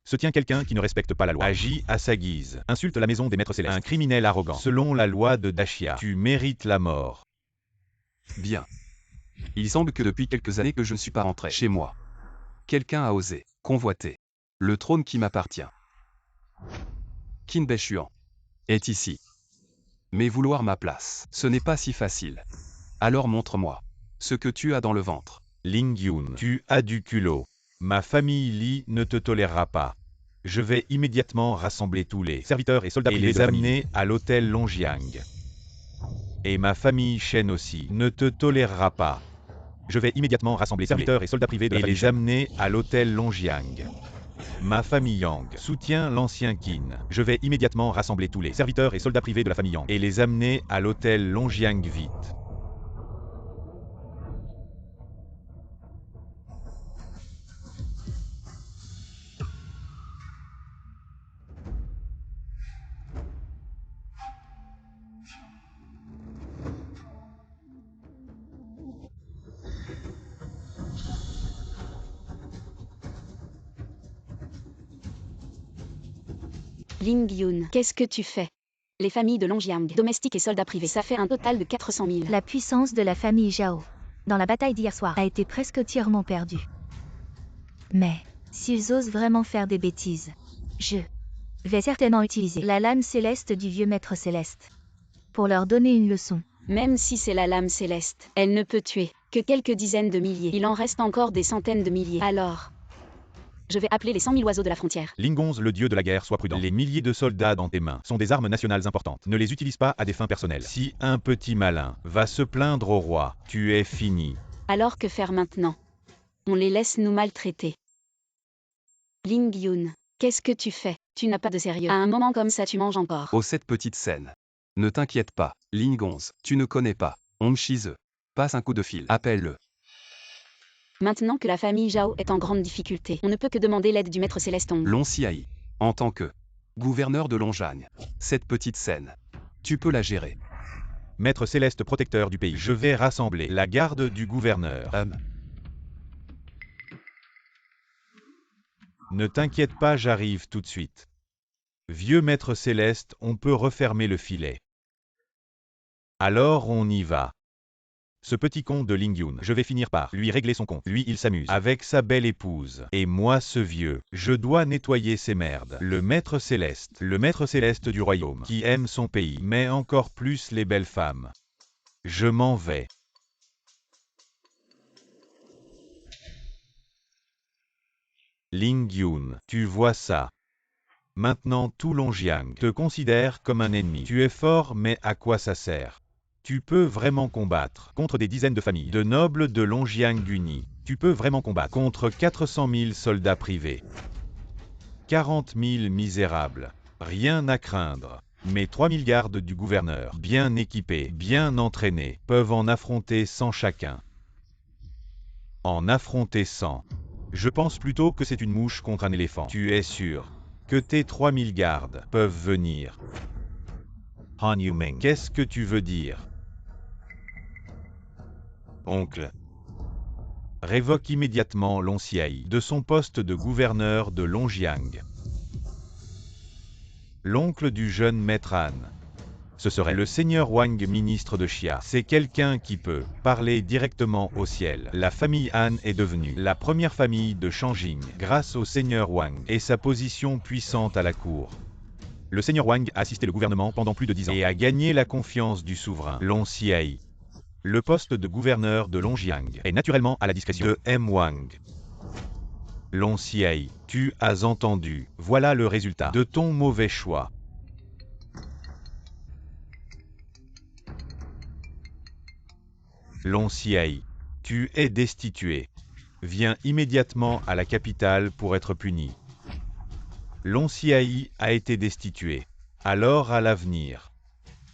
se tient quelqu'un qui ne respecte pas la loi, agit à sa guise, insulte la maison des maîtres célestes, un criminel arrogant. Selon la loi de Dashia, tu mérites la mort. Bien. Il semble que depuis quelques années que je ne suis pas rentré chez moi. Quelqu'un a osé convoiter le trône qui m'appartient. Qin Baichuan est ici. Mais vouloir ma place, ce n'est pas si facile. Alors montre-moi ce que tu as dans le ventre. Ling Yun, tu as du culot. Ma famille Li ne te tolérera pas. Je vais immédiatement rassembler tous les serviteurs et soldats privés et les amener à l'hôtel Longjiang. Et ma famille Shen aussi ne te tolérera pas. Je vais immédiatement rassembler les serviteurs et soldats privés de la famille et les amener à l'hôtel Longjiang. Ma famille Yang soutient l'ancien Qin. Je vais immédiatement rassembler tous les serviteurs et soldats privés de la famille Yang et les amener à l'hôtel Longjiang vite. Ling Yun, qu'est-ce que tu fais? Les familles de Longjiang, domestiques et soldats privés, ça fait un total de 400 000. La puissance de la famille Zhao, dans la bataille d'hier soir, a été presque entièrement perdue. Mais, s'ils osent vraiment faire des bêtises, je vais certainement utiliser la lame céleste du vieux maître céleste pour leur donner une leçon. Même si c'est la lame céleste, elle ne peut tuer que quelques dizaines de milliers. Il en reste encore des centaines de milliers. Alors, je vais appeler les 100 000 oiseaux de la frontière. Lingonze, le dieu de la guerre, sois prudent. Les milliers de soldats dans tes mains sont des armes nationales importantes. Ne les utilise pas à des fins personnelles. Si un petit malin va se plaindre au roi, tu es fini. Alors que faire maintenant? On les laisse nous maltraiter. Ling Yun, qu'est-ce que tu fais? Tu n'as pas de sérieux. À un moment comme ça, tu manges encore. Oh cette petite scène. Ne t'inquiète pas, Lingonze, tu ne connais pas. Hong Shize. Passe un coup de fil. Appelle-le. Maintenant que la famille Zhao est en grande difficulté, on ne peut que demander l'aide du maître céleste Hong. Long Xiayi. En tant que gouverneur de Longjiang, cette petite scène, tu peux la gérer. Maître céleste protecteur du pays, je vais rassembler la garde du gouverneur. Ne t'inquiète pas, j'arrive tout de suite. Vieux maître céleste, on peut refermer le filet. Alors on y va. Ce petit con de Ling Yun, je vais finir par lui régler son compte. Lui, il s'amuse avec sa belle épouse. Et moi, ce vieux, je dois nettoyer ces merdes. Le maître céleste du royaume, qui aime son pays, mais encore plus les belles femmes. Je m'en vais. Ling Yun, tu vois ça? Maintenant tout Longjiang te considère comme un ennemi. Tu es fort, mais à quoi ça sert? Tu peux vraiment combattre contre des dizaines de familles de nobles de Longjiang unis. Tu peux vraiment combattre contre 400 000 soldats privés. 40 000 misérables. Rien à craindre. Mais 3 000 gardes du gouverneur, bien équipés, bien entraînés, peuvent en affronter 100 chacun. En affronter 100. Je pense plutôt que c'est une mouche contre un éléphant. Tu es sûr que tes 3 000 gardes peuvent venir? Han Yumeng, qu'est-ce que tu veux dire? Oncle. Révoque immédiatement Long Xiai de son poste de gouverneur de Longjiang. L'oncle du jeune maître Han. Ce serait le seigneur Wang, ministre de Xia. C'est quelqu'un qui peut parler directement au ciel. La famille Han est devenue la première famille de Shanjing grâce au seigneur Wang et sa position puissante à la cour. Le seigneur Wang a assisté le gouvernement pendant plus de 10 ans et a gagné la confiance du souverain Long Xiai. Le poste de gouverneur de Longjiang est naturellement à la discrétion de M. Wang. Long Xiai, tu as entendu, voilà le résultat de ton mauvais choix. Long Xiai, tu es destitué. Viens immédiatement à la capitale pour être puni. Long Xiai a été destitué. Alors à l'avenir,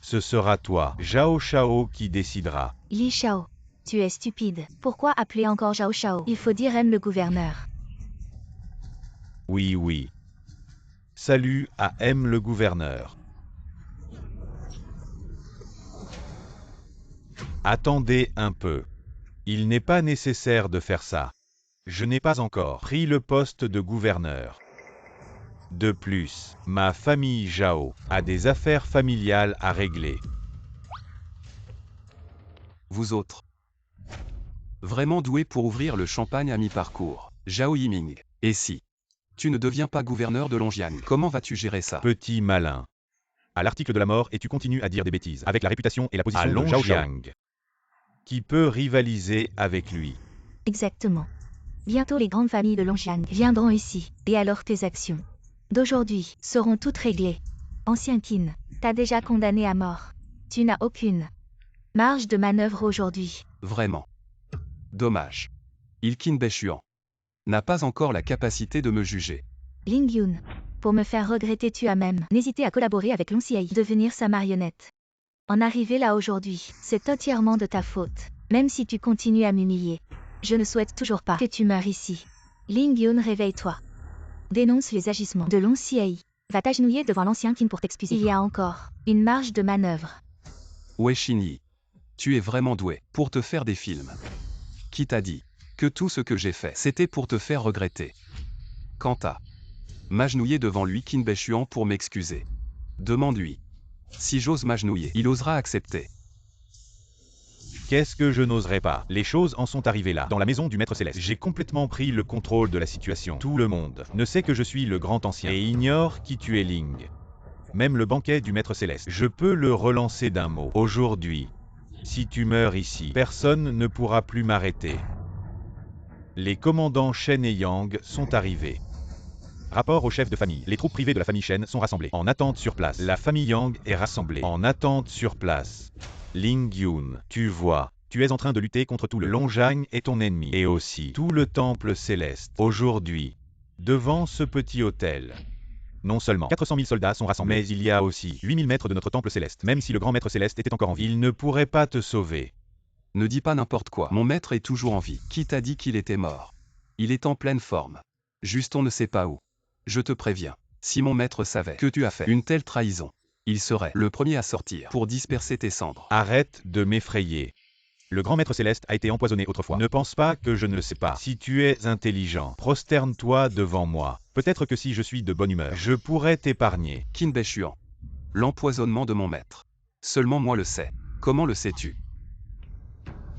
ce sera toi, Zhao Shao, qui décidera. Li Shao, tu es stupide. Pourquoi appeler encore Zhao Shao? Il faut dire M le gouverneur. Oui, oui. Salut à M le gouverneur. Attendez un peu. Il n'est pas nécessaire de faire ça. Je n'ai pas encore pris le poste de gouverneur. De plus, ma famille Zhao a des affaires familiales à régler. Vous autres. Vraiment doué pour ouvrir le champagne à mi-parcours. Zhao Yiming. Et si tu ne deviens pas gouverneur de Longjiang, comment vas-tu gérer ça? Petit malin. À l'article de la mort et tu continues à dire des bêtises, avec la réputation et la position de Zhao Xiang. Qui peut rivaliser avec lui? Exactement. Bientôt les grandes familles de Longjiang viendront ici, et alors tes actions d'aujourd'hui seront toutes réglées. Ancien Qin, t'as déjà condamné à mort. Tu n'as aucune marge de manœuvre aujourd'hui. Vraiment. Dommage. Qin Baichuan n'a pas encore la capacité de me juger. Ling Yun, pour me faire regretter tu as même n'hésité à collaborer avec Long Xiai, devenir sa marionnette. En arriver là aujourd'hui, c'est entièrement de ta faute. Même si tu continues à m'humilier, je ne souhaite toujours pas que tu meurs ici. Ling Yun, réveille-toi. Dénonce les agissements de Long Xiai. Va t'agenouiller devant l'ancien Qin pour t'excuser. Il y a encore une marge de manœuvre. Wei Xinyi, tu es vraiment doué pour te faire des films. Qui t'a dit que tout ce que j'ai fait, c'était pour te faire regretter? Quant à m'agenouiller devant lui, Qin Baichuan, pour m'excuser. Demande-lui. Si j'ose m'agenouiller, il osera accepter. Qu'est-ce que je n'oserais pas? Les choses en sont arrivées là, dans la maison du Maître Céleste. J'ai complètement pris le contrôle de la situation. Tout le monde ne sait que je suis le grand ancien et ignore qui tu es, Ling. Même le banquet du Maître Céleste. Je peux le relancer d'un mot. Aujourd'hui, si tu meurs ici, personne ne pourra plus m'arrêter. Les commandants Shen et Yang sont arrivés. Rapport au chef de famille. Les troupes privées de la famille Shen sont rassemblées en attente sur place. La famille Yang est rassemblée en attente sur place. Ling Yun, tu vois, tu es en train de lutter contre tout le Longjiang et ton ennemi. Et aussi tout le temple céleste. Aujourd'hui, devant ce petit hôtel. Non seulement 400 000 soldats sont rassemblés, mais il y a aussi 8 000 maîtres de notre temple céleste. Même si le grand maître céleste était encore en vie, il ne pourrait pas te sauver. Ne dis pas n'importe quoi. Mon maître est toujours en vie. Qui t'a dit qu'il était mort? Il est en pleine forme. Juste on ne sait pas où. Je te préviens. Si mon maître savait que tu as fait une telle trahison, il serait le premier à sortir pour disperser tes cendres. Arrête de m'effrayer. Le grand maître céleste a été empoisonné autrefois. Ne pense pas que je ne le sais pas. Si tu es intelligent, prosterne-toi devant moi. Peut-être que si je suis de bonne humeur, je pourrais t'épargner. Qin Bai Xuan. L'empoisonnement de mon maître. Seulement moi le sais. Comment le sais-tu?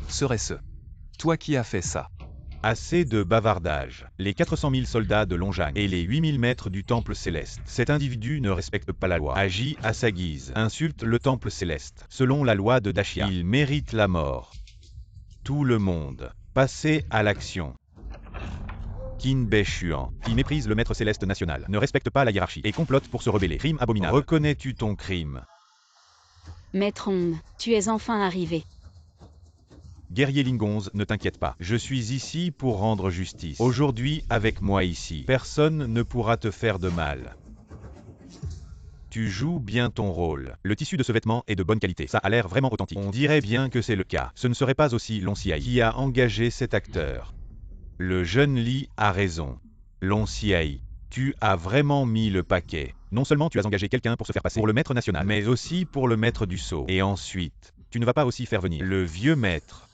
Serait-ce toi qui as fait ça? Assez de bavardage. Les 400 000 soldats de Longjang et les 8 000 maîtres du temple céleste. Cet individu ne respecte pas la loi, agit à sa guise, insulte le temple céleste. Selon la loi de Dashia, il mérite la mort. Tout le monde, passez à l'action. Qin Bai Xuan, qui méprise le maître céleste national, ne respecte pas la hiérarchie et complote pour se rebeller. Crime abominable. Reconnais-tu ton crime? Maître Hong, tu es enfin arrivé. Guerrier Lingonz, ne t'inquiète pas. Je suis ici pour rendre justice. Aujourd'hui, avec moi ici, personne ne pourra te faire de mal. Tu joues bien ton rôle. Le tissu de ce vêtement est de bonne qualité. Ça a l'air vraiment authentique. On dirait bien que c'est le cas. Ce ne serait pas aussi Long Xiai qui a engagé cet acteur. Le jeune Li a raison. Long Xiai, tu as vraiment mis le paquet. Non seulement tu as engagé quelqu'un pour se faire passer pour le maître national, mais aussi pour le maître du sceau. Et ensuite, tu ne vas pas aussi faire venir le vieux maître.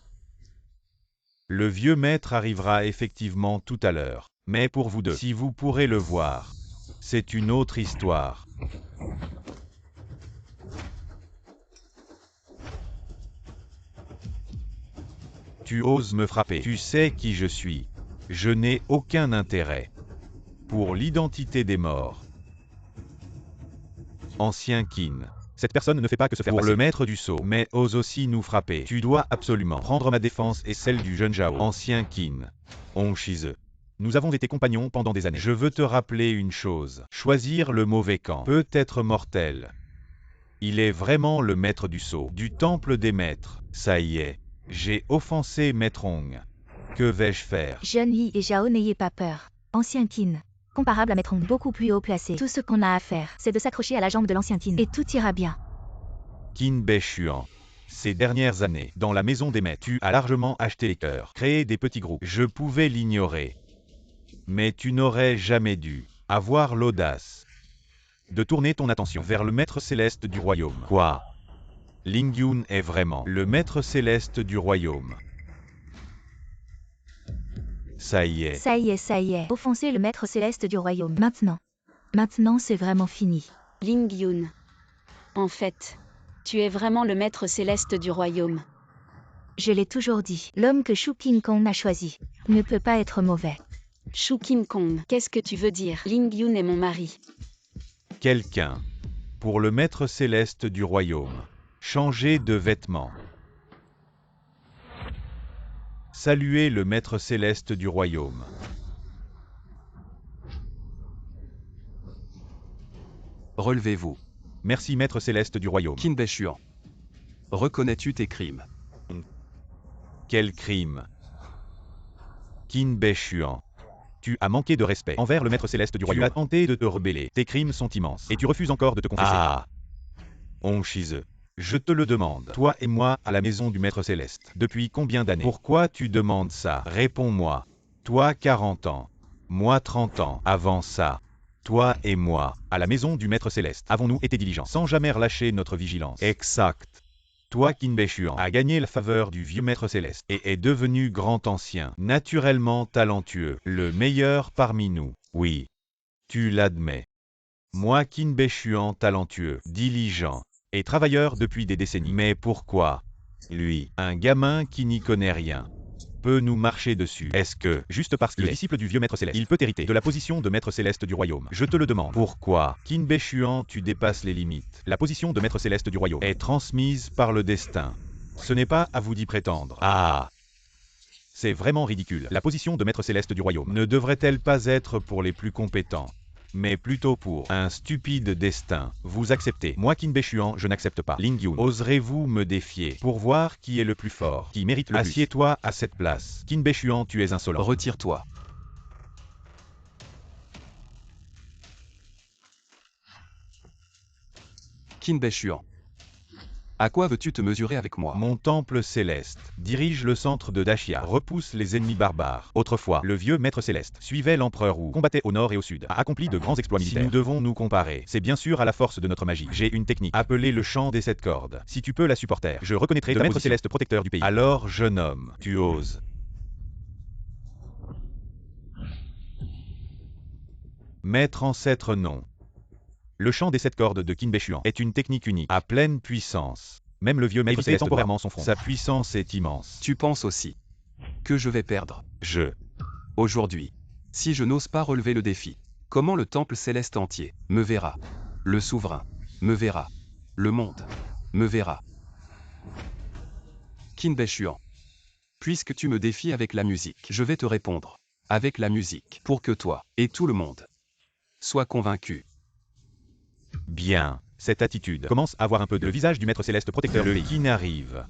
Le vieux maître arrivera effectivement tout à l'heure. Mais pour vous deux, si vous pourrez le voir, c'est une autre histoire. Tu oses me frapper. Tu sais qui je suis. Je n'ai aucun intérêt. Pour l'identité des morts. Ancien Qin. Cette personne ne fait pas que se faire passer pour le maître du sceau, mais ose aussi nous frapper. Tu dois absolument prendre ma défense et celle du jeune Zhao. Ancien Qin. Hong Shize. Nous avons été compagnons pendant des années. Je veux te rappeler une chose. Choisir le mauvais camp peut être mortel. Il est vraiment le maître du sceau, du temple des maîtres. Ça y est. J'ai offensé Maître Hong. Que vais-je faire? Jeune Yi et Zhao, n'ayez pas peur. Ancien Qin. Comparable à Maître Hong, beaucoup plus haut placé. Tout ce qu'on a à faire, c'est de s'accrocher à la jambe de l'ancien Qin. Et tout ira bien. Qin Bai Xuan. Ces dernières années, dans la maison des maîtres, tu as largement acheté les cœurs, créé des petits groupes. Je pouvais l'ignorer. Mais tu n'aurais jamais dû avoir l'audace de tourner ton attention vers le maître céleste du royaume. Quoi? Ling Yun est vraiment le maître céleste du royaume. Ça y est. Ça y est, ça y est. Offenser le maître céleste du royaume. Maintenant, c'est vraiment fini. Ling Yun. En fait, tu es vraiment le maître céleste du royaume. Je l'ai toujours dit. L'homme que Shu King Kong a choisi ne peut pas être mauvais. Shu Kim Kong, qu'est-ce que tu veux dire? Ling Yun est mon mari. Quelqu'un. Pour le maître céleste du royaume. Changer de vêtements. Saluez le maître céleste du royaume. Relevez-vous. Merci maître céleste du royaume. Qin Bai Xuan. Reconnais-tu tes crimes? Quel crime? Qin Bai Xuan. Tu as manqué de respect envers le maître céleste du royaume. Tu as tenté de te rebeller. Tes crimes sont immenses. Et tu refuses encore de te confesser. Ah! Hong Shize. Je te le demande. Toi et moi, à la maison du maître céleste. Depuis combien d'années? Pourquoi tu demandes ça? Réponds-moi. Toi 40 ans. Moi 30 ans. Avant ça. Toi et moi, à la maison du maître céleste, avons-nous été diligents, sans jamais relâcher notre vigilance? Exact. Toi, Qin Bai Xuan, as gagné la faveur du vieux maître céleste et est devenu grand ancien, naturellement talentueux, le meilleur parmi nous. Oui. Tu l'admets. Moi, Qin Bai Xuan, talentueux, diligent et travailleur depuis des décennies. Mais pourquoi? Lui, un gamin qui n'y connaît rien, peut nous marcher dessus. Est-ce que, juste parce qu'il est disciple du vieux maître céleste, il peut hériter de la position de maître céleste du royaume? Je te le demande. Pourquoi? Qin Bai Xuan, tu dépasses les limites. La position de maître céleste du royaume est transmise par le destin. Ce n'est pas à vous d'y prétendre. Ah! C'est vraiment ridicule. La position de maître céleste du royaume ne devrait-elle pas être pour les plus compétents, mais plutôt pour un stupide destin? Vous acceptez. Moi, Qin Bai Xuan, je n'accepte pas. Ling Yun, oserez-vous me défier pour voir qui est le plus fort, qui mérite le plus? Assieds-toi à cette place. Qin Bai Xuan, tu es insolent. Retire-toi. Qin Bai Xuan. À quoi veux-tu te mesurer avec moi? Mon temple céleste dirige le centre de Dashia, repousse les ennemis barbares. Autrefois, le vieux maître céleste suivait l'empereur Wu, combattait au nord et au sud, a accompli de grands exploits militaires. Si nous devons nous comparer, c'est bien sûr à la force de notre magie. J'ai une technique appelée le chant des 7 cordes. Si tu peux la supporter, je reconnaîtrai le maître céleste protecteur du pays. Alors, jeune homme, tu oses. Maître ancêtre non. Le chant des 7 cordes de Qin Bei Xuan est une technique unique, à pleine puissance. Même le vieux maître céleste temporairement son front. Sa puissance est immense. Tu penses aussi que je vais perdre? Aujourd'hui, si je n'ose pas relever le défi, comment le temple céleste entier me verra? Le souverain me verra. Le monde me verra. Qin Bei Xuan, puisque tu me défies avec la musique, je vais te répondre avec la musique, pour que toi et tout le monde soient convaincus. Bien, cette attitude commence à avoir un peu de visage du maître céleste protecteur du pays. Qin arrive.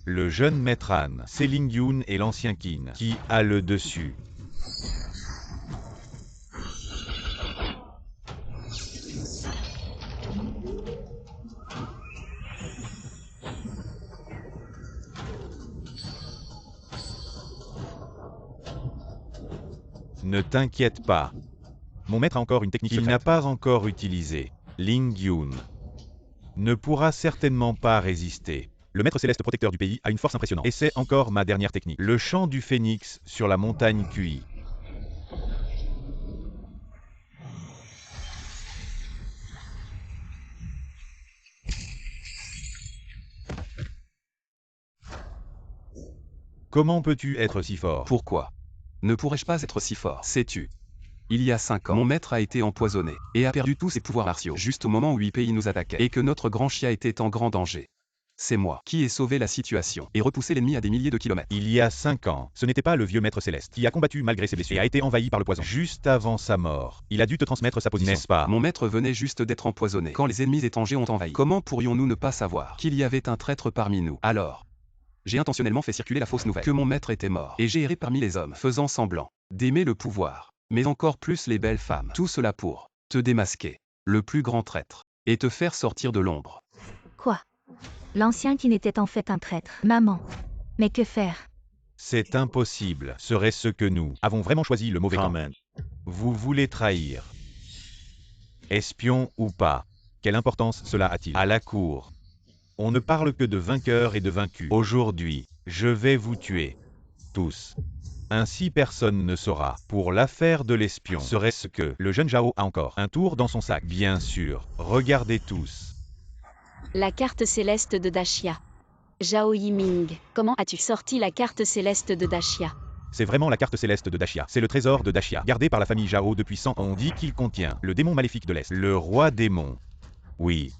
Le jeune maître Han, c'est Ling Yun et l'ancien Qin, qui a le dessus. Ne t'inquiète pas. Mon maître a encore une technique qu'il n'a pas encore utilisée. Ling Yun ne pourra certainement pas résister. Le maître céleste protecteur du pays a une force impressionnante. Et c'est encore ma dernière technique. Le chant du phénix sur la montagne Kui. Comment peux-tu être si fort? Pourquoi ne pourrais-je pas être si fort? Sais-tu, il y a 5 ans, mon maître a été empoisonné et a perdu tous ses pouvoirs martiaux juste au moment où 8 pays nous attaquaient et que notre grand Xia était en grand danger. C'est moi qui ai sauvé la situation et repoussé l'ennemi à des milliers de kilomètres. Il y a 5 ans, ce n'était pas le vieux maître céleste qui a combattu malgré ses blessures et a été envahi par le poison. Juste avant sa mort, il a dû te transmettre sa position, n'est-ce pas? Mon maître venait juste d'être empoisonné quand les ennemis étrangers ont envahi. Comment pourrions-nous ne pas savoir qu'il y avait un traître parmi nous? Alors, j'ai intentionnellement fait circuler la fausse nouvelle que mon maître était mort et j'ai erré parmi les hommes, faisant semblant d'aimer le pouvoir, mais encore plus les belles femmes. Tout cela pour te démasquer, le plus grand traître, et te faire sortir de l'ombre. Quoi? L'ancien qui n'était en fait un traître. Maman. Mais que faire? C'est impossible. Serait-ce que nous avons vraiment choisi le mauvais camp? Vous voulez trahir. Espion ou pas, quelle importance cela a-t-il? À la cour, on ne parle que de vainqueurs et de vaincus. Aujourd'hui, je vais vous tuer. Tous. Ainsi personne ne saura. Pour l'affaire de l'espion, serait-ce que le jeune Zhao a encore un tour dans son sac? Bien sûr. Regardez tous. La carte céleste de Dashia. Zhao Yiming, comment as-tu sorti la carte céleste de Dashia? C'est vraiment la carte céleste de Dashia. C'est le trésor de Dashia, gardé par la famille Zhao depuis 100 ans. On dit qu'il contient le démon maléfique de l'Est. Le roi démon. Oui.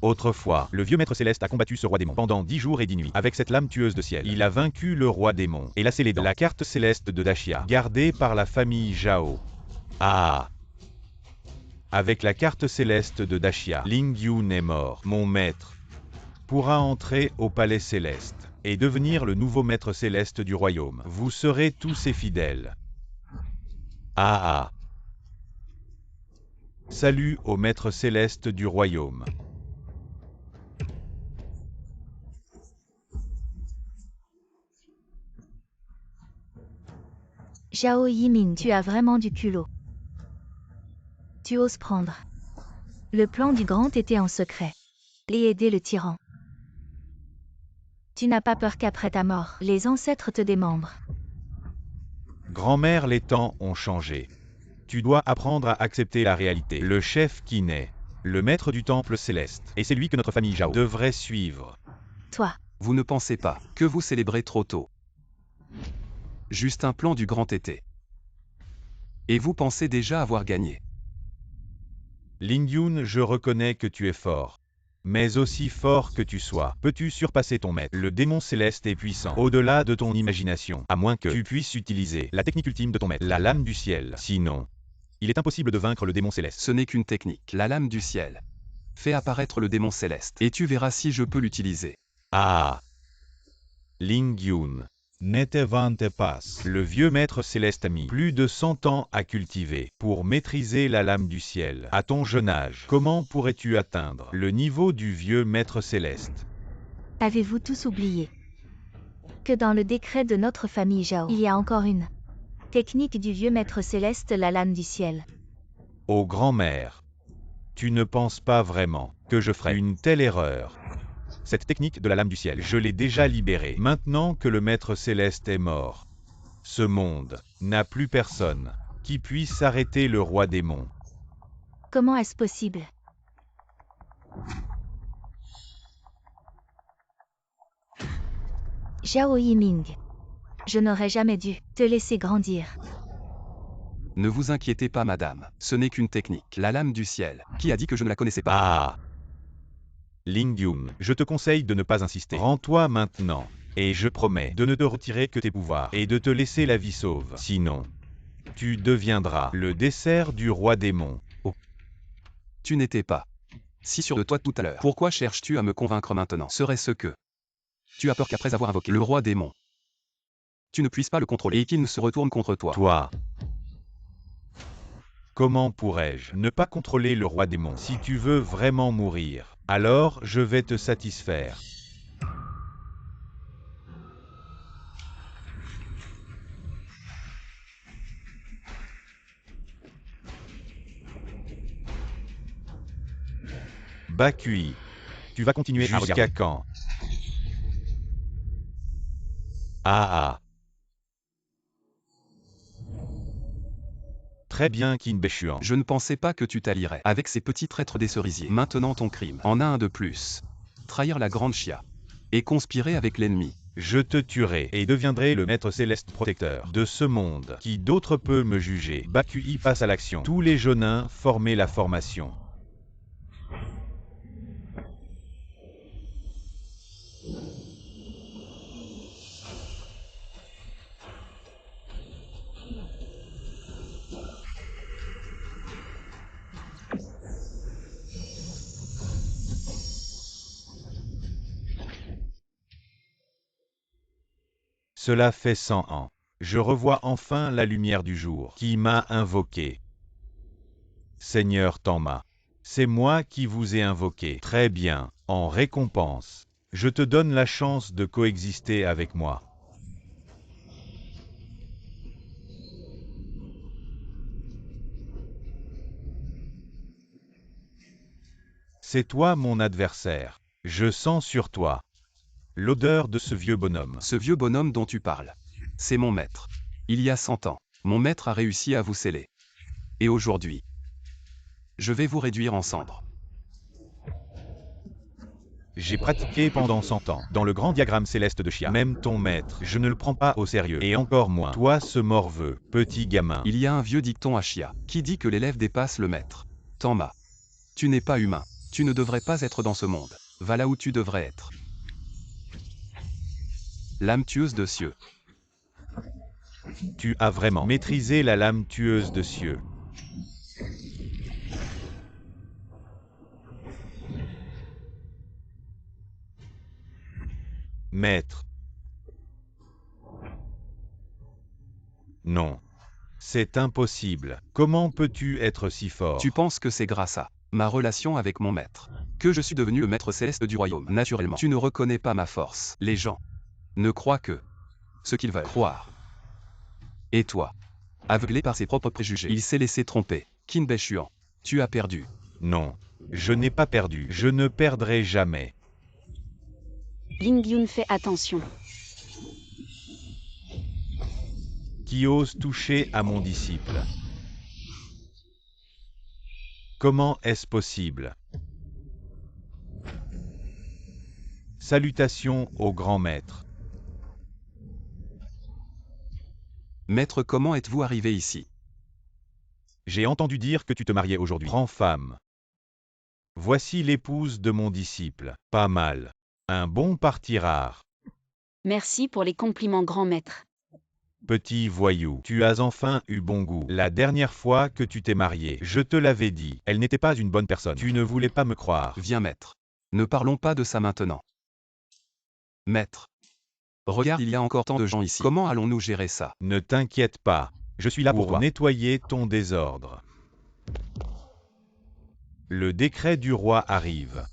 Autrefois, le vieux maître céleste a combattu ce roi démon pendant 10 jours et 10 nuits. Avec cette lame tueuse de ciel, il a vaincu le roi démon et lassé les dents. La carte céleste de Dashia, gardée par la famille Zhao. Ah! Avec la carte céleste de Dashia, Ling Yun est mort. Mon maître pourra entrer au palais céleste et devenir le nouveau maître céleste du royaume. Vous serez tous ses fidèles. Ah! Salut au maître céleste du royaume. Zhao Yiming, tu as vraiment du culot. Tu oses prendre. Le plan du grand était en secret. Et aider le tyran. Tu n'as pas peur qu'après ta mort, les ancêtres te démembrent. Grand-mère, les temps ont changé. Tu dois apprendre à accepter la réalité. Le chef qui naît, le maître du temple céleste, et c'est lui que notre famille Zhao devrait suivre. Toi. Vous ne pensez pas que vous célébrez trop tôt. Juste un plan du grand été. Et vous pensez déjà avoir gagné. Ling Yun, je reconnais que tu es fort. Mais aussi fort que tu sois, peux-tu surpasser ton maître? Le démon céleste est puissant, au-delà de ton imagination, à moins que tu puisses utiliser la technique ultime de ton maître, la lame du ciel. Sinon, Il est impossible de vaincre le démon céleste. Ce n'est qu'une technique, la lame du ciel. Fais apparaître le démon céleste, et tu verras si je peux l'utiliser. Ah. Ling Yun. Ne te vante pas. Le vieux maître céleste a mis plus de 100 ans à cultiver pour maîtriser la lame du ciel. À ton jeune âge, comment pourrais-tu atteindre le niveau du vieux maître céleste? Avez-vous tous oublié que dans le décret de notre famille Zhao, il y a encore une technique du vieux maître céleste, la lame du ciel. Ô grand-mère, tu ne penses pas vraiment que je ferais une telle erreur? Cette technique de la lame du ciel, je l'ai déjà libérée. Maintenant que le maître céleste est mort, ce monde n'a plus personne qui puisse arrêter le roi démon. Comment est-ce possible? Zhao Yiming. Je n'aurais jamais dû te laisser grandir. Ne vous inquiétez pas madame, ce n'est qu'une technique, la lame du ciel. Qui a dit que je ne la connaissais pas? Ah. Ling Yun, je te conseille de ne pas insister. Rends-toi maintenant, et je promets de ne te retirer que tes pouvoirs et de te laisser la vie sauve. Sinon, tu deviendras le dessert du roi démon. Oh. Tu n'étais pas si sûr de toi tout à l'heure. Pourquoi cherches-tu à me convaincre maintenant? Serait-ce que tu as peur qu'après avoir invoqué le roi démon, tu ne puisses pas le contrôler et qu'il ne se retourne contre toi? Toi. Comment pourrais-je ne pas contrôler le roi démon? Si tu veux vraiment mourir, alors je vais te satisfaire. Bakui, tu vas continuer à regarder. Jusqu'à quand? Ah. Très bien, Qin Beishuan. Je ne pensais pas que tu t'allierais avec ces petits traîtres des cerisiers. Maintenant ton crime en a un de plus. Trahir la grande Chia et conspirer avec l'ennemi. Je te tuerai et deviendrai le maître céleste protecteur de ce monde. Qui d'autre peut me juger? Bakui passe à l'action. Tous les Jonins formaient la formation. Cela fait 100 ans. Je revois enfin la lumière du jour qui m'a invoqué. Seigneur Tenma, c'est moi qui vous ai invoqué. Très bien, en récompense, je te donne la chance de coexister avec moi. C'est toi mon adversaire. Je sens sur toi l'odeur de ce vieux bonhomme. Ce vieux bonhomme dont tu parles, c'est mon maître. Il y a 100 ans, mon maître a réussi à vous sceller. Et aujourd'hui, je vais vous réduire en cendres. J'ai pratiqué pendant 100 ans, dans le grand diagramme céleste de Chia. Même ton maître, je ne le prends pas au sérieux. Et encore moins, toi ce morveux, petit gamin. Il y a un vieux dicton à Chia, qui dit que l'élève dépasse le maître. Tenma, tu n'es pas humain. Tu ne devrais pas être dans ce monde. Va là où tu devrais être. Lame tueuse de cieux. Tu as vraiment maîtrisé la lame tueuse de cieux. Maître. Non. C'est impossible. Comment peux-tu être si fort? Tu penses que c'est grâce à ma relation avec mon maître que je suis devenu le maître céleste du royaume. Naturellement, tu ne reconnais pas ma force. Les gens ne croient que ce qu'ils veulent croire. Et toi, aveuglé par ses propres préjugés, il s'est laissé tromper. Qin Beishuan, tu as perdu. Non, je n'ai pas perdu. Je ne perdrai jamais. Ling Yun fait attention. Qui ose toucher à mon disciple? Comment est-ce possible? Salutations au grand maître. Maître, comment êtes-vous arrivé ici? J'ai entendu dire que tu te mariais aujourd'hui. Prends femme. Voici l'épouse de mon disciple. Pas mal. Un bon parti rare. Merci pour les compliments, grand maître. Petit voyou, tu as enfin eu bon goût. La dernière fois que tu t'es marié, je te l'avais dit, elle n'était pas une bonne personne. Tu ne voulais pas me croire. Viens, maître. Ne parlons pas de ça maintenant. Maître. Regarde, il y a encore tant de gens ici. Comment allons-nous gérer ça? Ne t'inquiète pas, je suis là pour toi. nettoyer ton désordre. Le décret du roi arrive.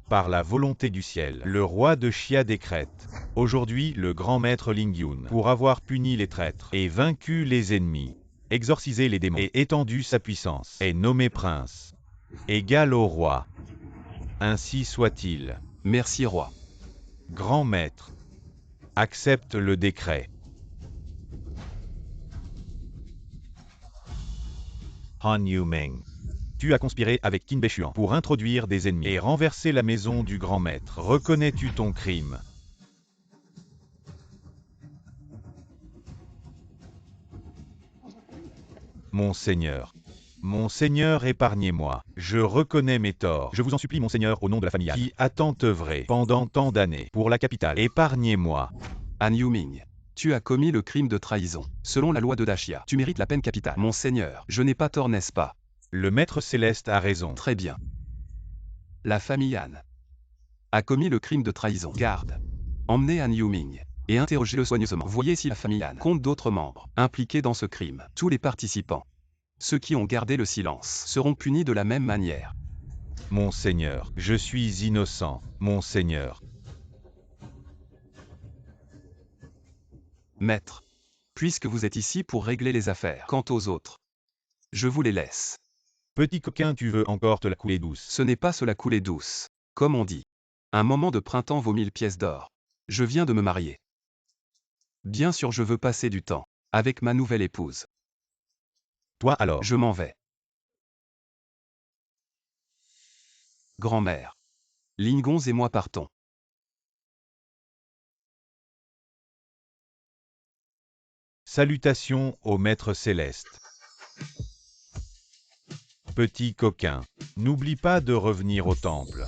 Par la volonté du ciel, le roi de Xia décrète. Aujourd'hui, le grand maître Lingyun, pour avoir puni les traîtres et vaincu les ennemis, exorcisé les démons et étendu sa puissance, est nommé prince, égal au roi. Ainsi soit-il. Merci, roi. Grand maître, accepte le décret. Han Yumeng. Tu as conspiré avec Qin Beixuan pour introduire des ennemis et renverser la maison du grand maître. Reconnais-tu ton crime? Monseigneur, épargnez-moi. Je reconnais mes torts. Je vous en supplie, Monseigneur, au nom de la famille Han, qui a tant œuvré pendant tant d'années pour la capitale. Épargnez-moi. Han Yuming. Tu as commis le crime de trahison. Selon la loi de Dashia, tu mérites la peine capitale. Monseigneur, je n'ai pas tort, n'est-ce pas? Le maître céleste a raison. Très bien. La famille Han a commis le crime de trahison. Garde. Emmenez Han Yuming et interrogez-le soigneusement. Voyez si la famille Han compte d'autres membres impliqués dans ce crime. Tous les participants, ceux qui ont gardé le silence, seront punis de la même manière. Monseigneur, je suis innocent, Monseigneur. Maître, puisque vous êtes ici pour régler les affaires, quant aux autres, je vous les laisse. Petit coquin, tu veux encore te la couler douce? Ce n'est pas se la couler douce. Comme on dit, un moment de printemps vaut 1000 pièces d'or. Je viens de me marier. Bien sûr, je veux passer du temps avec ma nouvelle épouse. Toi alors? Je m'en vais. Grand-mère. Lingonz et moi partons. Salutations au maître céleste. Petit coquin, n'oublie pas de revenir au temple.